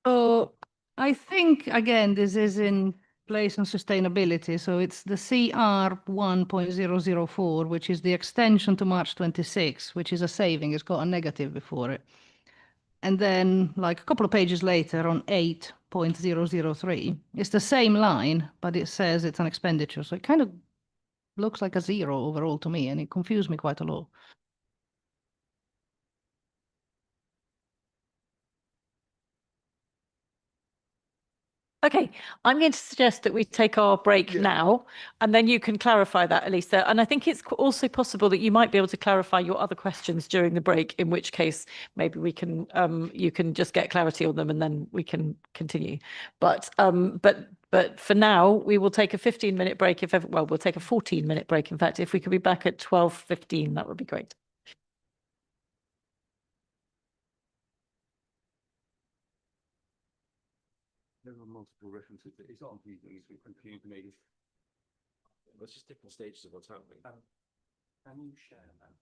So I think, again, this is in place and sustainability. So it's the CR 1.004, which is the extension to March 26, which is a saving. It's got a negative before it. And then like a couple of pages later on 8.003, it's the same line, but it says it's an expenditure. So it kind of looks like a 0 overall to me, and it confused me quite a lot. Okay, I'm going to suggest that we take our break now, and then you can clarify that, Elisa. And I think it's also possible that you might be able to clarify your other questions during the break, in which case maybe we can you can just get clarity on them and then we can continue. But for now, we will take a 15-minute break. We'll take a 14-minute break. In fact, if we could be back at 12:15, that would be great. There are multiple references. It's not confusing. It's confused me. There's just different stages of what's happening. Can you share that?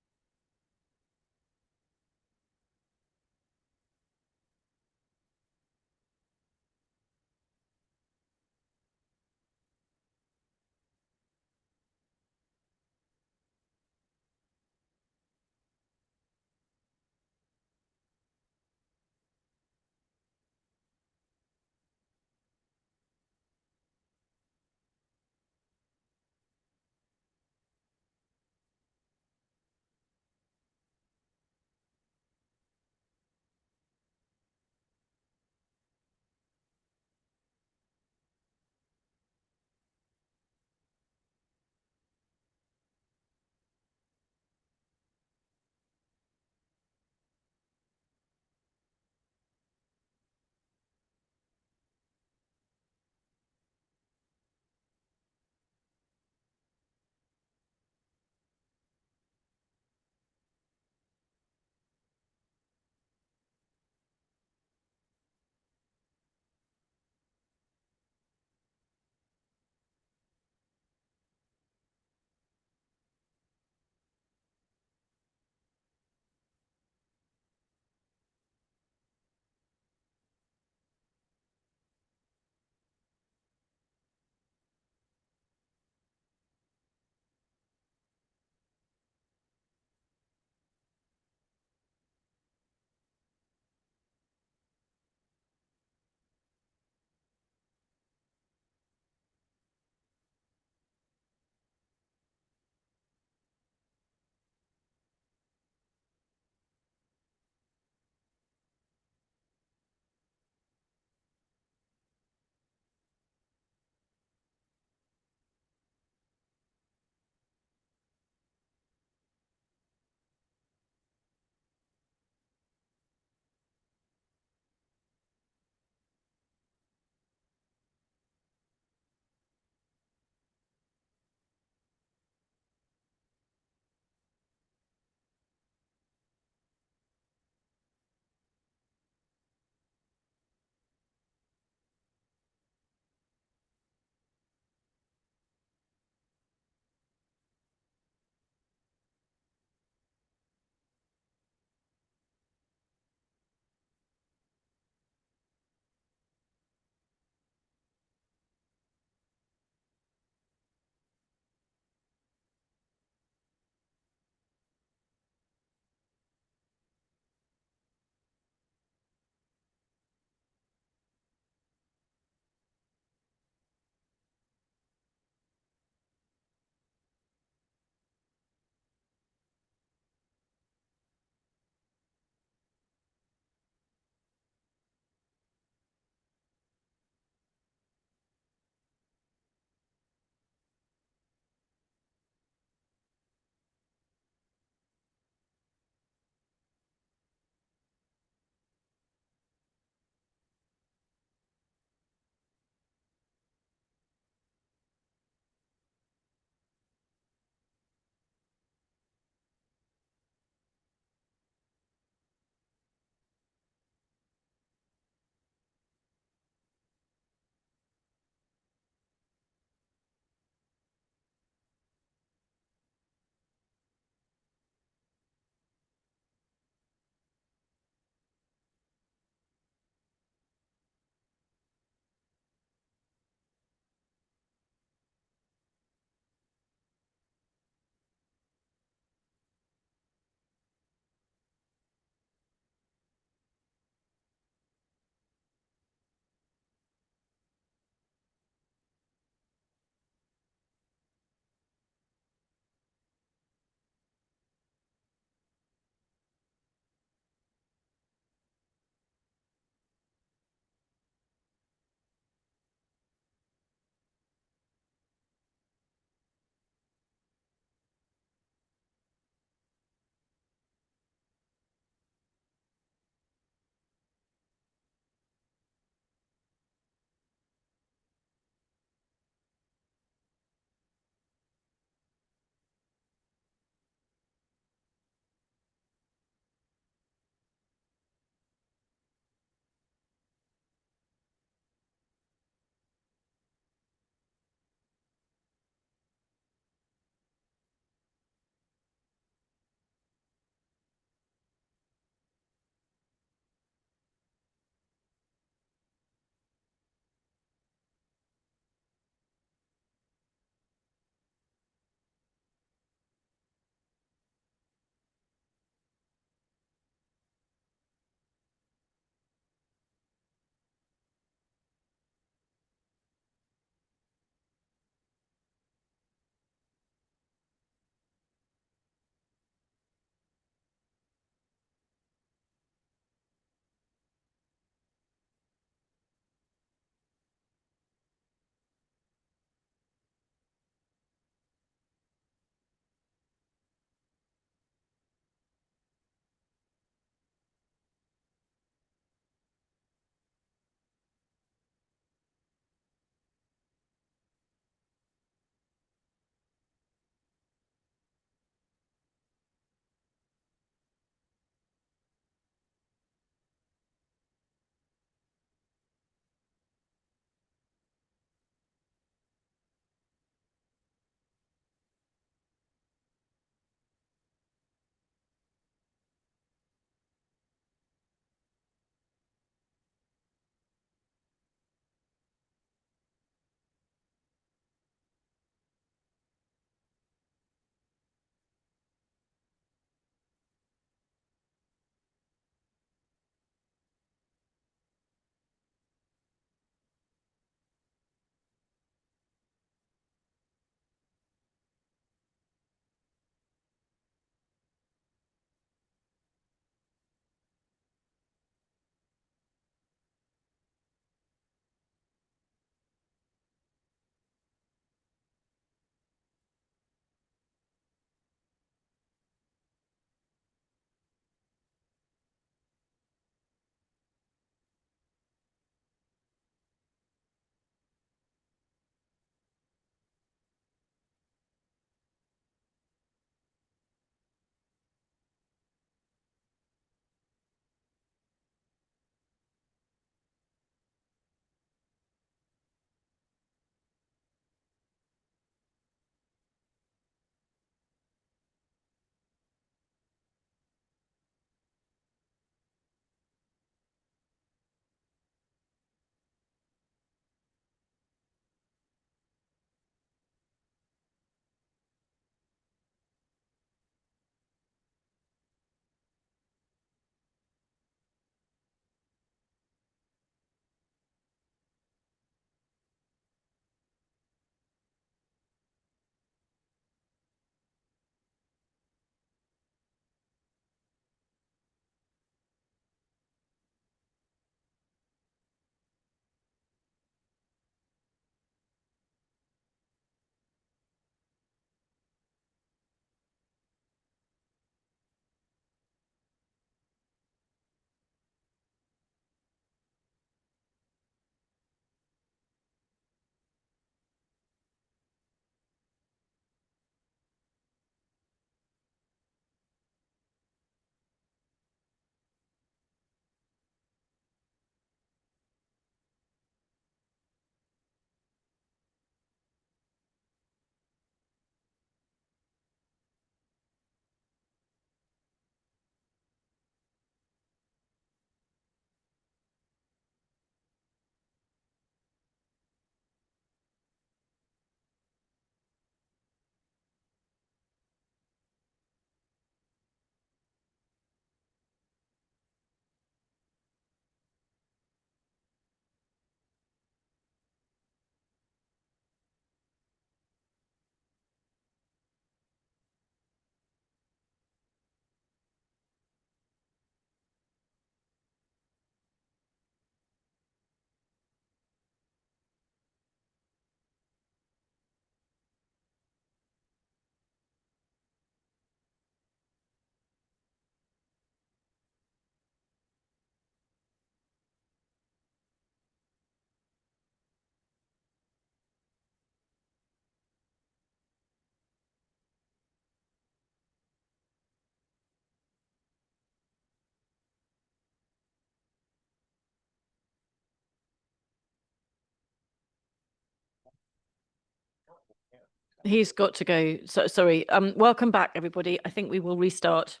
He's got to go. So sorry. Welcome back, everybody. I think we will restart.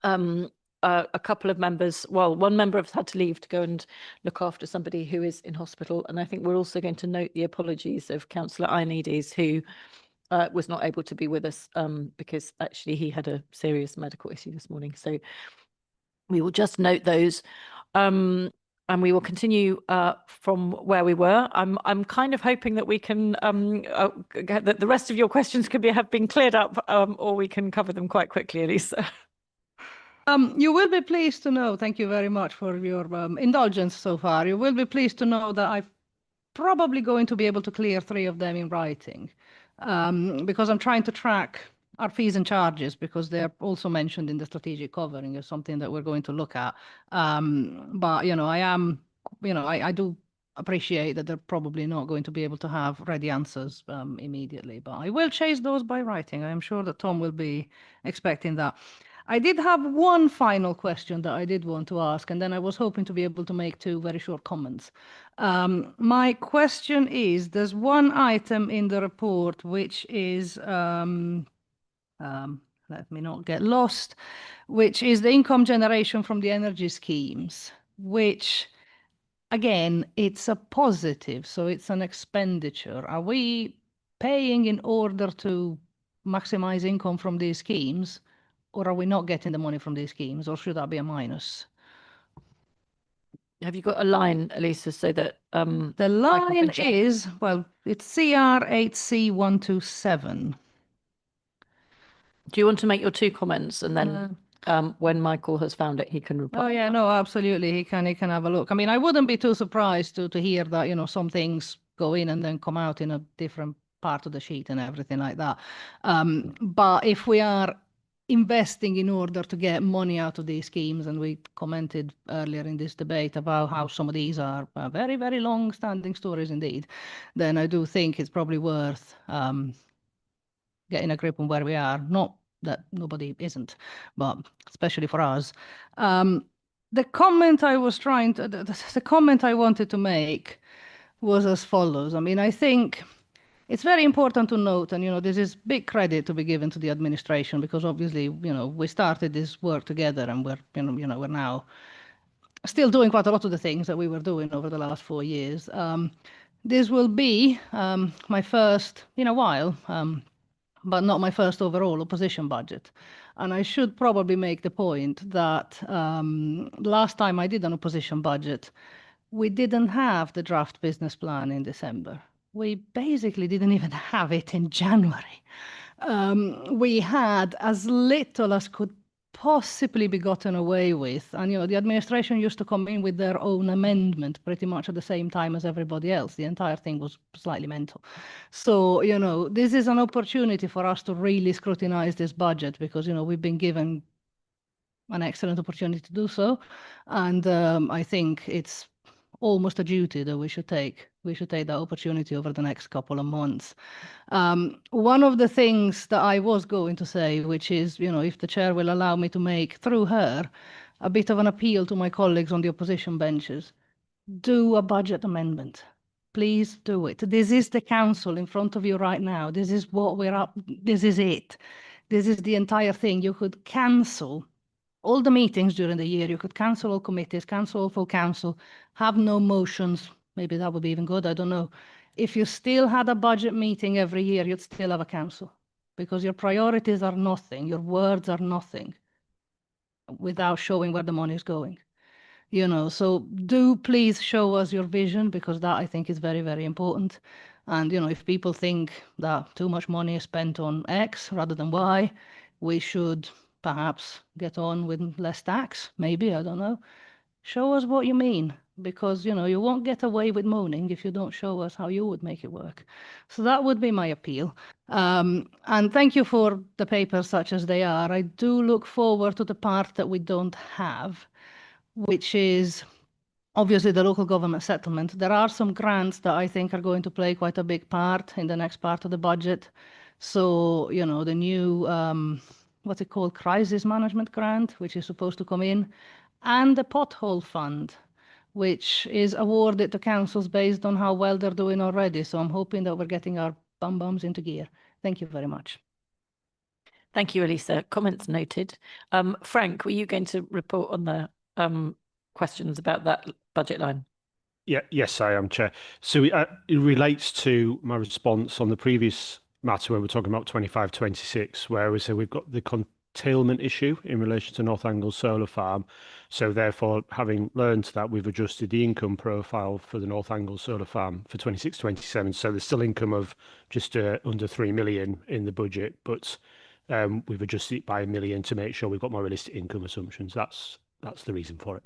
A couple of members, well, one member has had to leave to go and look after somebody who is in hospital. And I think we're also going to note the apologies of Councillor Ioannidis, who was not able to be with us because actually he had a serious medical issue this morning. So we will just note those. And we will continue from where we were. I'm kind of hoping that we can that the rest of your questions could have been cleared up, or we can cover them quite quickly, Elisa. You will be pleased to know, thank you very much for your indulgence so far. You will be pleased to know that I'm probably going to be able to clear 3 of them in writing, because I'm trying to track our fees and charges, because they're also mentioned in the strategic covering as something that we're going to look at. But, you know, I do appreciate that they're probably not going to be able to have ready answers immediately, but I will chase those by writing. I am sure that Tom will be expecting that. I did have one final question that I did want to ask, and then I was hoping to be able to make 2 very short comments. My question is, there's one item in the report which is, let me not get lost, which is the income generation from the energy schemes, which, again, it's a positive, so it's an expenditure. Are we paying in order to maximize income from these schemes? Or are we not getting the money from these schemes, or should that be a minus? Have you got a line, Elisa, so that the line is, well, it's CR8C127. Do you want to make your 2 comments, and then when Michael has found it, he can reply? Oh yeah, no, absolutely. He can have a look. I mean, I wouldn't be too surprised to hear that, you know, some things go in and then come out in a different part of the sheet and everything like that. But if we are investing in order to get money out of these schemes, and we commented earlier in this debate about how some of these are very, very long-standing stories indeed, then I do think it's probably worth getting a grip on where we are. Not that nobody isn't, but especially for us. The comment I was the comment I wanted to make was as follows. I mean, I think it's very important to note, and, you know, this is big credit to be given to the administration, because obviously, you know, we started this work together, and we're, you know, we're now still doing quite a lot of the things that we were doing over the last 4 years. This will be my first in a while, but not my first overall opposition budget. And I should probably make the point that last time I did an opposition budget, we didn't have the draft business plan in December. We basically didn't even have it in January. We had as little as could possibly be gotten away with. And, you know, the administration used to come in with their own amendment pretty much at the same time as everybody else. The entire thing was slightly mental. So, you know, this is an opportunity for us to really scrutinize this budget, because, you know, we've been given an excellent opportunity to do so. And I think it's almost a duty that we should take that opportunity over the next couple of months. One of the things that I was going to say, which is, you know, if the chair will allow me to make, through her, a bit of an appeal to my colleagues on the opposition benches, do a budget amendment. Please do it. This is the council in front of you right now. This is what we're up. This is it. This is the entire thing. You could cancel all the meetings during the year. You could cancel all committees, cancel all full council, have no motions. Maybe that would be even good. I don't know. If you still had a budget meeting every year, you'd still have a council, because your priorities are nothing. Your words are nothing without showing where the money is going. You know, so do please show us your vision, because that, I think, is very, very important. And, you know, if people think that too much money is spent on X rather than Y, we should perhaps get on with less tax, maybe, I don't know. Show us what you mean, because, you know, you won't get away with moaning if you don't show us how you would make it work. So that would be my appeal. And thank you for the papers such as they are. I do look forward to the part that we don't have, which is obviously the local government settlement. There are some grants that I think are going to play quite a big part in the next part of the budget. So, you know, the new what's it called, crisis management grant, which is supposed to come in, and the pothole fund, which is awarded to councils based on how well they're doing already. So I'm hoping that we're getting our bums into gear. Thank you very much. Thank you, Elisa. Comments noted. Frank, were you going to report on the questions about that budget line? Yeah, yes, I am, Chair. So it relates to my response on the previous matter where we're talking about 25-26, where we say we've got the curtailment issue in relation to North Angle Solar Farm. So therefore, having learned that, we've adjusted the income profile for the North Angle Solar Farm for 26-27. So there's still income of just under 3 million in the budget, but we've adjusted it by $1 million to make sure we've got more realistic income assumptions. That's the reason for it.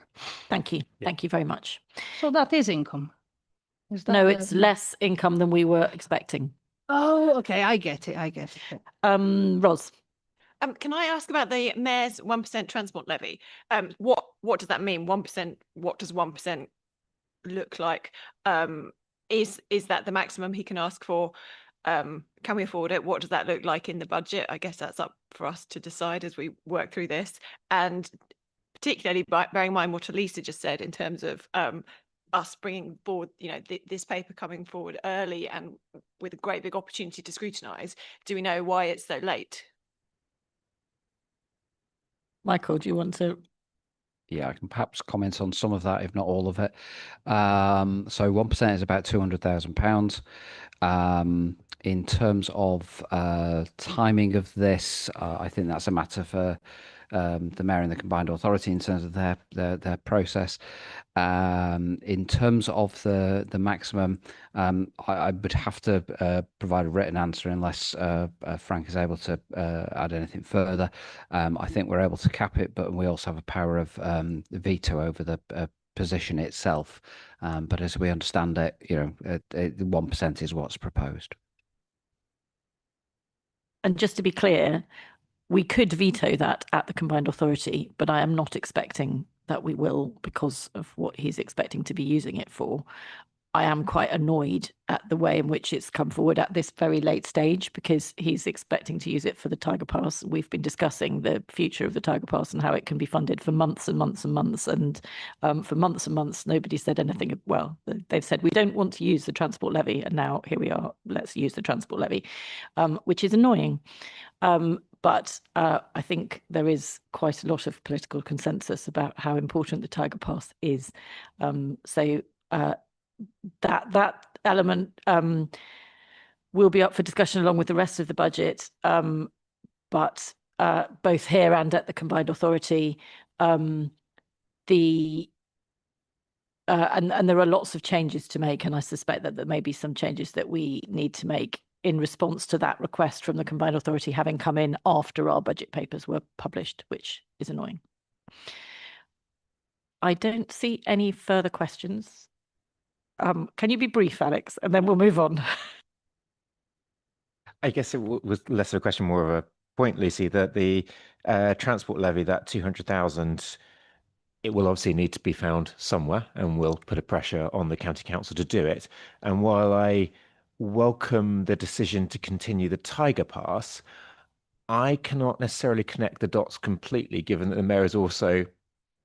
Thank you. Yeah. Thank you very much. So that is income. Is that No, the- it's less income than we were expecting. Oh, okay. I get it. I get it. Ros. Can I ask about the mayor's 1% transport levy? What does that mean? 1%? What does 1% look like? Is that the maximum he can ask for? Can we afford it? What does that look like in the budget? I guess that's up for us to decide as we work through this. And particularly bearing in mind what Elisa just said in terms of us bringing forward, this paper coming forward early and with a great big opportunity to scrutinise. Do we know why it's so late? Michael, do you want to? Yeah, I can perhaps comment on some of that, if not all of it. So 1% is about £200,000. In terms of timing of this, I think that's a matter for the mayor and the combined authority in terms of their process. In terms of the maximum, I would have to provide a written answer unless Frank is able to add anything further. I think we're able to cap it, but we also have a power of veto over the position itself. But as we understand it, 1% is what's proposed. And just to be clear, we could veto that at the combined authority, but I am not expecting that we will because of what he's expecting to be using it for. I am quite annoyed at the way in which it's come forward at this very late stage because he's expecting to use it for the Tiger Pass. We've been discussing the future of the Tiger Pass and how it can be funded for months and months and months. And for months and months, nobody said anything. Well, they've said, we don't want to use the transport levy. And now here we are, let's use the transport levy, which is annoying. But I think there is quite a lot of political consensus about how important the Tiger Pass is. So that element will be up for discussion along with the rest of the budget. But both here and at the combined authority, and there are lots of changes to make, and I suspect that there may be some changes that we need to make in response to that request from the combined authority having come in after our budget papers were published, which is annoying. I don't see any further questions. Can you be brief, Alex, and then we'll move on? I guess it was less of a question, more of a point, Lucy, that the transport levy, that 200,000, it will obviously need to be found somewhere, and we'll put a pressure on the county council to do it. And while I welcome the decision to continue the Tiger Pass, I cannot necessarily connect the dots completely, given that the mayor is also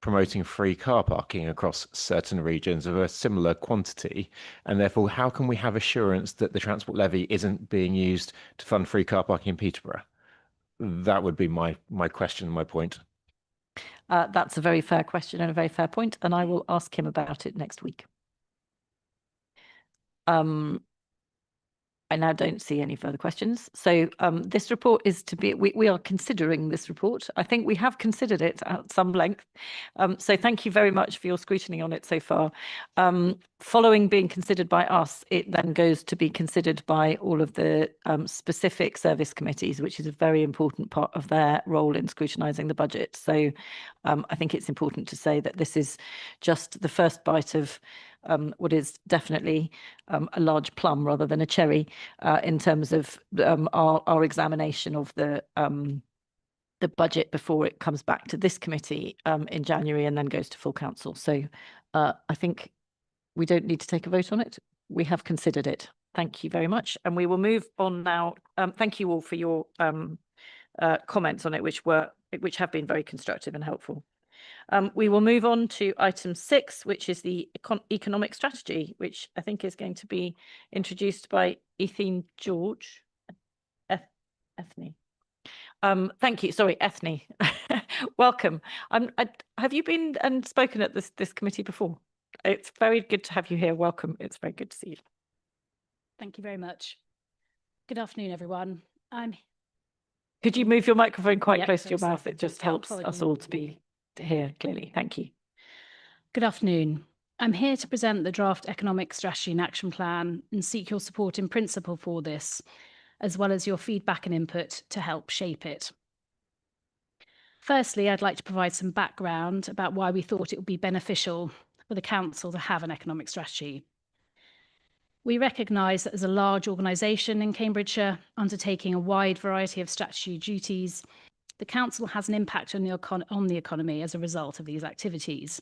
promoting free car parking across certain regions of a similar quantity. And therefore, how can we have assurance that the transport levy isn't being used to fund free car parking in Peterborough? That would be my question, my point. That's a very fair question and a very fair point, and I will ask him about it next week. I now don't see any further questions. So this report is to be, we are considering this report. I think we have considered it at some length. So thank you very much for your scrutiny on it so far. Following being considered by us, it then goes to be considered by all of the specific service committees, which is a very important part of their role in scrutinising the budget. So I think it's important to say that this is just the first bite of what is definitely a large plum rather than a cherry in terms of our examination of the budget before it comes back to this committee in January and then goes to full council. So I think we don't need to take a vote on it. We have considered it. Thank you very much. And we will move on now. Thank you all for your comments on it, which have been very constructive and helpful. We will move on to item 6, which is the economic strategy, which I think is going to be introduced by Ethne George. Ethne. Thank you. Sorry, Ethne. Welcome. Have you been and spoken at this committee before? It's very good to have you here. Welcome. It's very good to see you. Thank you very much. Good afternoon, everyone. Could you move your microphone quite Yep, close to your sorry, mouth? It just helps us apologies. all to hear clearly. Thank you. Good afternoon. I'm here to present the draft economic strategy and action plan and seek your support in principle for this, as well as your feedback and input to help shape it. Firstly, I'd like to provide some background about why we thought it would be beneficial for the Council to have an economic strategy. We recognise that as a large organisation in Cambridgeshire undertaking a wide variety of statutory duties, the Council has an impact on the economy as a result of these activities.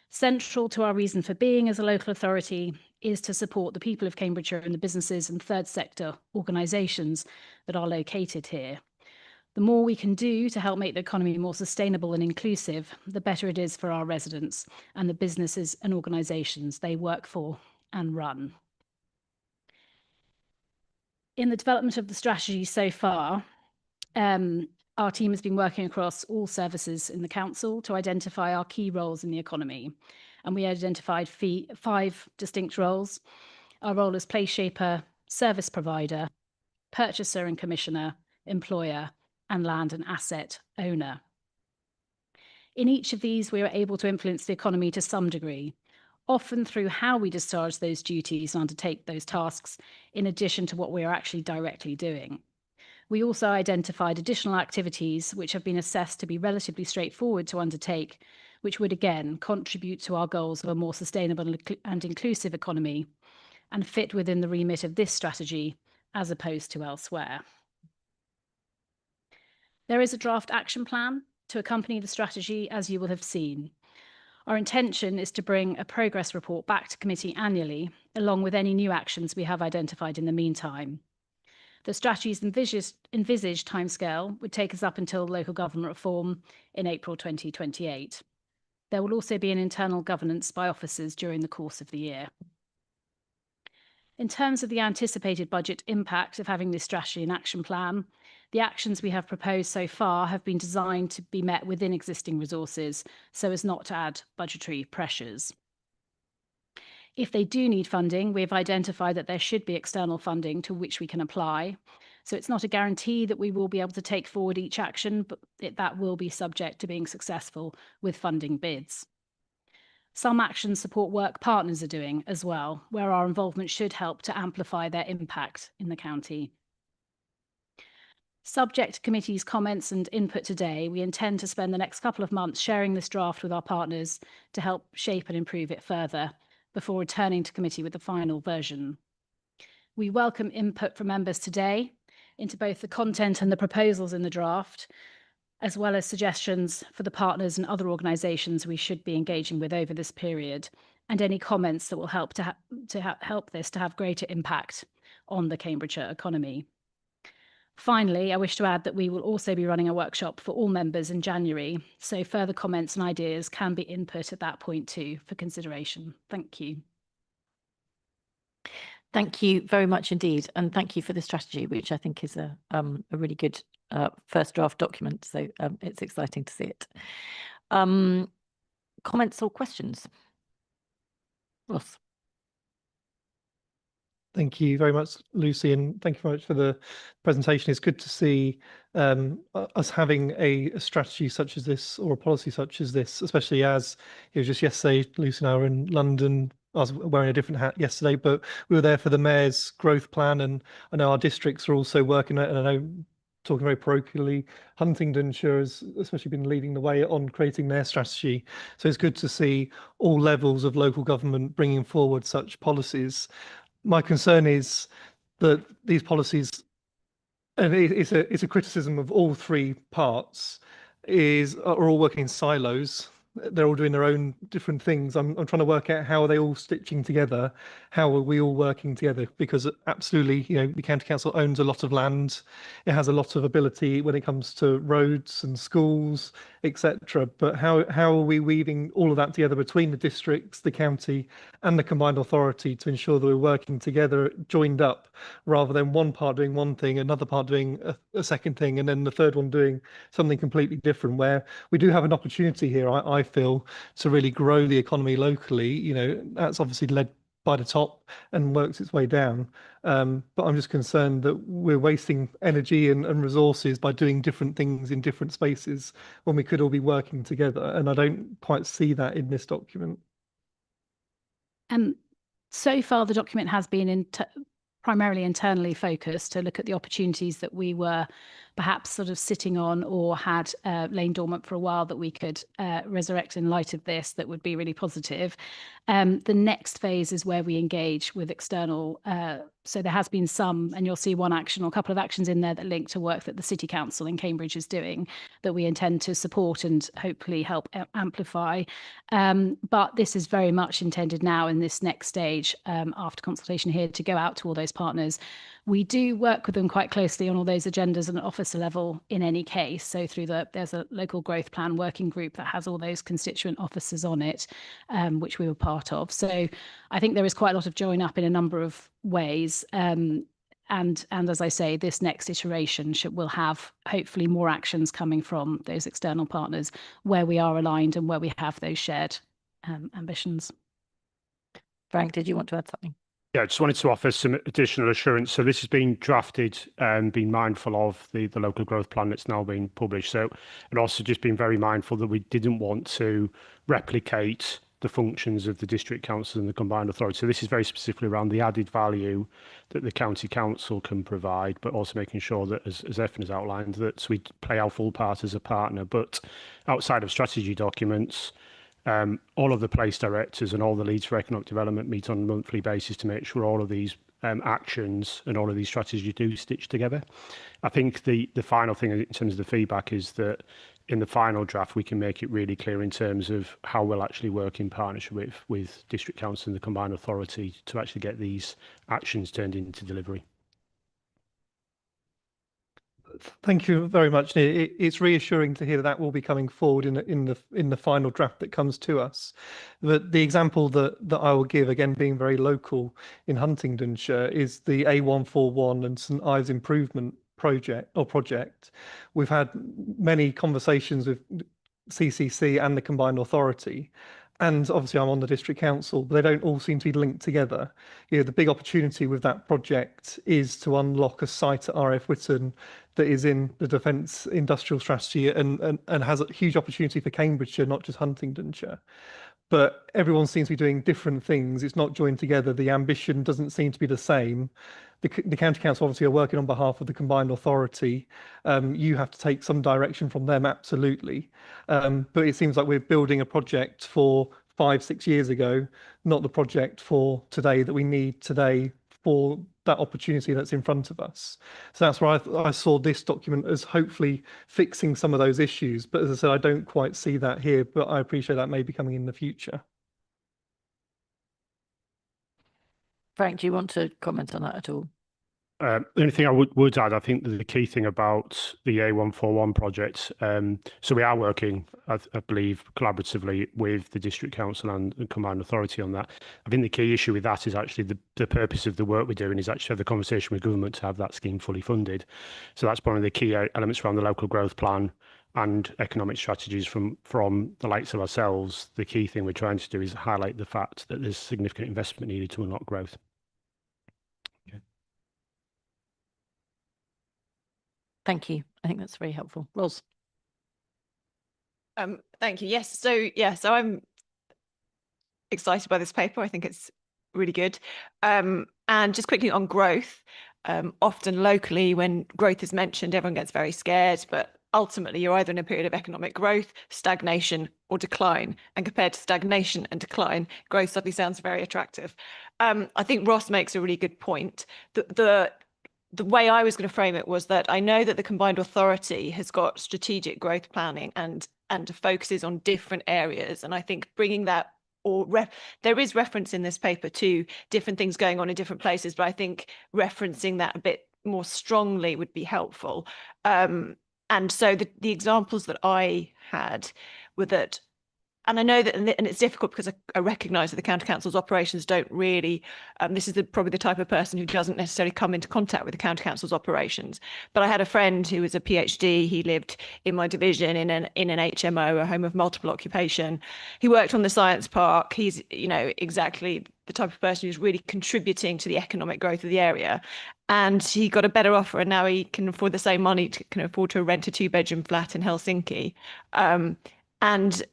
Central to our reason for being as a local authority is to support the people of Cambridgeshire and the businesses and third sector organisations that are located here. The more we can do to help make the economy more sustainable and inclusive, the better it is for our residents and the businesses and organisations they work for and run. In the development of the strategy so far, our team has been working across all services in the council to identify our key roles in the economy. And we identified 5 distinct roles: our role as place shaper, service provider, purchaser and commissioner, employer, and land and asset owner. In each of these, we were able to influence the economy to some degree, often through how we discharge those duties and undertake those tasks, in addition to what we are actually directly doing. We also identified additional activities which have been assessed to be relatively straightforward to undertake, which would again contribute to our goals of a more sustainable and inclusive economy and fit within the remit of this strategy as opposed to elsewhere. There is a draft action plan to accompany the strategy, as you will have seen. Our intention is to bring a progress report back to committee annually, along with any new actions we have identified in the meantime. The strategy's envisaged timescale would take us up until local government reform in April 2028. There will also be an internal governance by officers during the course of the year. In terms of the anticipated budget impact of having this strategy and action plan, the actions we have proposed so far have been designed to be met within existing resources so as not to add budgetary pressures. If they do need funding, we have identified that there should be external funding to which we can apply. So it's not a guarantee that we will be able to take forward each action, but that will be subject to being successful with funding bids. Some actions support work partners are doing as well, where our involvement should help to amplify their impact in the county. Subject to committee's comments and input today, we intend to spend the next couple of months sharing this draft with our partners to help shape and improve it further before returning to committee with the final version. We welcome input from members today into both the content and the proposals in the draft, as well as suggestions for the partners and other organisations we should be engaging with over this period, and any comments that will help help this to have greater impact on the Cambridgeshire economy. Finally, I wish to add that we will also be running a workshop for all members in January, so further comments and ideas can be input at that point too for consideration. Thank you. Thank you very much indeed, and thank you for the strategy, which I think is a really good first draft document, so it's exciting to see it. Comments or questions? Ross. Thank you very much, Lucy, and thank you very much for the presentation. It's good to see us having a strategy such as this or a policy such as this, especially as it was just yesterday, Lucy and I were in London. I was wearing a different hat yesterday, but we were there for the Mayor's growth plan, and I know our districts are also working on it, and I know, talking very parochially, Huntingdonshire has especially been leading the way on creating their strategy. So it's good to see all levels of local government bringing forward such policies. My concern is that these policies, and it's a criticism of all 3 parts, are all working in silos. they're all doing their own different things. I'm trying to work out how are they all stitching together? How are we all working together? Because absolutely, you know, the county council owns a lot of land. It has a lot of ability when it comes to roads and schools, etc. But how are we weaving all of that together between the districts, the county, and the combined authority to ensure that we're working together, joined up, rather than one part doing one thing, another part doing a second thing, and then the third one doing something completely different, where we do have an opportunity here, I feel, to really grow the economy locally. You know, that's obviously led by the top and works its way down. But I'm just concerned that we're wasting energy and resources by doing different things in different spaces when we could all be working together. And I don't quite see that in this document. So far, the document has been primarily internally focused to look at the opportunities that we were perhaps sort of sitting on or had lain dormant for a while that we could resurrect in light of this, that would be really positive. The next phase is where we engage with external. So there has been some, and you'll see one action or a couple of actions in there that link to work that the City Council in Cambridge is doing that we intend to support and hopefully help amplify. But this is very much intended now in this next stage after consultation here to go out to all those partners. We do work with them quite closely on all those agendas at an officer level in any case. So through there's a local growth plan working group that has all those constituent officers on it, which we were part of. So I think there is quite a lot of join up in a number of ways. And as I say, this next iteration will have hopefully more actions coming from those external partners where we are aligned and where we have those shared ambitions. Frank, did you want to add something? Yeah, I just wanted to offer some additional assurance. So this has been drafted and being mindful of the local growth plan that's now being published. So, and also just being very mindful that we didn't want to replicate the functions of the district council and the combined authority. So this is very specifically around the added value that the county council can provide, but also making sure that, as Efan has outlined, that we play our full part as a partner. But outside of strategy documents, all of the place directors and all the leads for economic development meet on a monthly basis to make sure all of these actions and all of these strategies do stitch together. I think the final thing in terms of the feedback is that in the final draft, we can make it really clear in terms of how we'll actually work in partnership with District Council and the Combined Authority to actually get these actions turned into delivery. Thank you very much. It's reassuring to hear that will be coming forward in the final draft that comes to us. But the example that I will give, again being very local in Huntingdonshire, is the A141 and St Ives improvement project. We've had many conversations with CCC and the Combined Authority. And obviously I'm on the district council, but they don't all seem to be linked together. You know, the big opportunity with that project is to unlock a site at RF Whitton that is in the defence industrial strategy and has a huge opportunity for Cambridgeshire, not just Huntingdonshire. But everyone seems to be doing different things. It's not joined together. The ambition doesn't seem to be the same. The county council obviously are working on behalf of the combined authority. You have to take some direction from them, absolutely. But it seems like we're building a project for 5-6 years ago, not the project for today that we need today for that opportunity that's in front of us. So that's why I saw this document as hopefully fixing some of those issues. But as I said, I don't quite see that here, but I appreciate that may be coming in the future. Frank, do you want to comment on that at all? The only thing I would add, I think the key thing about the A141 project, so we are working, I believe, collaboratively with the District Council and the Combined Authority on that. I think the key issue with that is actually the purpose of the work we're doing is actually have the conversation with government to have that scheme fully funded. So that's one of the key elements around the local growth plan and economic strategies from the likes of ourselves. The key thing we're trying to do is highlight the fact that there's significant investment needed to unlock growth. Thank you. I think that's very helpful. Ros. Thank you. Yes. So I'm excited by this paper. I think it's really good. And just quickly on growth, often locally when growth is mentioned, everyone gets very scared, but ultimately you're either in a period of economic growth, stagnation or decline. And compared to stagnation and decline, growth suddenly sounds very attractive. I think Ross makes a really good point. The way I was going to frame it was that I know that the Combined Authority has got strategic growth planning and and focuses on different areas. And I think bringing that, there is reference in this paper to different things going on in different places, but I think referencing that a bit more strongly would be helpful. And so the examples that I had were that, and I know that, and it's difficult because I recognise that the County Council's operations don't really, this is probably the type of person who doesn't necessarily come into contact with the County Council's operations. But I had a friend who was a PhD. He lived in my division in an HMO, a home of multiple occupation. He worked on the science park. He's, exactly the type of person who's really contributing to the economic growth of the area. And he got a better offer, and now he can afford the same money, can afford to rent a 2-bedroom flat in Helsinki. And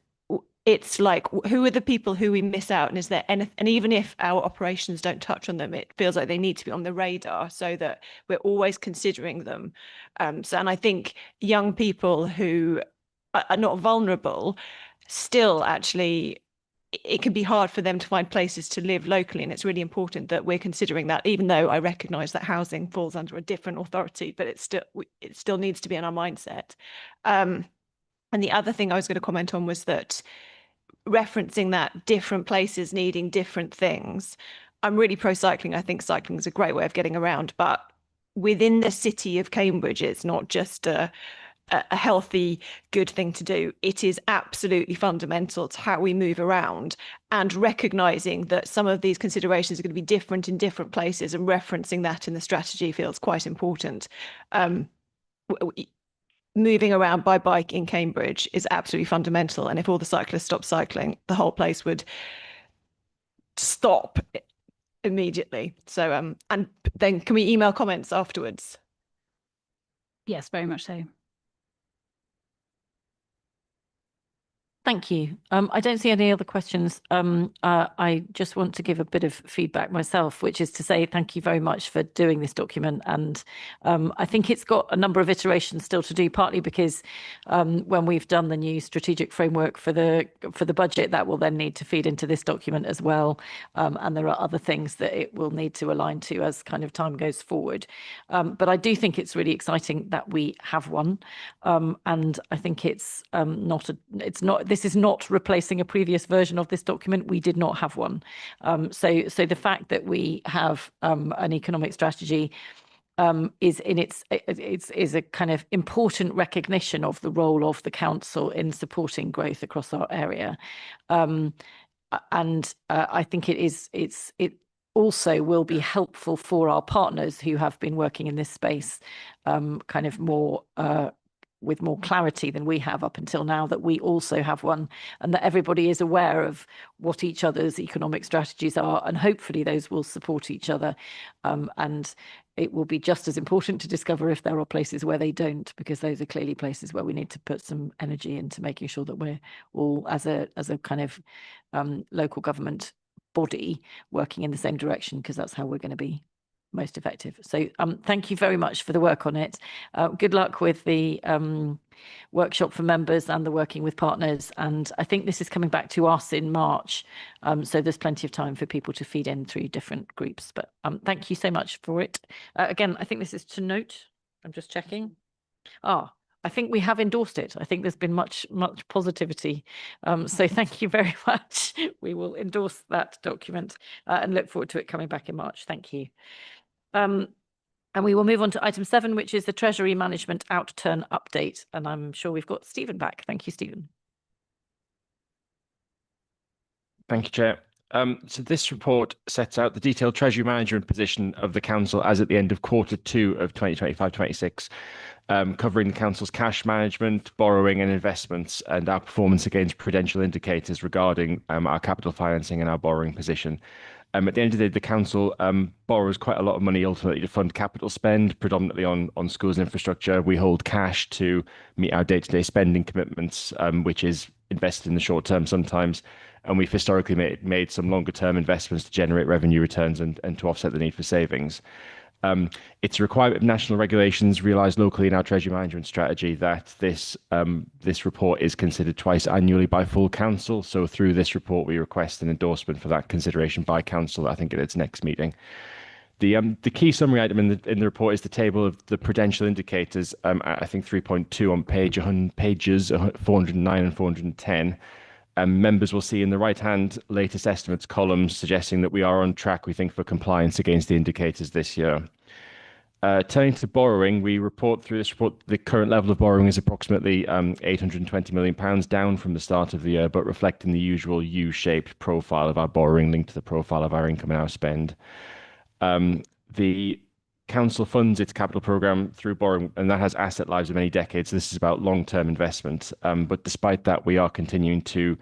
it's like, who are the people who we miss out? And is there anything, and even if our operations don't touch on them, it feels like they need to be on the radar so that we're always considering them. And I think young people who are not vulnerable still actually, it can be hard for them to find places to live locally. And it's really important that we're considering that, even though I recognise that housing falls under a different authority, but it still needs to be in our mindset. And the other thing I was going to comment on was that referencing that different places needing different things. I'm really pro cycling. I think cycling is a great way of getting around, but within the city of Cambridge, it's not just a healthy, good thing to do. It is absolutely fundamental to how we move around, and recognizing that some of these considerations are going to be different in different places, and referencing that in the strategy feels quite important. Moving around by bike in Cambridge is absolutely fundamental. And if all the cyclists stopped cycling, the whole place would stop immediately. So, and then can we email comments afterwards? Yes, very much so. Thank you. I don't see any other questions. I just want to give a bit of feedback myself, which is to say thank you very much for doing this document. And I think it's got a number of iterations still to do, partly because when we've done the new strategic framework for the budget, that will then need to feed into this document as well. And there are other things that it will need to align to as kind of time goes forward. But I do think it's really exciting that we have one. And I think it's this is not replacing a previous version of this document. We did not have one. So the fact that we have an economic strategy is in its a kind of important recognition of the role of the council in supporting growth across our area. And I think it also will be helpful for our partners who have been working in this space kind of more with more clarity than we have up until now, that we also have one, and that everybody is aware of what each other's economic strategies are, and hopefully those will support each other. And it will be just as important to discover if there are places where they don't, because those are clearly places where we need to put some energy into making sure that we're all, as a kind of local government body, working in the same direction, because that's how we're going to be most effective. So thank you very much for the work on it. Good luck with the workshop for members and the working with partners. And I think this is coming back to us in March. So there's plenty of time for people to feed in through different groups. But thank you so much for it. Again, I think this is to note. I'm just checking. I think we have endorsed it. I think there's been much positivity. So thank you very much. We will endorse that document and look forward to it coming back in March. Thank you. And we will move on to item 7, which is the Treasury Management Outturn update. And I'm sure we've got Stephen back. Thank you, Stephen. Thank you, Chair. So this report sets out the detailed Treasury management position of the Council as at the end of Q2 of 2025-26, covering the Council's cash management, borrowing and investments, and our performance against prudential indicators regarding our capital financing and our borrowing position. At the end of the day, the Council borrows quite a lot of money ultimately to fund capital spend, predominantly on schools and infrastructure. We hold cash to meet our day-to-day spending commitments, which is invested in the short term sometimes. And we've historically made some longer term investments to generate revenue returns and to offset the need for savings. It's a requirement of national regulations realised locally in our Treasury management strategy that this report is considered twice annually by full Council. So through this report, we request an endorsement for that consideration by Council, I think at its next meeting. The key summary item in the report is the table of the prudential indicators. I think 3.2 on pages 409 and 410. Members will see in the right-hand latest estimates columns suggesting that we are on track, we think, for compliance against the indicators this year. Turning to borrowing, we report through this report the current level of borrowing is approximately £820 million, down from the start of the year, but reflecting the usual U-shaped profile of our borrowing linked to the profile of our income and our spend. The council funds its capital programme through borrowing, and that has asset lives of many decades. So this is about long-term investment. But despite that, we are continuing to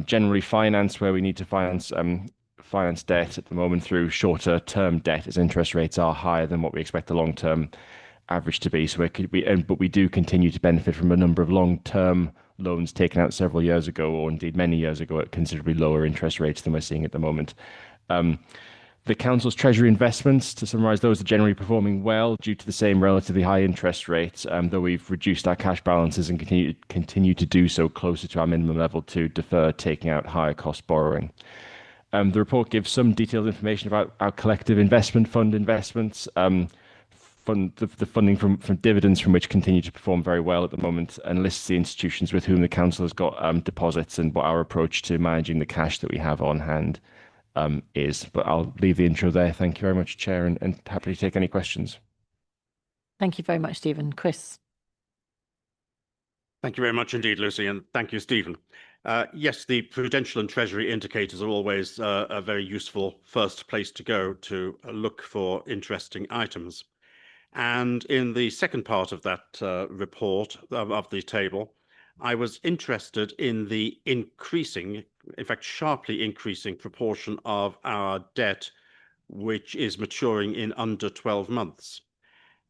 generally finance where we need to finance debt at the moment through shorter term debt, as interest rates are higher than what we expect the long-term average to be. So but we do continue to benefit from a number of long-term loans taken out several years ago, or indeed many years ago, at considerably lower interest rates than we're seeing at the moment. The council's treasury investments, to summarise, those are generally performing well due to the same relatively high interest rates, though we've reduced our cash balances and continue to do so closer to our minimum level to defer taking out higher cost borrowing. The report gives some detailed information about our collective investment fund investments, the funding from dividends from which continue to perform very well at the moment, and lists the institutions with whom the council has got deposits and what our approach to managing the cash that we have on hand is. But I'll leave the intro there. Thank you very much, Chair, and happy to take any questions. Thank you very much, Stephen. Chris. Thank you very much indeed, Lucy, and thank you, Stephen. Yes, the prudential and treasury indicators are always a very useful first place to go to look for interesting items. And in the second part of that report of the table, I was interested in the increasing, in fact, sharply increasing proportion of our debt which is maturing in under 12 months.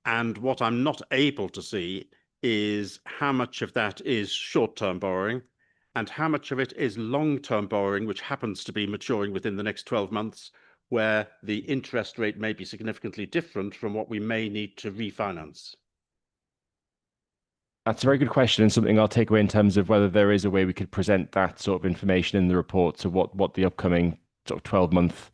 And what I'm not able to see is how much of that is short-term borrowing and how much of it is long-term borrowing, which happens to be maturing within the next 12 months, where the interest rate may be significantly different from what we may need to refinance. That's a very good question, and something I'll take away in terms of whether there is a way we could present that sort of information in the report. So what the upcoming sort of 12-month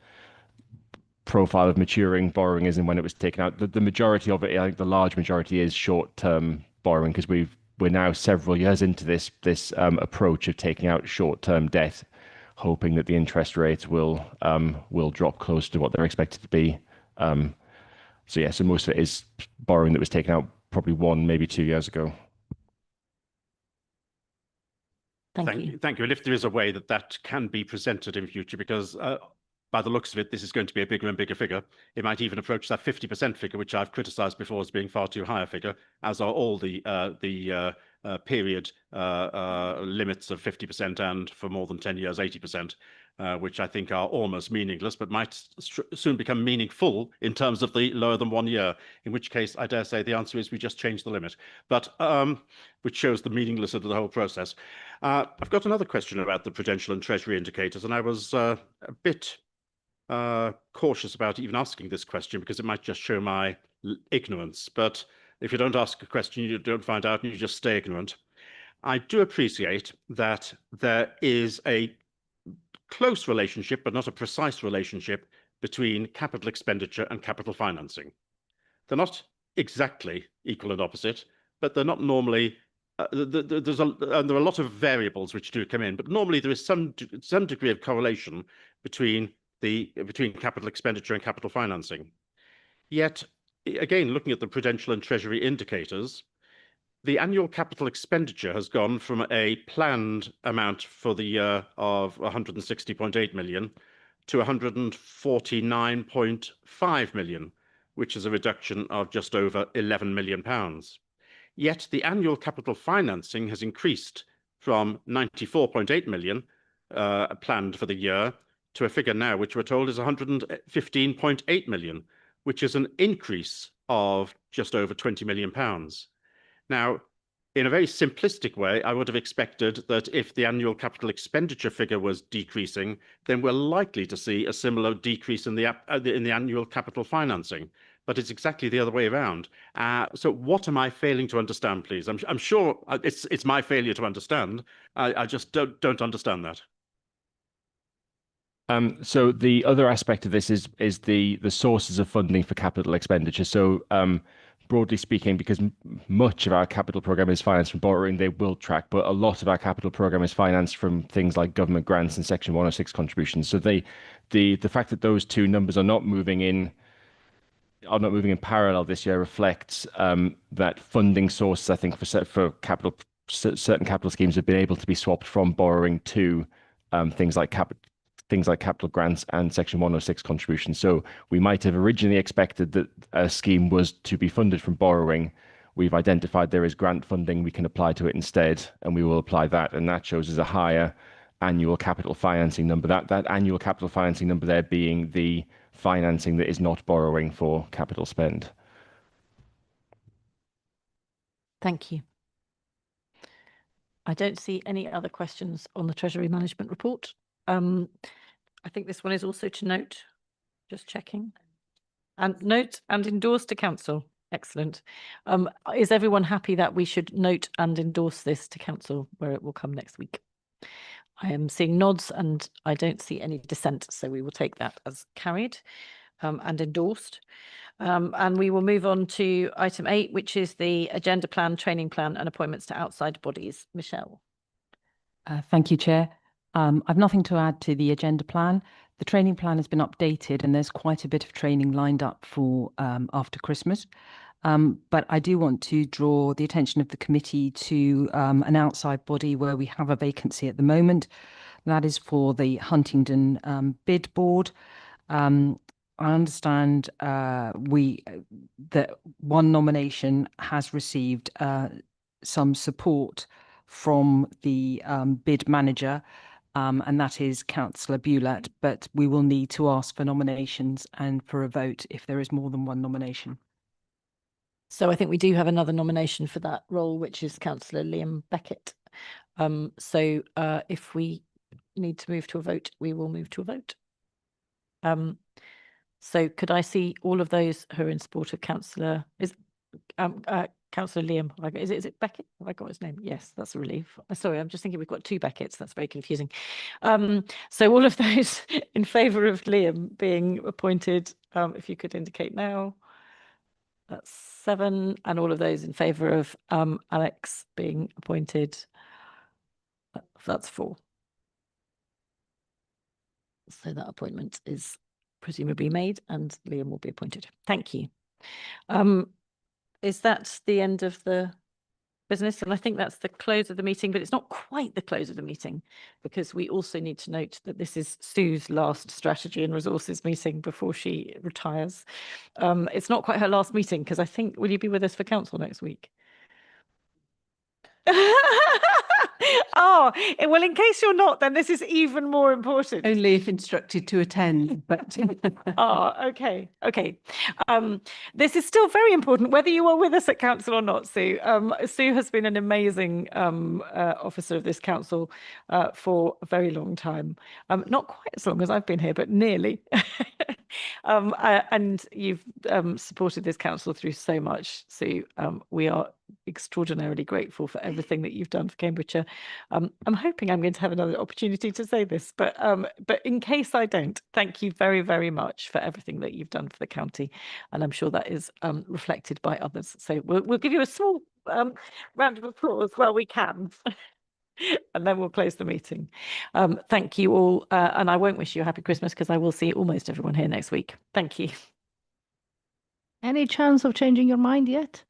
profile of maturing borrowing is and when it was taken out. The majority of it, I think the large majority, is short-term borrowing, because we're now several years into this approach of taking out short-term debt, hoping that the interest rates will drop close to what they're expected to be. So yeah, so most of it is borrowing that was taken out probably 1, maybe 2 years ago. Thank you. Thank you. And if there is a way that that can be presented in future, because by the looks of it, this is going to be a bigger and bigger figure. It might even approach that 50% figure, which I've criticised before as being far too high a figure, as are all the period limits of 50% and for more than 10 years, 80%, which I think are almost meaningless, but might soon become meaningful in terms of the lower than 1 year, in which case I dare say the answer is we just change the limit, but which shows the meaninglessness of the whole process. I've got another question about the prudential and treasury indicators, and I was a bit cautious about even asking this question because it might just show my ignorance. But if you don't ask a question, you don't find out and you just stay ignorant. I do appreciate that there is a close relationship, but not a precise relationship, between capital expenditure and capital financing. They're not exactly equal and opposite, but they're not normally. There are a lot of variables which do come in, but normally there is some degree of correlation between capital expenditure and capital financing. Yet, again, looking at the prudential and treasury indicators, the annual capital expenditure has gone from a planned amount for the year of 160.8 million to 149.5 million, which is a reduction of just over £11 million. Yet the annual capital financing has increased from 94.8 million planned for the year to a figure now which we're told is 115.8 million, which is an increase of just over £20 million. Now, in a very simplistic way, I would have expected that if the annual capital expenditure figure was decreasing, then we're likely to see a similar decrease in the annual capital financing. But it's exactly the other way around. So what am I failing to understand, please? I'm sure it's my failure to understand. I just don't understand that. So the other aspect of this is the sources of funding for capital expenditure. So broadly speaking, because much of our capital program is financed from borrowing, they will track, but a lot of our capital program is financed from things like government grants and Section 106 contributions. So the fact that those two numbers are not moving in parallel this year reflects that funding sources, I think, for capital, certain capital schemes have been able to be swapped from borrowing to things like capital grants and Section 106 contributions. So we might have originally expected that a scheme was to be funded from borrowing. We've identified there is grant funding we can apply to it instead, and we will apply that, and that shows as a higher annual capital financing number. That annual capital financing number there being the financing that is not borrowing for capital spend. Thank you. I don't see any other questions on the Treasury Management Report. I think this one is also to note, just checking, and note and endorse to Council. Excellent. Is everyone happy that we should note and endorse this to Council, where it will come next week? I am seeing nods and I don't see any dissent, so we will take that as carried and endorsed. And we will move on to item 8, which is the agenda plan, training plan and appointments to outside bodies. Michelle. Thank you, Chair. I've nothing to add to the agenda plan. The training plan has been updated and there's quite a bit of training lined up for after Christmas. But I do want to draw the attention of the committee to an outside body where we have a vacancy at the moment. That is for the Huntingdon Bid Board. I understand that one nomination has received some support from the bid manager, and that is Councillor Bulat, but we will need to ask for nominations and for a vote if there is more than one nomination. So I think we do have another nomination for that role, which is Councillor Liam Beckett. So if we need to move to a vote, we will move to a vote. So could I see all of those who are in support of Councillor Councillor Liam? Is it Beckett? Have I got his name? Yes, that's a relief. Sorry, I'm just thinking we've got 2 Becketts. That's very confusing. So all of those in favour of Liam being appointed, if you could indicate now. That's 7, and all of those in favour of Alex being appointed. That's 4. So that appointment is presumably made, and Liam will be appointed. Thank you. Is that the end of the business? And I think that's the close of the meeting, but it's not quite the close of the meeting, because we also need to note that this is Sue's last strategy and resources meeting before she retires. It's not quite her last meeting, because I think, will you be with us for council next week? Oh, well, in case you're not, then this is even more important. Only if instructed to attend, but oh, okay. This is still very important, whether you are with us at council or not, Sue. Sue has been an amazing officer of this council for a very long time. Not quite as long as I've been here, but nearly. And you've supported this council through so much, Sue. We are extraordinarily grateful for everything that you've done for Cambridgeshire. I'm hoping I'm going to have another opportunity to say this, but in case I don't, thank you very, very much for everything that you've done for the county, and I'm sure that is reflected by others. So we'll give you a small round of applause while we can. And then we'll close the meeting. Thank you all, and I won't wish you a happy Christmas because I will see almost everyone here next week. Thank you. Any chance of changing your mind yet?